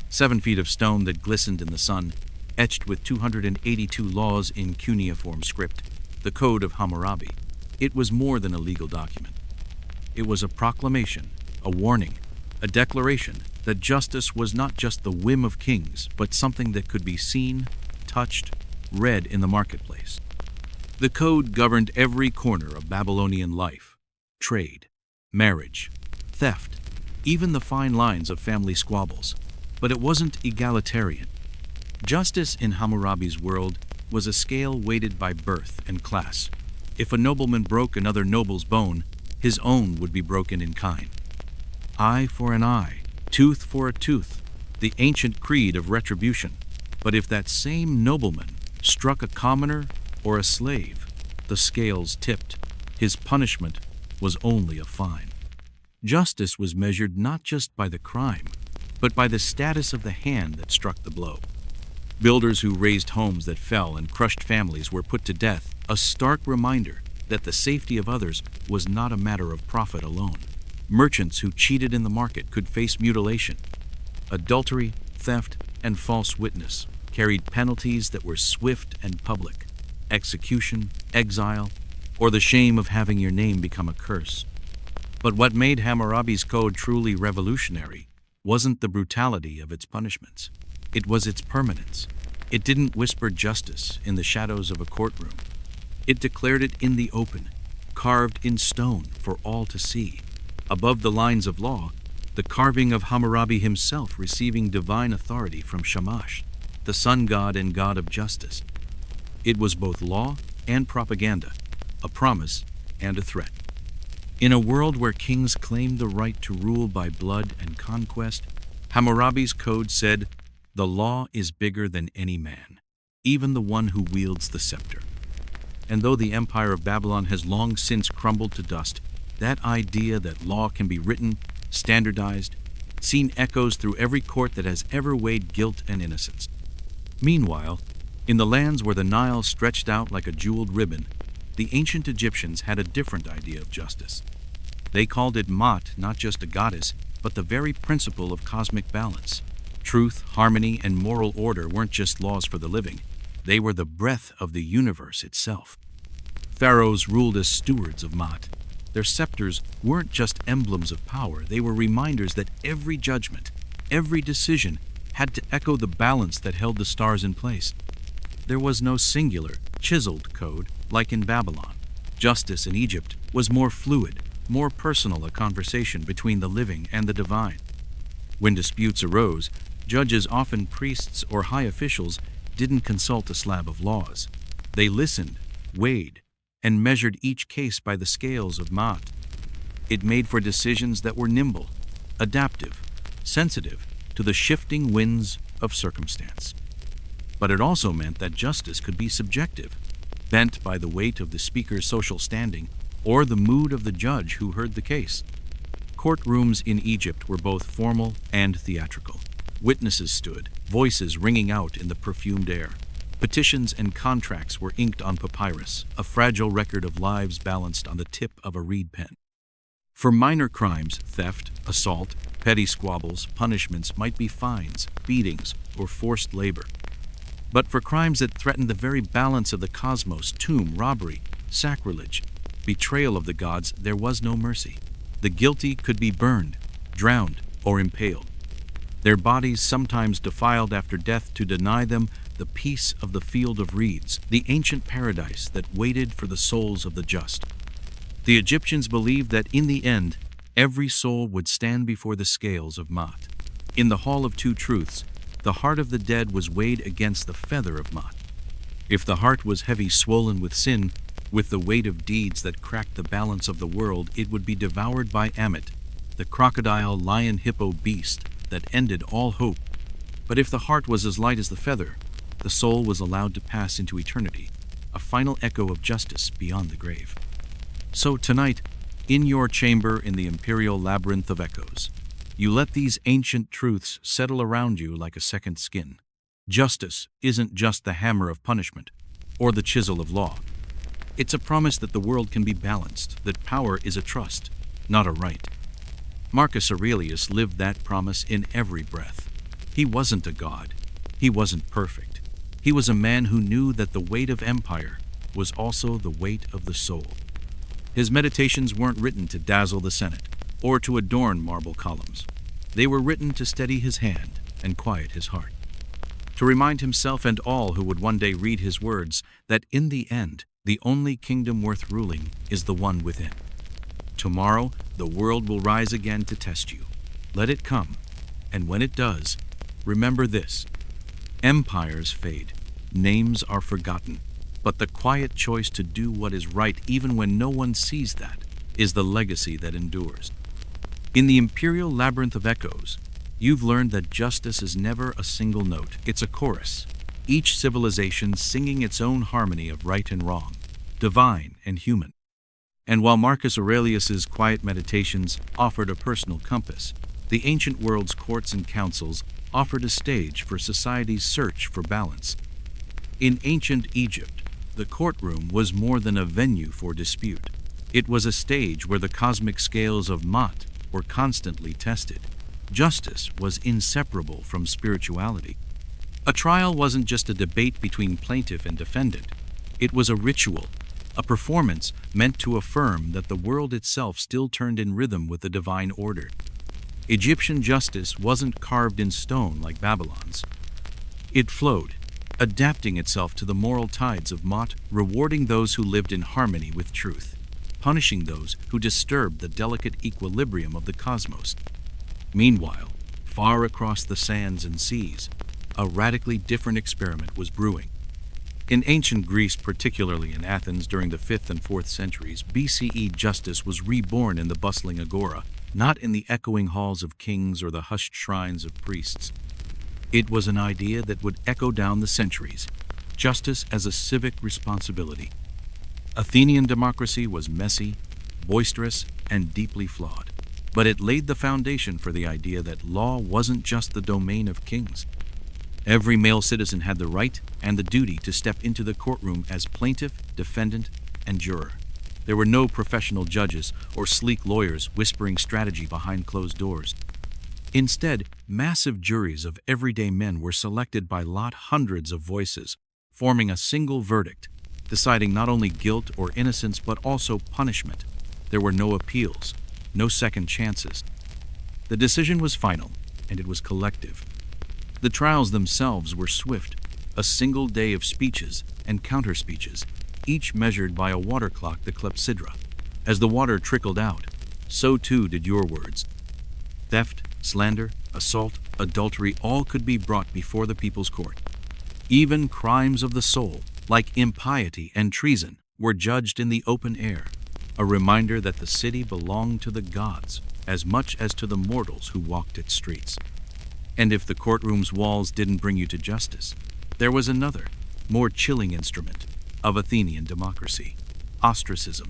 7 feet of stone that glistened in the sun, etched with 282 laws in cuneiform script, the Code of Hammurabi. It was more than a legal document. It was a proclamation, a warning, a declaration that justice was not just the whim of kings, but something that could be seen, touched, read in the marketplace. The code governed every corner of Babylonian life: trade, marriage, theft, even the fine lines of family squabbles. But it wasn't egalitarian. Justice in Hammurabi's world was a scale weighted by birth and class. If a nobleman broke another noble's bone, his own would be broken in kind. Eye for an eye, tooth for a tooth, the ancient creed of retribution. But if that same nobleman struck a commoner or a slave, the scales tipped. His punishment was only a fine. Justice was measured not just by the crime, but by the status of the hand that struck the blow. Builders who raised homes that fell and crushed families were put to death, a stark reminder that the safety of others was not a matter of profit alone. Merchants who cheated in the market could face mutilation. Adultery, theft, and false witness carried penalties that were swift and public: execution, exile, or the shame of having your name become a curse. But what made Hammurabi's code truly revolutionary wasn't the brutality of its punishments. It was its permanence. It didn't whisper justice in the shadows of a courtroom. It declared it in the open, carved in stone for all to see. Above the lines of law, the carving of Hammurabi himself receiving divine authority from Shamash, the sun god and god of justice. It was both law and propaganda, a promise and a threat. In a world where kings claimed the right to rule by blood and conquest, Hammurabi's code said, "The law is bigger than any man, even the one who wields the scepter." And though the empire of Babylon has long since crumbled to dust, that idea that law can be written, standardized, seen echoes through every court that has ever weighed guilt and innocence. Meanwhile, in the lands where the Nile stretched out like a jeweled ribbon, the ancient Egyptians had a different idea of justice. They called it Maat, not just a goddess, but the very principle of cosmic balance. Truth, harmony, and moral order weren't just laws for the living. They were the breath of the universe itself. Pharaohs ruled as stewards of Maat. Their scepters weren't just emblems of power, they were reminders that every judgment, every decision, had to echo the balance that held the stars in place. There was no singular, chiseled code like in Babylon. Justice in Egypt was more fluid, more personal, a conversation between the living and the divine. When disputes arose, judges, often priests or high officials, didn't consult a slab of laws. They listened, weighed, and measured each case by the scales of Maat. It made for decisions that were nimble, adaptive, sensitive to the shifting winds of circumstance. But it also meant that justice could be subjective, bent by the weight of the speaker's social standing or the mood of the judge who heard the case. Courtrooms in Egypt were both formal and theatrical. Witnesses stood, voices ringing out in the perfumed air. Petitions and contracts were inked on papyrus, a fragile record of lives balanced on the tip of a reed pen. For minor crimes, theft, assault, petty squabbles, punishments might be fines, beatings, or forced labor. But for crimes that threatened the very balance of the cosmos, tomb, robbery, sacrilege, betrayal of the gods, there was no mercy. The guilty could be burned, drowned, or impaled. Their bodies sometimes defiled after death to deny them the peace of the field of reeds, the ancient paradise that waited for the souls of the just. The Egyptians believed that in the end, every soul would stand before the scales of Maat. In the Hall of Two Truths, the heart of the dead was weighed against the feather of Maat. If the heart was heavy, swollen with sin, with the weight of deeds that cracked the balance of the world, it would be devoured by Ammit, the crocodile, lion, hippo beast that ended all hope. But if the heart was as light as the feather, the soul was allowed to pass into eternity, a final echo of justice beyond the grave. So tonight, in your chamber in the imperial labyrinth of echoes, you let these ancient truths settle around you like a second skin. Justice isn't just the hammer of punishment or the chisel of law. It's a promise that the world can be balanced, that power is a trust, not a right. Marcus Aurelius lived that promise in every breath. He wasn't a god. He wasn't perfect. He was a man who knew that the weight of empire was also the weight of the soul. His meditations weren't written to dazzle the Senate or to adorn marble columns. They were written to steady his hand and quiet his heart, to remind himself and all who would one day read his words that in the end, the only kingdom worth ruling is the one within. Tomorrow, the world will rise again to test you. Let it come, and when it does, remember this: empires fade, names are forgotten, but the quiet choice to do what is right even when no one sees that is the legacy that endures. In the imperial labyrinth of echoes, you've learned that justice is never a single note, it's a chorus, each civilization singing its own harmony of right and wrong, divine and human. And while Marcus Aurelius's quiet meditations offered a personal compass, the ancient world's courts and councils offered a stage for society's search for balance. In ancient Egypt, the courtroom was more than a venue for dispute. It was a stage where the cosmic scales of Maat were constantly tested. Justice was inseparable from spirituality. A trial wasn't just a debate between plaintiff and defendant. It was a ritual, a performance meant to affirm that the world itself still turned in rhythm with the divine order. Egyptian justice wasn't carved in stone like Babylon's. It flowed, adapting itself to the moral tides of Maat, rewarding those who lived in harmony with truth, punishing those who disturbed the delicate equilibrium of the cosmos. Meanwhile, far across the sands and seas, a radically different experiment was brewing. In ancient Greece, particularly in Athens during the 5th and 4th centuries BCE, justice was reborn in the bustling agora, not in the echoing halls of kings or the hushed shrines of priests. It was an idea that would echo down the centuries, justice as a civic responsibility. Athenian democracy was messy, boisterous, and deeply flawed, but it laid the foundation for the idea that law wasn't just the domain of kings. Every male citizen had the right and the duty to step into the courtroom as plaintiff, defendant, and juror. There were no professional judges or sleek lawyers whispering strategy behind closed doors. Instead, massive juries of everyday men were selected by lot, hundreds of voices, forming a single verdict, deciding not only guilt or innocence but also punishment. There were no appeals, no second chances. The decision was final, and it was collective. The trials themselves were swift, a single day of speeches and counter-speeches, each measured by a water clock, the clepsydra. As the water trickled out, so too did your words. Theft, slander, assault, adultery, all could be brought before the people's court. Even crimes of the soul, like impiety and treason, were judged in the open air, a reminder that the city belonged to the gods as much as to the mortals who walked its streets. And if the courtroom's walls didn't bring you to justice, there was another, more chilling instrument of Athenian democracy: ostracism.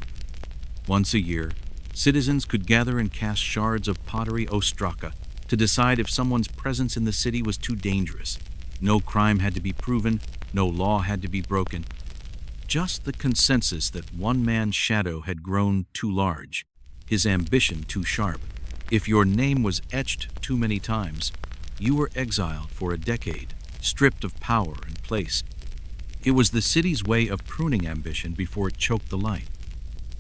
Once a year, citizens could gather and cast shards of pottery ostraka to decide if someone's presence in the city was too dangerous. No crime had to be proven, no law had to be broken. Just the consensus that one man's shadow had grown too large, his ambition too sharp. If your name was etched too many times, you were exiled for a decade, stripped of power and place. It was the city's way of pruning ambition before it choked the light.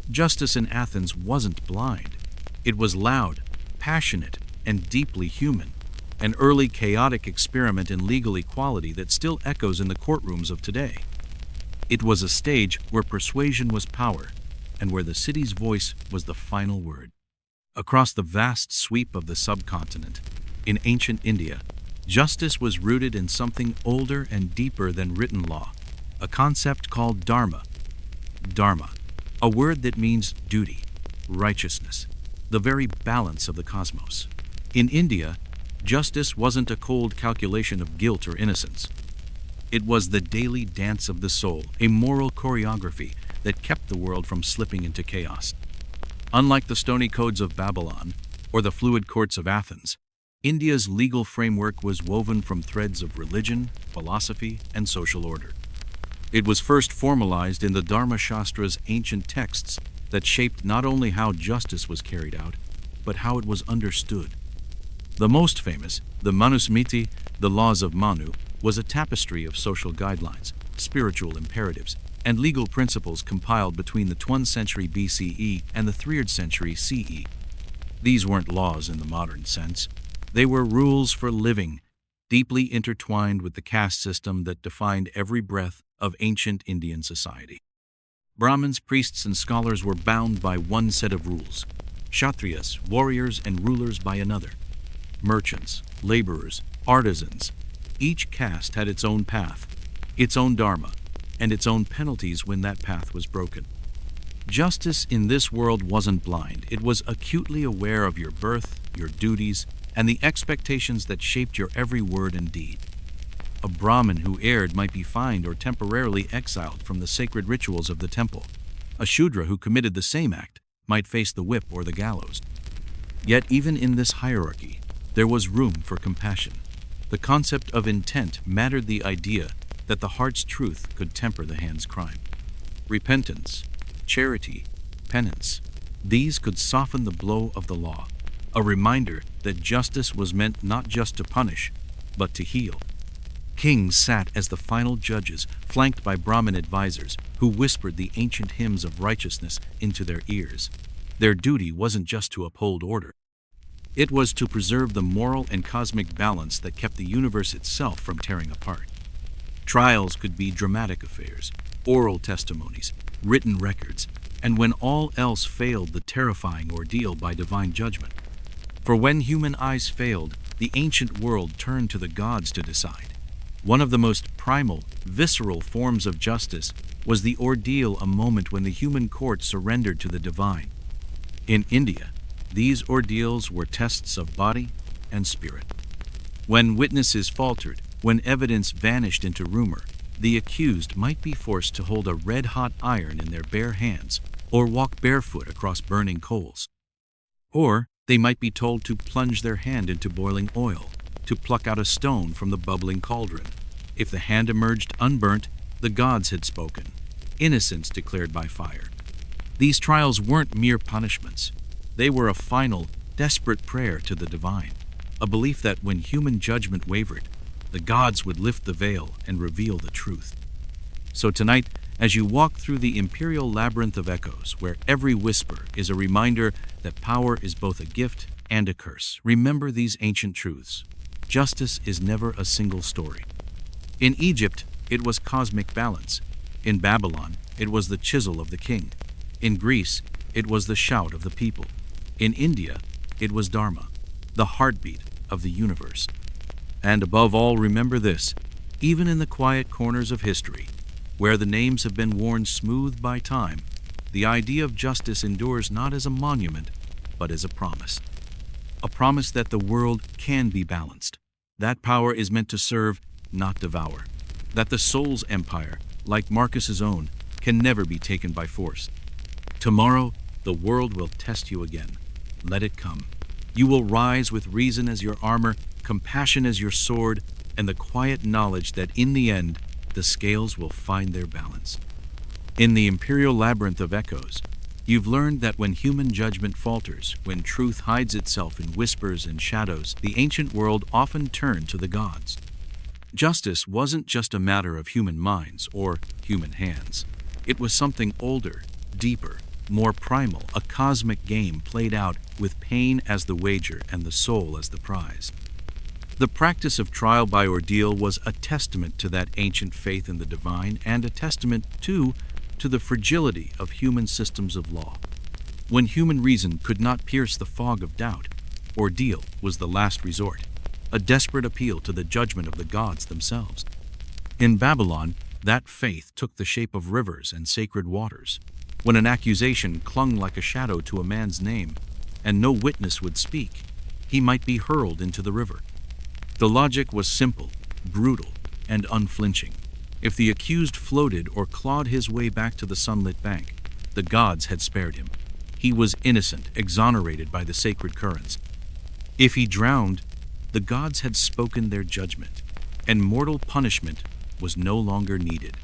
Justice in Athens wasn't blind. It was loud, passionate, and deeply human, an early chaotic experiment in legal equality that still echoes in the courtrooms of today. It was a stage where persuasion was power, and where the city's voice was the final word. Across the vast sweep of the subcontinent, in ancient India, justice was rooted in something older and deeper than written law, a concept called dharma. Dharma, a word that means duty, righteousness, the very balance of the cosmos. In India, justice wasn't a cold calculation of guilt or innocence. It was the daily dance of the soul, a moral choreography that kept the world from slipping into chaos. Unlike the stony codes of Babylon or the fluid courts of Athens, India's legal framework was woven from threads of religion, philosophy, and social order. It was first formalized in the Dharma Shastra's ancient texts that shaped not only how justice was carried out, but how it was understood. The most famous, the Manusmriti, the Laws of Manu, was a tapestry of social guidelines, spiritual imperatives, and legal principles compiled between the 12th century BCE and the 3rd century CE. These weren't laws in the modern sense. They were rules for living, deeply intertwined with the caste system that defined every breath of ancient Indian society. Brahmins, priests, and scholars were bound by one set of rules. Kshatriyas, warriors and rulers, by another. Merchants, laborers, artisans. Each caste had its own path, its own dharma, and its own penalties when that path was broken. Justice in this world wasn't blind. It was acutely aware of your birth, your duties, and the expectations that shaped your every word and deed. A Brahmin who erred might be fined or temporarily exiled from the sacred rituals of the temple. A Shudra who committed the same act might face the whip or the gallows. Yet even in this hierarchy, there was room for compassion. The concept of intent mattered, the idea that the heart's truth could temper the hand's crime. Repentance, charity, penance, these could soften the blow of the law, a reminder that justice was meant not just to punish, but to heal. Kings sat as the final judges, flanked by Brahmin advisors who whispered the ancient hymns of righteousness into their ears. Their duty wasn't just to uphold order. It was to preserve the moral and cosmic balance that kept the universe itself from tearing apart. Trials could be dramatic affairs, oral testimonies, written records, and when all else failed, the terrifying ordeal by divine judgment. For when human eyes failed, the ancient world turned to the gods to decide. One of the most primal, visceral forms of justice was the ordeal, a moment when the human court surrendered to the divine. In India, these ordeals were tests of body and spirit. When witnesses faltered, when evidence vanished into rumor, the accused might be forced to hold a red-hot iron in their bare hands or walk barefoot across burning coals. Or they might be told to plunge their hand into boiling oil, to pluck out a stone from the bubbling cauldron. If the hand emerged unburnt, the gods had spoken. Innocence declared by fire. These trials weren't mere punishments. They were a final, desperate prayer to the divine, a belief that when human judgment wavered, the gods would lift the veil and reveal the truth. So tonight, as you walk through the imperial labyrinth of echoes, where every whisper is a reminder that power is both a gift and a curse, remember these ancient truths. Justice is never a single story. In Egypt, it was cosmic balance. In Babylon, it was the chisel of the king. In Greece, it was the shout of the people. In India, it was Dharma, the heartbeat of the universe. And above all, remember this: even in the quiet corners of history, where the names have been worn smooth by time, the idea of justice endures not as a monument, but as a promise. A promise that the world can be balanced. That power is meant to serve, not devour. That the soul's empire, like Marcus's own, can never be taken by force. Tomorrow, the world will test you again. Let it come. You will rise with reason as your armor, compassion as your sword, and the quiet knowledge that in the end, the scales will find their balance. In the imperial labyrinth of echoes, you've learned that when human judgment falters, when truth hides itself in whispers and shadows, the ancient world often turned to the gods. Justice wasn't just a matter of human minds or human hands. It was something older, deeper, more primal, a cosmic game played out with pain as the wager and the soul as the prize. The practice of trial by ordeal was a testament to that ancient faith in the divine, and a testament, too, to the fragility of human systems of law. When human reason could not pierce the fog of doubt, ordeal was the last resort, a desperate appeal to the judgment of the gods themselves. In Babylon, that faith took the shape of rivers and sacred waters. When an accusation clung like a shadow to a man's name, and no witness would speak, he might be hurled into the river. The logic was simple, brutal, and unflinching. If the accused floated or clawed his way back to the sunlit bank, the gods had spared him. He was innocent, exonerated by the sacred currents. If he drowned, the gods had spoken their judgment, and mortal punishment was no longer needed.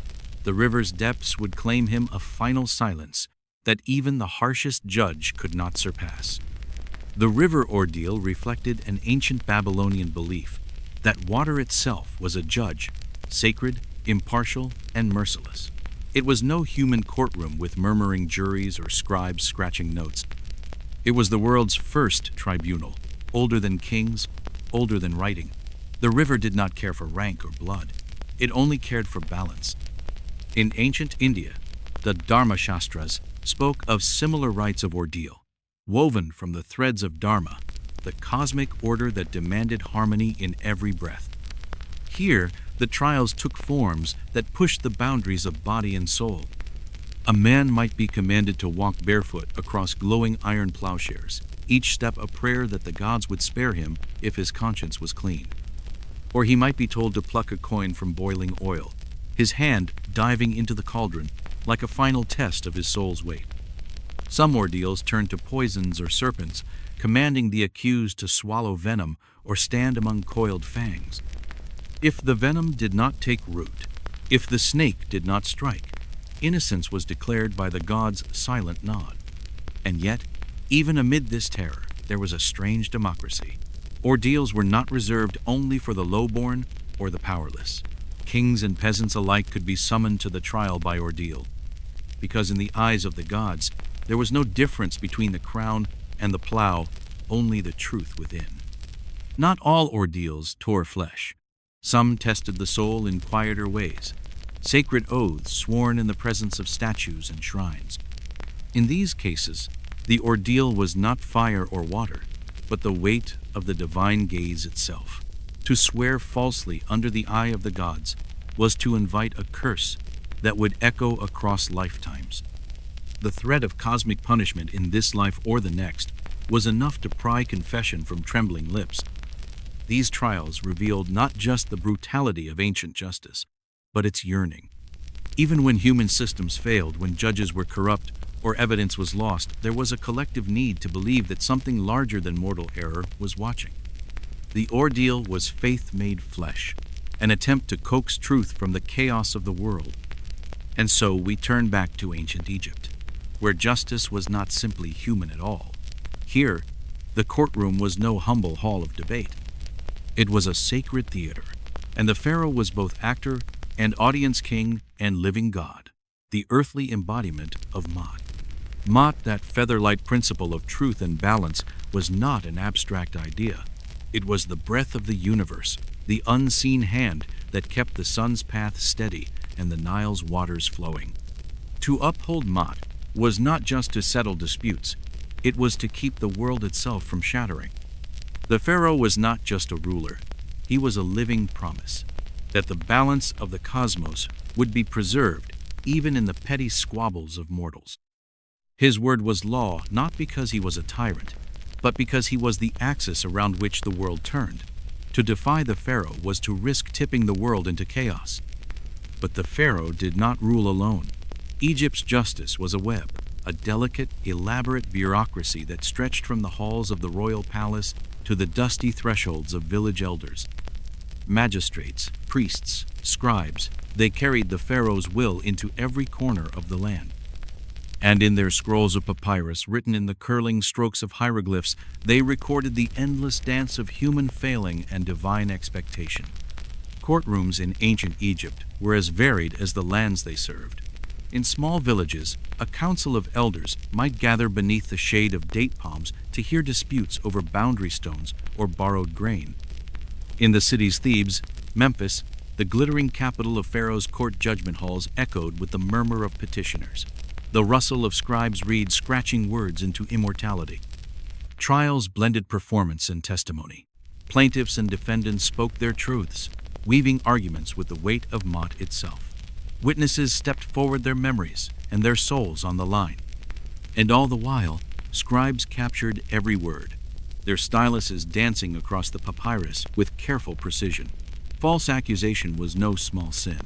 The river's depths would claim him a final silence that even the harshest judge could not surpass. The river ordeal reflected an ancient Babylonian belief that water itself was a judge, sacred, impartial, and merciless. It was no human courtroom with murmuring juries or scribes scratching notes. It was the world's first tribunal, older than kings, older than writing. The river did not care for rank or blood. It only cared for balance. In ancient India, the Dharma Shastras spoke of similar rites of ordeal, woven from the threads of Dharma, the cosmic order that demanded harmony in every breath. Here, the trials took forms that pushed the boundaries of body and soul. A man might be commanded to walk barefoot across glowing iron plowshares, each step a prayer that the gods would spare him if his conscience was clean. Or he might be told to pluck a coin from boiling oil, his hand diving into the cauldron like a final test of his soul's weight. Some ordeals turned to poisons or serpents, commanding the accused to swallow venom or stand among coiled fangs. If the venom did not take root, if the snake did not strike, innocence was declared by the gods' silent nod. And yet, even amid this terror, there was a strange democracy. Ordeals were not reserved only for the lowborn or the powerless. Kings and peasants alike could be summoned to the trial by ordeal, because in the eyes of the gods, there was no difference between the crown and the plow, only the truth within. Not all ordeals tore flesh. Some tested the soul in quieter ways, sacred oaths sworn in the presence of statues and shrines. In these cases, the ordeal was not fire or water, but the weight of the divine gaze itself. To swear falsely under the eye of the gods was to invite a curse that would echo across lifetimes. The threat of cosmic punishment in this life or the next was enough to pry confession from trembling lips. These trials revealed not just the brutality of ancient justice, but its yearning. Even when human systems failed, when judges were corrupt or evidence was lost, there was a collective need to believe that something larger than mortal error was watching. The ordeal was faith made flesh, an attempt to coax truth from the chaos of the world. And so we turn back to ancient Egypt, where justice was not simply human at all. Here, the courtroom was no humble hall of debate. It was a sacred theater, and the pharaoh was both actor and audience king and living god, the earthly embodiment of Ma'at. Ma'at, that feather-light principle of truth and balance, was not an abstract idea. It was the breath of the universe, the unseen hand that kept the sun's path steady and the Nile's waters flowing. To uphold Ma'at was not just to settle disputes, it was to keep the world itself from shattering. The pharaoh was not just a ruler, he was a living promise that the balance of the cosmos would be preserved even in the petty squabbles of mortals. His word was law not because he was a tyrant, but because he was the axis around which the world turned. To defy the pharaoh was to risk tipping the world into chaos. But the pharaoh did not rule alone. Egypt's justice was a web, a delicate, elaborate bureaucracy that stretched from the halls of the royal palace to the dusty thresholds of village elders. Magistrates, priests, scribes, they carried the pharaoh's will into every corner of the land. And in their scrolls of papyrus, written in the curling strokes of hieroglyphs, they recorded the endless dance of human failing and divine expectation. Courtrooms in ancient Egypt were as varied as the lands they served. In small villages, a council of elders might gather beneath the shade of date palms to hear disputes over boundary stones or borrowed grain. In the city's Thebes, Memphis, the glittering capital of Pharaoh's court judgment halls echoed with the murmur of petitioners, the rustle of scribes' reeds scratching words into immortality. Trials blended performance and testimony. Plaintiffs and defendants spoke their truths, weaving arguments with the weight of Ma'at itself. Witnesses stepped forward, their memories and their souls on the line. And all the while, scribes captured every word, their styluses dancing across the papyrus with careful precision. False accusation was no small sin.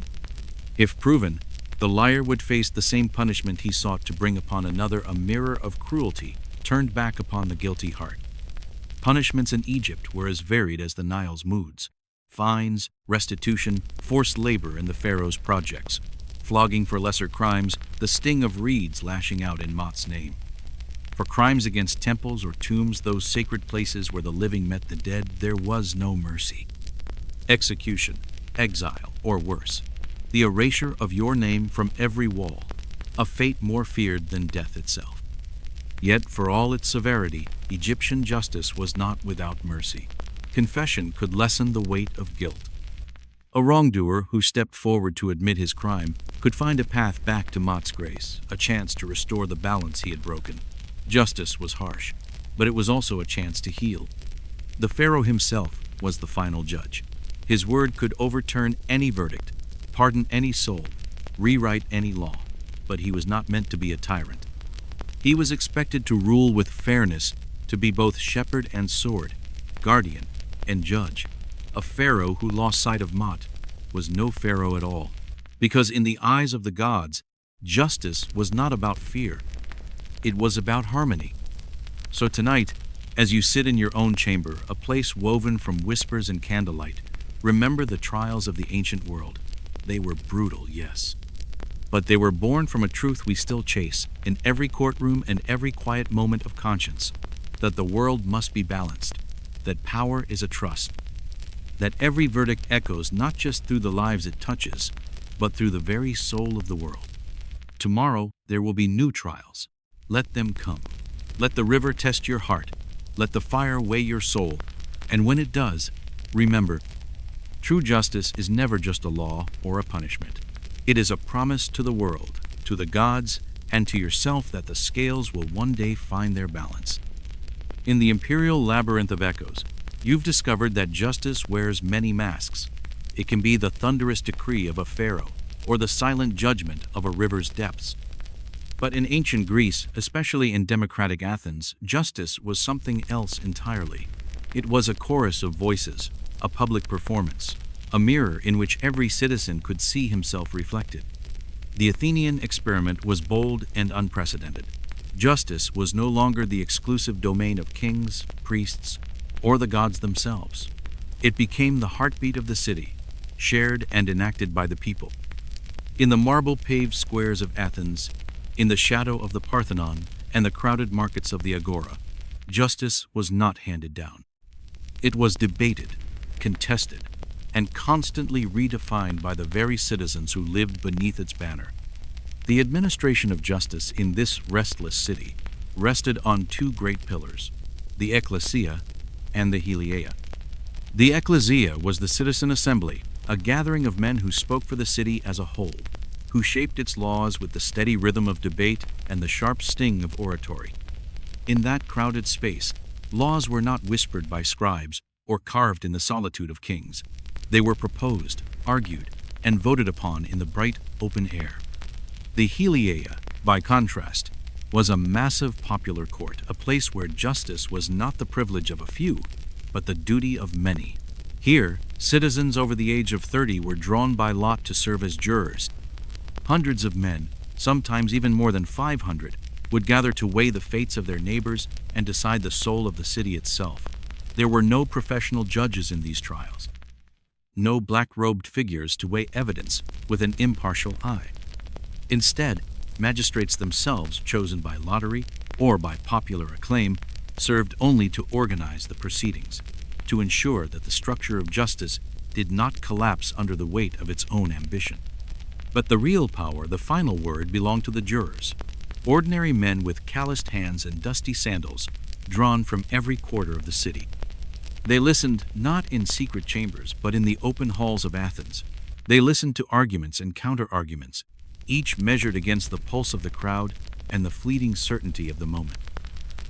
If proven, the liar would face the same punishment he sought to bring upon another, a mirror of cruelty turned back upon the guilty heart. Punishments in Egypt were as varied as the Nile's moods. Fines, restitution, forced labor in the pharaoh's projects, flogging for lesser crimes, the sting of reeds lashing out in Ma'at's name. For crimes against temples or tombs, those sacred places where the living met the dead, there was no mercy. Execution, exile, or worse, the erasure of your name from every wall, a fate more feared than death itself. Yet, for all its severity, Egyptian justice was not without mercy. Confession could lessen the weight of guilt. A wrongdoer who stepped forward to admit his crime could find a path back to Mot's grace, a chance to restore the balance he had broken. Justice was harsh, but it was also a chance to heal. The Pharaoh himself was the final judge. His word could overturn any verdict, pardon any soul, rewrite any law, but he was not meant to be a tyrant. He was expected to rule with fairness, to be both shepherd and sword, guardian and judge. A pharaoh who lost sight of Mot was no pharaoh at all, because in the eyes of the gods, justice was not about fear. It was about harmony. So tonight, as you sit in your own chamber, a place woven from whispers and candlelight, remember the trials of the ancient world. They were brutal, yes, but they were born from a truth we still chase in every courtroom and every quiet moment of conscience, that the world must be balanced, that power is a trust, that every verdict echoes not just through the lives it touches, but through the very soul of the world. Tomorrow there will be new trials. Let them come. Let the river test your heart. Let the fire weigh your soul. And when it does, remember, true justice is never just a law or a punishment. It is a promise to the world, to the gods, and to yourself that the scales will one day find their balance. In the imperial labyrinth of echoes, you've discovered that justice wears many masks. It can be the thunderous decree of a pharaoh, or the silent judgment of a river's depths. But in ancient Greece, especially in democratic Athens, justice was something else entirely. It was a chorus of voices, a public performance, a mirror in which every citizen could see himself reflected. The Athenian experiment was bold and unprecedented. Justice was no longer the exclusive domain of kings, priests, or the gods themselves. It became the heartbeat of the city, shared and enacted by the people. In the marble-paved squares of Athens, in the shadow of the Parthenon and the crowded markets of the Agora, justice was not handed down. It was debated, contested, and constantly redefined by the very citizens who lived beneath its banner. The administration of justice in this restless city rested on two great pillars, the ecclesia and the heliaea. The ecclesia was the citizen assembly, a gathering of men who spoke for the city as a whole, who shaped its laws with the steady rhythm of debate and the sharp sting of oratory. In that crowded space, laws were not whispered by scribes or carved in the solitude of kings. They were proposed, argued, and voted upon in the bright, open air. The heliaea, by contrast, was a massive popular court, a place where justice was not the privilege of a few, but the duty of many. Here, citizens over the age of 30 were drawn by lot to serve as jurors. Hundreds of men, sometimes even more than 500, would gather to weigh the fates of their neighbors and decide the soul of the city itself. There were no professional judges in these trials, no black-robed figures to weigh evidence with an impartial eye. Instead, magistrates themselves, chosen by lottery or by popular acclaim, served only to organize the proceedings, to ensure that the structure of justice did not collapse under the weight of its own ambition. But the real power, the final word, belonged to the jurors, ordinary men with calloused hands and dusty sandals, drawn from every quarter of the city. They listened not in secret chambers, but in the open halls of Athens. They listened to arguments and counter-arguments, each measured against the pulse of the crowd and the fleeting certainty of the moment.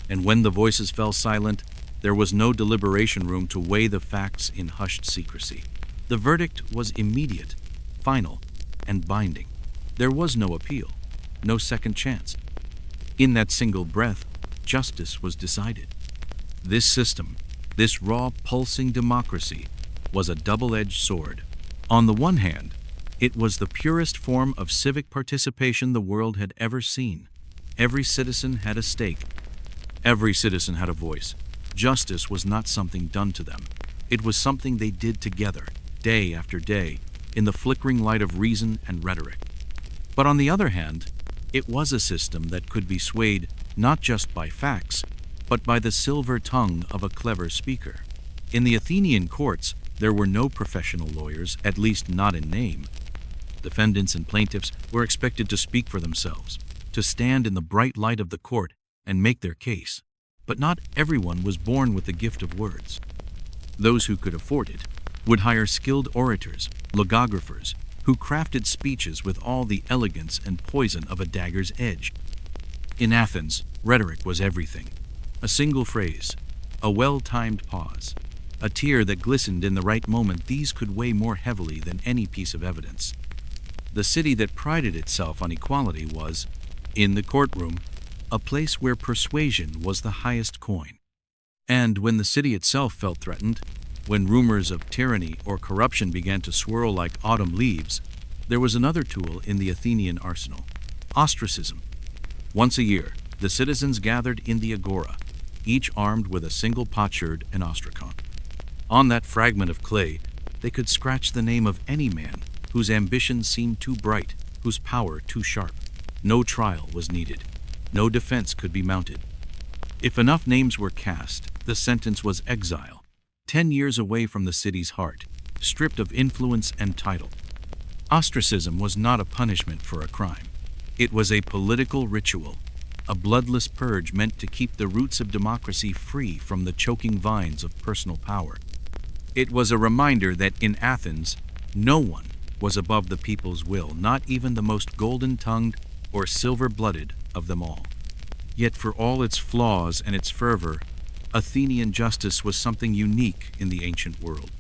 And when the voices fell silent, there was no deliberation room to weigh the facts in hushed secrecy. The verdict was immediate, final, and binding. There was no appeal, no second chance. In that single breath, justice was decided. This system, this raw, pulsing democracy, was a double-edged sword. On the one hand, it was the purest form of civic participation the world had ever seen. Every citizen had a stake. Every citizen had a voice. Justice was not something done to them. It was something they did together, day after day, in the flickering light of reason and rhetoric. But on the other hand, it was a system that could be swayed not just by facts, but by the silver tongue of a clever speaker. In the Athenian courts, there were no professional lawyers, at least not in name. Defendants and plaintiffs were expected to speak for themselves, to stand in the bright light of the court and make their case. But not everyone was born with the gift of words. Those who could afford it would hire skilled orators, logographers, who crafted speeches with all the elegance and poison of a dagger's edge. In Athens, rhetoric was everything. A single phrase, a well-timed pause, a tear that glistened in the right moment, these could weigh more heavily than any piece of evidence. The city that prided itself on equality was, in the courtroom, a place where persuasion was the highest coin. And when the city itself felt threatened, when rumors of tyranny or corruption began to swirl like autumn leaves, there was another tool in the Athenian arsenal: ostracism. Once a year, the citizens gathered in the agora, each armed with a single potsherd and ostracon. On that fragment of clay, they could scratch the name of any man whose ambition seemed too bright, whose power too sharp. No trial was needed. No defense could be mounted. If enough names were cast, the sentence was exile, 10 years away from the city's heart, stripped of influence and title. Ostracism was not a punishment for a crime. It was a political ritual, a bloodless purge meant to keep the roots of democracy free from the choking vines of personal power. It was a reminder that in Athens, no one was above the people's will, not even the most golden-tongued or silver-blooded of them all. Yet for all its flaws and its fervor, Athenian justice was something unique in the ancient world.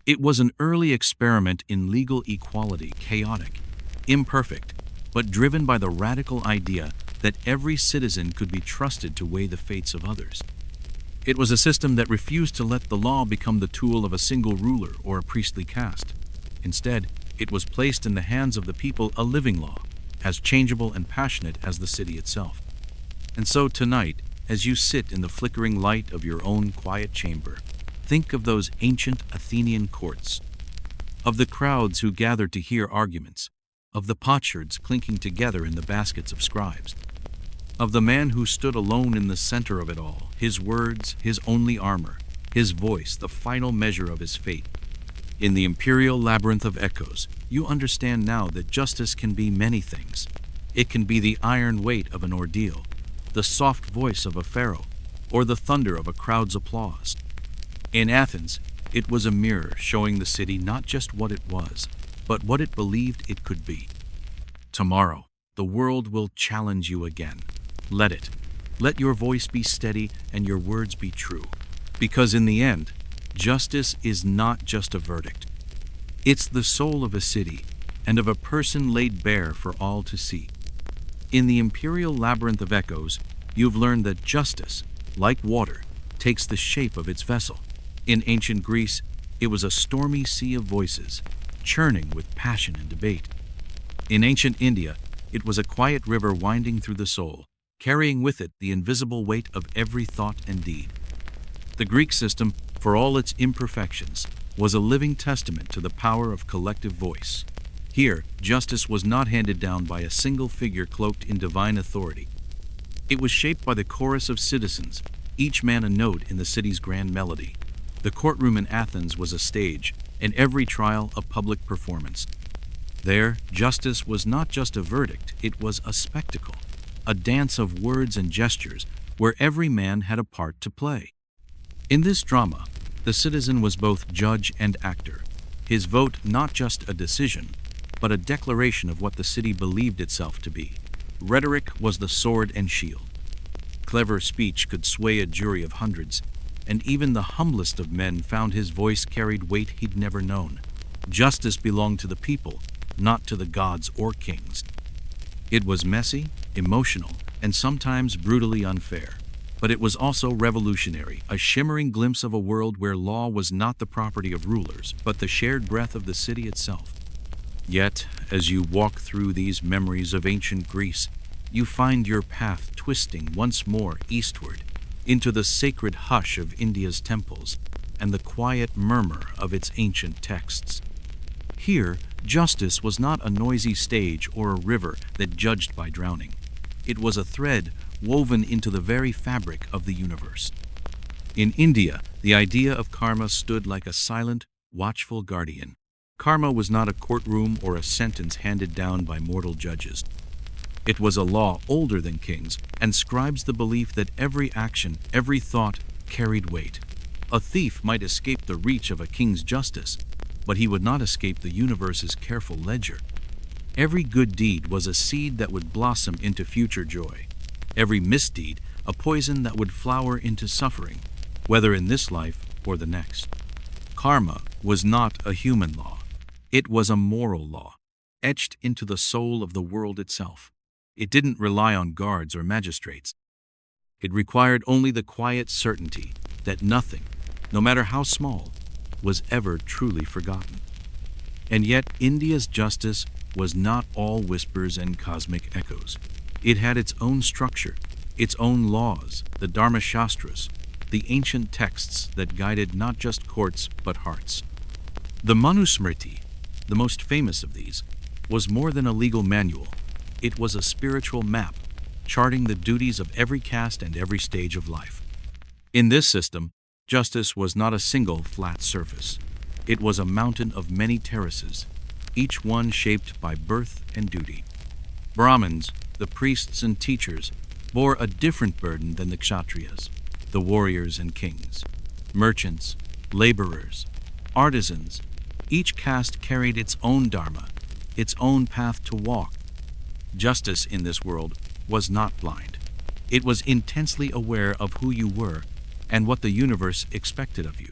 It was an early experiment in legal equality, chaotic, imperfect, but driven by the radical idea that every citizen could be trusted to weigh the fates of others. It was a system that refused to let the law become the tool of a single ruler or a priestly caste. Instead, it was placed in the hands of the people, a living law, as changeable and passionate as the city itself. And so tonight, as you sit in the flickering light of your own quiet chamber, think of those ancient Athenian courts, of the crowds who gathered to hear arguments, of the potsherds clinking together in the baskets of scribes, of the man who stood alone in the center of it all, his words, his only armor, his voice, the final measure of his fate. In the imperial labyrinth of echoes, you understand now that justice can be many things. It can be the iron weight of an ordeal, the soft voice of a pharaoh, or the thunder of a crowd's applause. In Athens, it was a mirror showing the city not just what it was, but what it believed it could be. Tomorrow, the world will challenge you again. Let it. Let your voice be steady and your words be true. Because in the end, justice is not just a verdict. It's the soul of a city and of a person laid bare for all to see. In the imperial labyrinth of echoes, you've learned that justice, like water, takes the shape of its vessel. In ancient Greece, it was a stormy sea of voices, churning with passion and debate. In ancient India, it was a quiet river winding through the soul, carrying with it the invisible weight of every thought and deed. The Greek system, for all its imperfections, was a living testament to the power of collective voice. Here, justice was not handed down by a single figure cloaked in divine authority. It was shaped by the chorus of citizens, each man a note in the city's grand melody. The courtroom in Athens was a stage, and every trial a public performance. There, justice was not just a verdict, it was a spectacle, a dance of words and gestures where every man had a part to play. In this drama, the citizen was both judge and actor, his vote not just a decision, but a declaration of what the city believed itself to be. Rhetoric was the sword and shield. Clever speech could sway a jury of hundreds, and even the humblest of men found his voice carried weight he'd never known. Justice belonged to the people, not to the gods or kings. It was messy, emotional, and sometimes brutally unfair. But it was also revolutionary, a shimmering glimpse of a world where law was not the property of rulers, but the shared breath of the city itself. Yet, as you walk through these memories of ancient Greece, you find your path twisting once more eastward, into the sacred hush of India's temples and the quiet murmur of its ancient texts. Here, justice was not a noisy stage or a river that judged by drowning. It was a thread woven into the very fabric of the universe. In India, the idea of karma stood like a silent, watchful guardian. Karma was not a courtroom or a sentence handed down by mortal judges. It was a law older than kings and scribes the belief that every action, every thought carried weight. A thief might escape the reach of a king's justice, but he would not escape the universe's careful ledger. Every good deed was a seed that would blossom into future joy. Every misdeed, a poison that would flower into suffering, whether in this life or the next. Karma was not a human law. It was a moral law, etched into the soul of the world itself. It didn't rely on guards or magistrates. It required only the quiet certainty that nothing, no matter how small, was ever truly forgotten. And yet, India's justice was not all whispers and cosmic echoes. It had its own structure, its own laws, the Dharma Shastras, the ancient texts that guided not just courts but hearts. The Manusmriti, the most famous of these, was more than a legal manual. It was a spiritual map, charting the duties of every caste and every stage of life. In this system, justice was not a single flat surface. It was a mountain of many terraces, each one shaped by birth and duty. Brahmins, the priests and teachers, bore a different burden than the Kshatriyas, the warriors and kings. Merchants, laborers, artisans, each caste carried its own dharma, its own path to walk. Justice in this world was not blind. It was intensely aware of who you were and what the universe expected of you.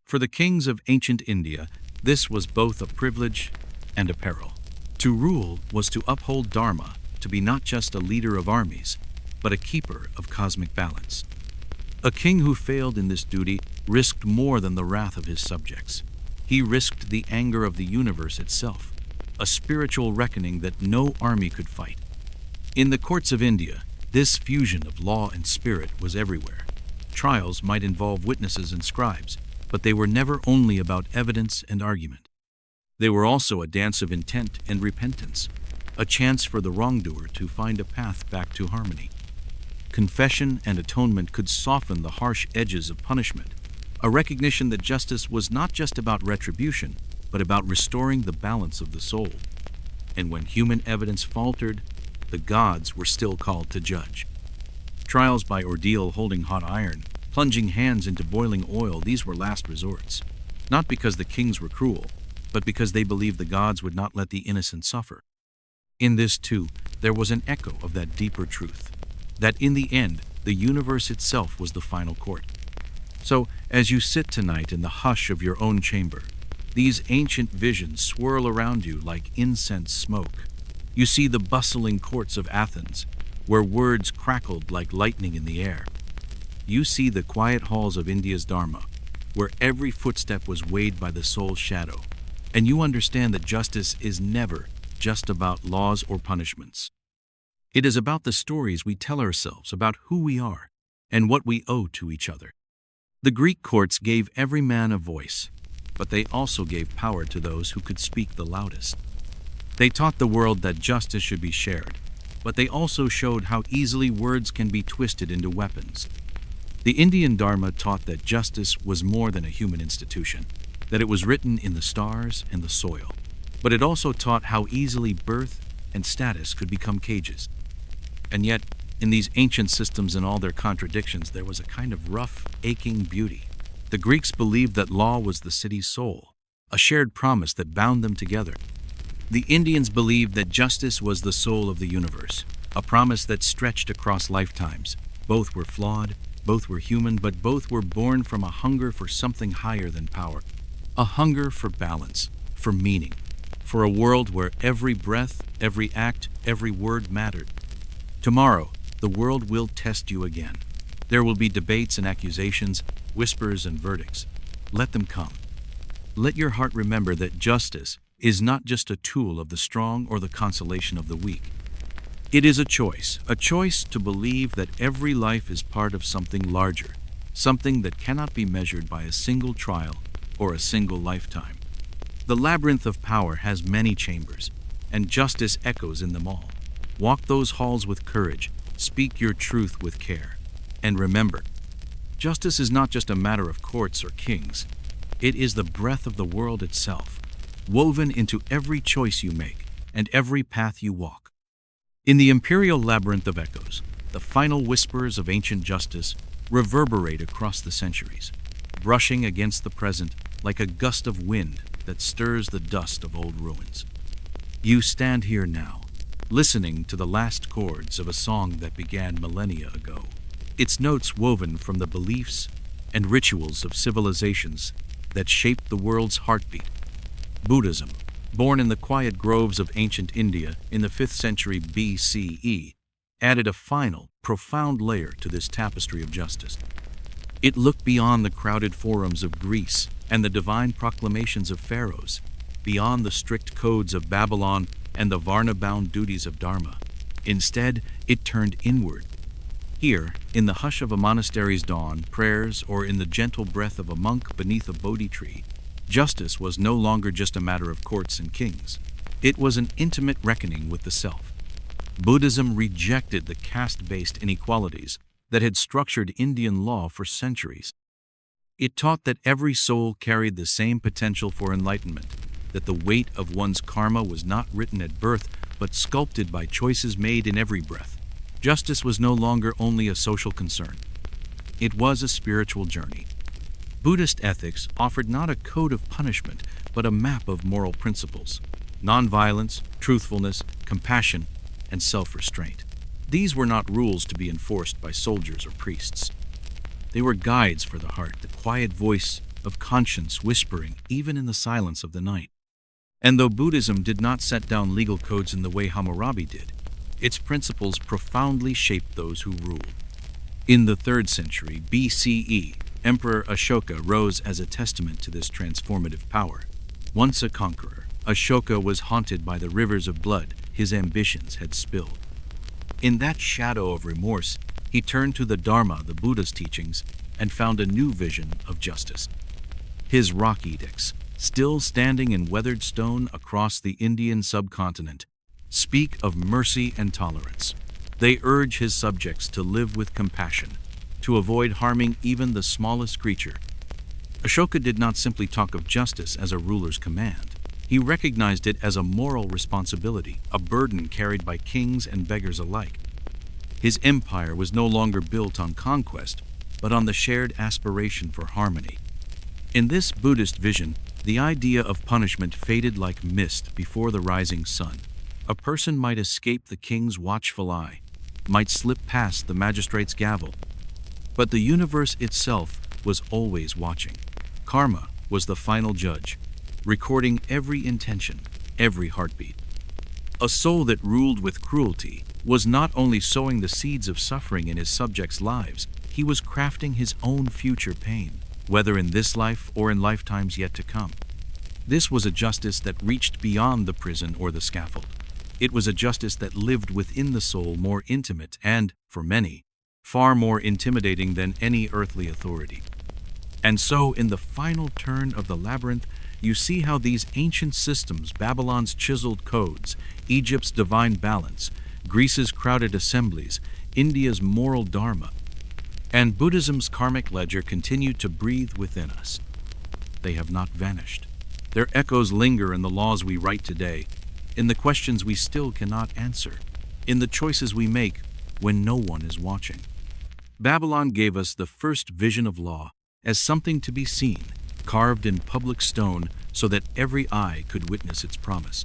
For the kings of ancient India, this was both a privilege and a peril. To rule was to uphold dharma, to be not just a leader of armies, but a keeper of cosmic balance. A king who failed in this duty risked more than the wrath of his subjects. He risked the anger of the universe itself, a spiritual reckoning that no army could fight. In the courts of India, this fusion of law and spirit was everywhere. Trials might involve witnesses and scribes, but they were never only about evidence and argument. They were also a dance of intent and repentance, a chance for the wrongdoer to find a path back to harmony. Confession and atonement could soften the harsh edges of punishment, a recognition that justice was not just about retribution, but about restoring the balance of the soul. And when human evidence faltered, the gods were still called to judge. Trials by ordeal holding hot iron, plunging hands into boiling oil, these were last resorts. Not because the kings were cruel, but because they believed the gods would not let the innocent suffer. In this, too, there was an echo of that deeper truth, that in the end, the universe itself was the final court. So, as you sit tonight in the hush of your own chamber, these ancient visions swirl around you like incense smoke. You see the bustling courts of Athens, where words crackled like lightning in the air. You see the quiet halls of India's Dharma, where every footstep was weighed by the soul's shadow. And you understand that justice is never just about laws or punishments. It is about the stories we tell ourselves about who we are and what we owe to each other. The Greek courts gave every man a voice, but they also gave power to those who could speak the loudest. They taught the world that justice should be shared, but they also showed how easily words can be twisted into weapons. The Indian Dharma taught that justice was more than a human institution, that it was written in the stars and the soil. But it also taught how easily birth and status could become cages. And yet, in these ancient systems and all their contradictions, there was a kind of rough, aching beauty. The Greeks believed that law was the city's soul, a shared promise that bound them together. The Indians believed that justice was the soul of the universe, a promise that stretched across lifetimes. Both were flawed, both were human, but both were born from a hunger for something higher than power. A hunger for balance, for meaning, for a world where every breath, every act, every word mattered. Tomorrow, the world will test you again. There will be debates and accusations, whispers and verdicts. Let them come. Let your heart remember that justice is not just a tool of the strong or the consolation of the weak. It is a choice to believe that every life is part of something larger, something that cannot be measured by a single trial or a single lifetime. The labyrinth of power has many chambers, and justice echoes in them all. Walk those halls with courage, speak your truth with care. And remember, justice is not just a matter of courts or kings. It is the breath of the world itself, woven into every choice you make and every path you walk. In the imperial labyrinth of echoes, the final whispers of ancient justice reverberate across the centuries. brushing against the present like a gust of wind that stirs the dust of old ruins. You stand here now, listening to the last chords of a song that began millennia ago, its notes woven from the beliefs and rituals of civilizations that shaped the world's heartbeat. Buddhism, born in the quiet groves of ancient India in the 5th century BCE, added a final, profound layer to this tapestry of justice. It looked beyond the crowded forums of Greece and the divine proclamations of pharaohs, beyond the strict codes of Babylon and the Varna-bound duties of Dharma. Instead, it turned inward. Here, in the hush of a monastery's dawn prayers or in the gentle breath of a monk beneath a Bodhi tree, justice was no longer just a matter of courts and kings. It was an intimate reckoning with the self. Buddhism rejected the caste-based inequalities that had structured Indian law for centuries. It taught that every soul carried the same potential for enlightenment, that the weight of one's karma was not written at birth, but sculpted by choices made in every breath. Justice was no longer only a social concern. It was a spiritual journey. Buddhist ethics offered not a code of punishment, but a map of moral principles: nonviolence, truthfulness, compassion, and self-restraint. These were not rules to be enforced by soldiers or priests. They were guides for the heart, the quiet voice of conscience whispering even in the silence of the night. And though Buddhism did not set down legal codes in the way Hammurabi did, its principles profoundly shaped those who ruled. In the 3rd century BCE, Emperor Ashoka rose as a testament to this transformative power. Once a conqueror, Ashoka was haunted by the rivers of blood his ambitions had spilled. In that shadow of remorse, he turned to the Dharma, the Buddha's teachings, and found a new vision of justice. His rock edicts, still standing in weathered stone across the Indian subcontinent, speak of mercy and tolerance. They urge his subjects to live with compassion, to avoid harming even the smallest creature. Ashoka did not simply talk of justice as a ruler's command. He recognized it as a moral responsibility, a burden carried by kings and beggars alike. His empire was no longer built on conquest, but on the shared aspiration for harmony. In this Buddhist vision, the idea of punishment faded like mist before the rising sun. A person might escape the king's watchful eye, might slip past the magistrate's gavel, but the universe itself was always watching. Karma was the final judge, recording every intention, every heartbeat. A soul that ruled with cruelty was not only sowing the seeds of suffering in his subjects' lives, he was crafting his own future pain, whether in this life or in lifetimes yet to come. This was a justice that reached beyond the prison or the scaffold. It was a justice that lived within the soul, more intimate and, for many, far more intimidating than any earthly authority. And so, in the final turn of the labyrinth, you see how these ancient systems, Babylon's chiseled codes, Egypt's divine balance, Greece's crowded assemblies, India's moral dharma, and Buddhism's karmic ledger continue to breathe within us. They have not vanished. Their echoes linger in the laws we write today, in the questions we still cannot answer, in the choices we make when no one is watching. Babylon gave us the first vision of law as something to be seen, carved in public stone so that every eye could witness its promise.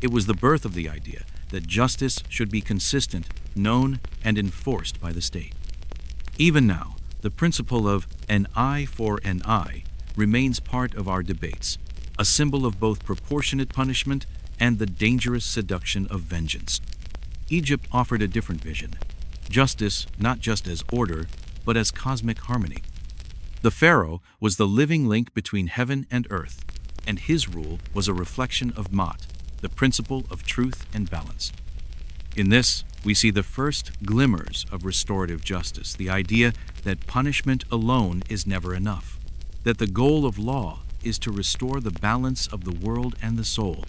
It was the birth of the idea that justice should be consistent, known, and enforced by the state. Even now, the principle of an eye for an eye remains part of our debates, a symbol of both proportionate punishment and the dangerous seduction of vengeance. Egypt offered a different vision, justice not just as order, but as cosmic harmony. The pharaoh was the living link between heaven and earth, and his rule was a reflection of Maat, the principle of truth and balance. In this, we see the first glimmers of restorative justice, the idea that punishment alone is never enough, that the goal of law is to restore the balance of the world and the soul.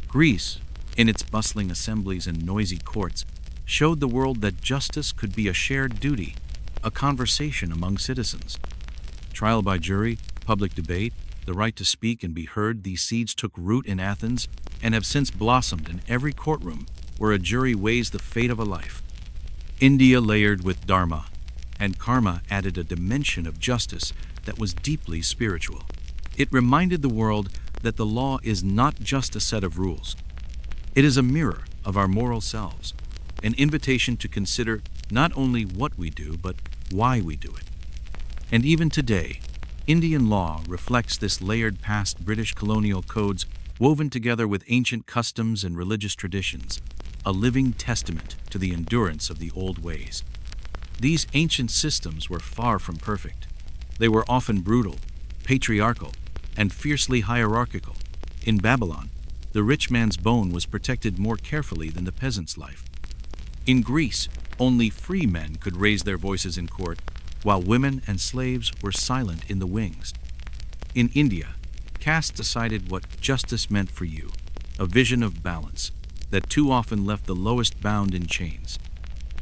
Greece, in its bustling assemblies and noisy courts, showed the world that justice could be a shared duty, a conversation among citizens. Trial by jury, public debate, the right to speak and be heard, these seeds took root in Athens and have since blossomed in every courtroom where a jury weighs the fate of a life. India layered with dharma, and karma added a dimension of justice that was deeply spiritual. It reminded the world that the law is not just a set of rules. It is a mirror of our moral selves, an invitation to consider not only what we do, but why we do it. And even today, Indian law reflects this layered past British colonial codes woven together with ancient customs and religious traditions, a living testament to the endurance of the old ways. These ancient systems were far from perfect. They were often brutal, patriarchal, and fiercely hierarchical. In Babylon, the rich man's bone was protected more carefully than the peasant's life. In Greece, only free men could raise their voices in court, while women and slaves were silent in the wings. In India, caste decided what justice meant for you, a vision of balance that too often left the lowest bound in chains.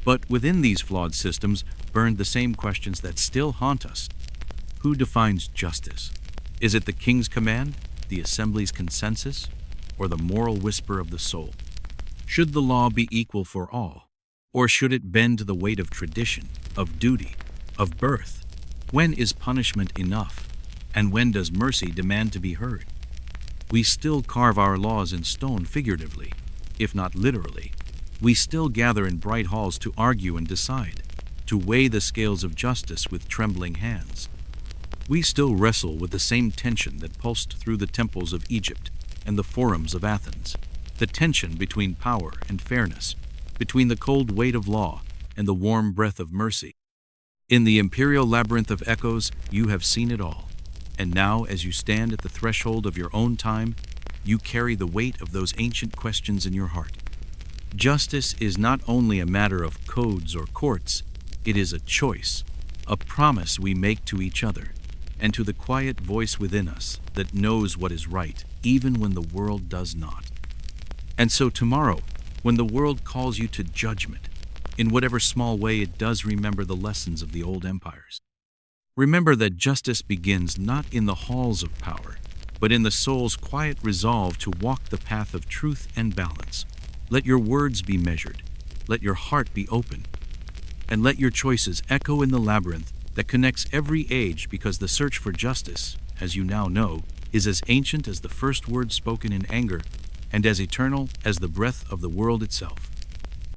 But within these flawed systems burned the same questions that still haunt us. Who defines justice? Is it the king's command, the assembly's consensus, or the moral whisper of the soul? Should the law be equal for all, or should it bend to the weight of tradition, of duty, of birth? When is punishment enough, and when does mercy demand to be heard? We still carve our laws in stone figuratively, if not literally. We still gather in bright halls to argue and decide, to weigh the scales of justice with trembling hands. We still wrestle with the same tension that pulsed through the temples of Egypt and the forums of Athens, the tension between power and fairness, between the cold weight of law and the warm breath of mercy. In the imperial labyrinth of echoes, you have seen it all. And now, as you stand at the threshold of your own time, you carry the weight of those ancient questions in your heart. Justice is not only a matter of codes or courts, it is a choice, a promise we make to each other, and to the quiet voice within us that knows what is right, even when the world does not. And so tomorrow, when the world calls you to judgment, in whatever small way it does, remember the lessons of the old empires. Remember that justice begins not in the halls of power, but in the soul's quiet resolve to walk the path of truth and balance. Let your words be measured, let your heart be open, and let your choices echo in the labyrinth that connects every age, because the search for justice, as you now know, is as ancient as the first word spoken in anger and as eternal as the breath of the world itself.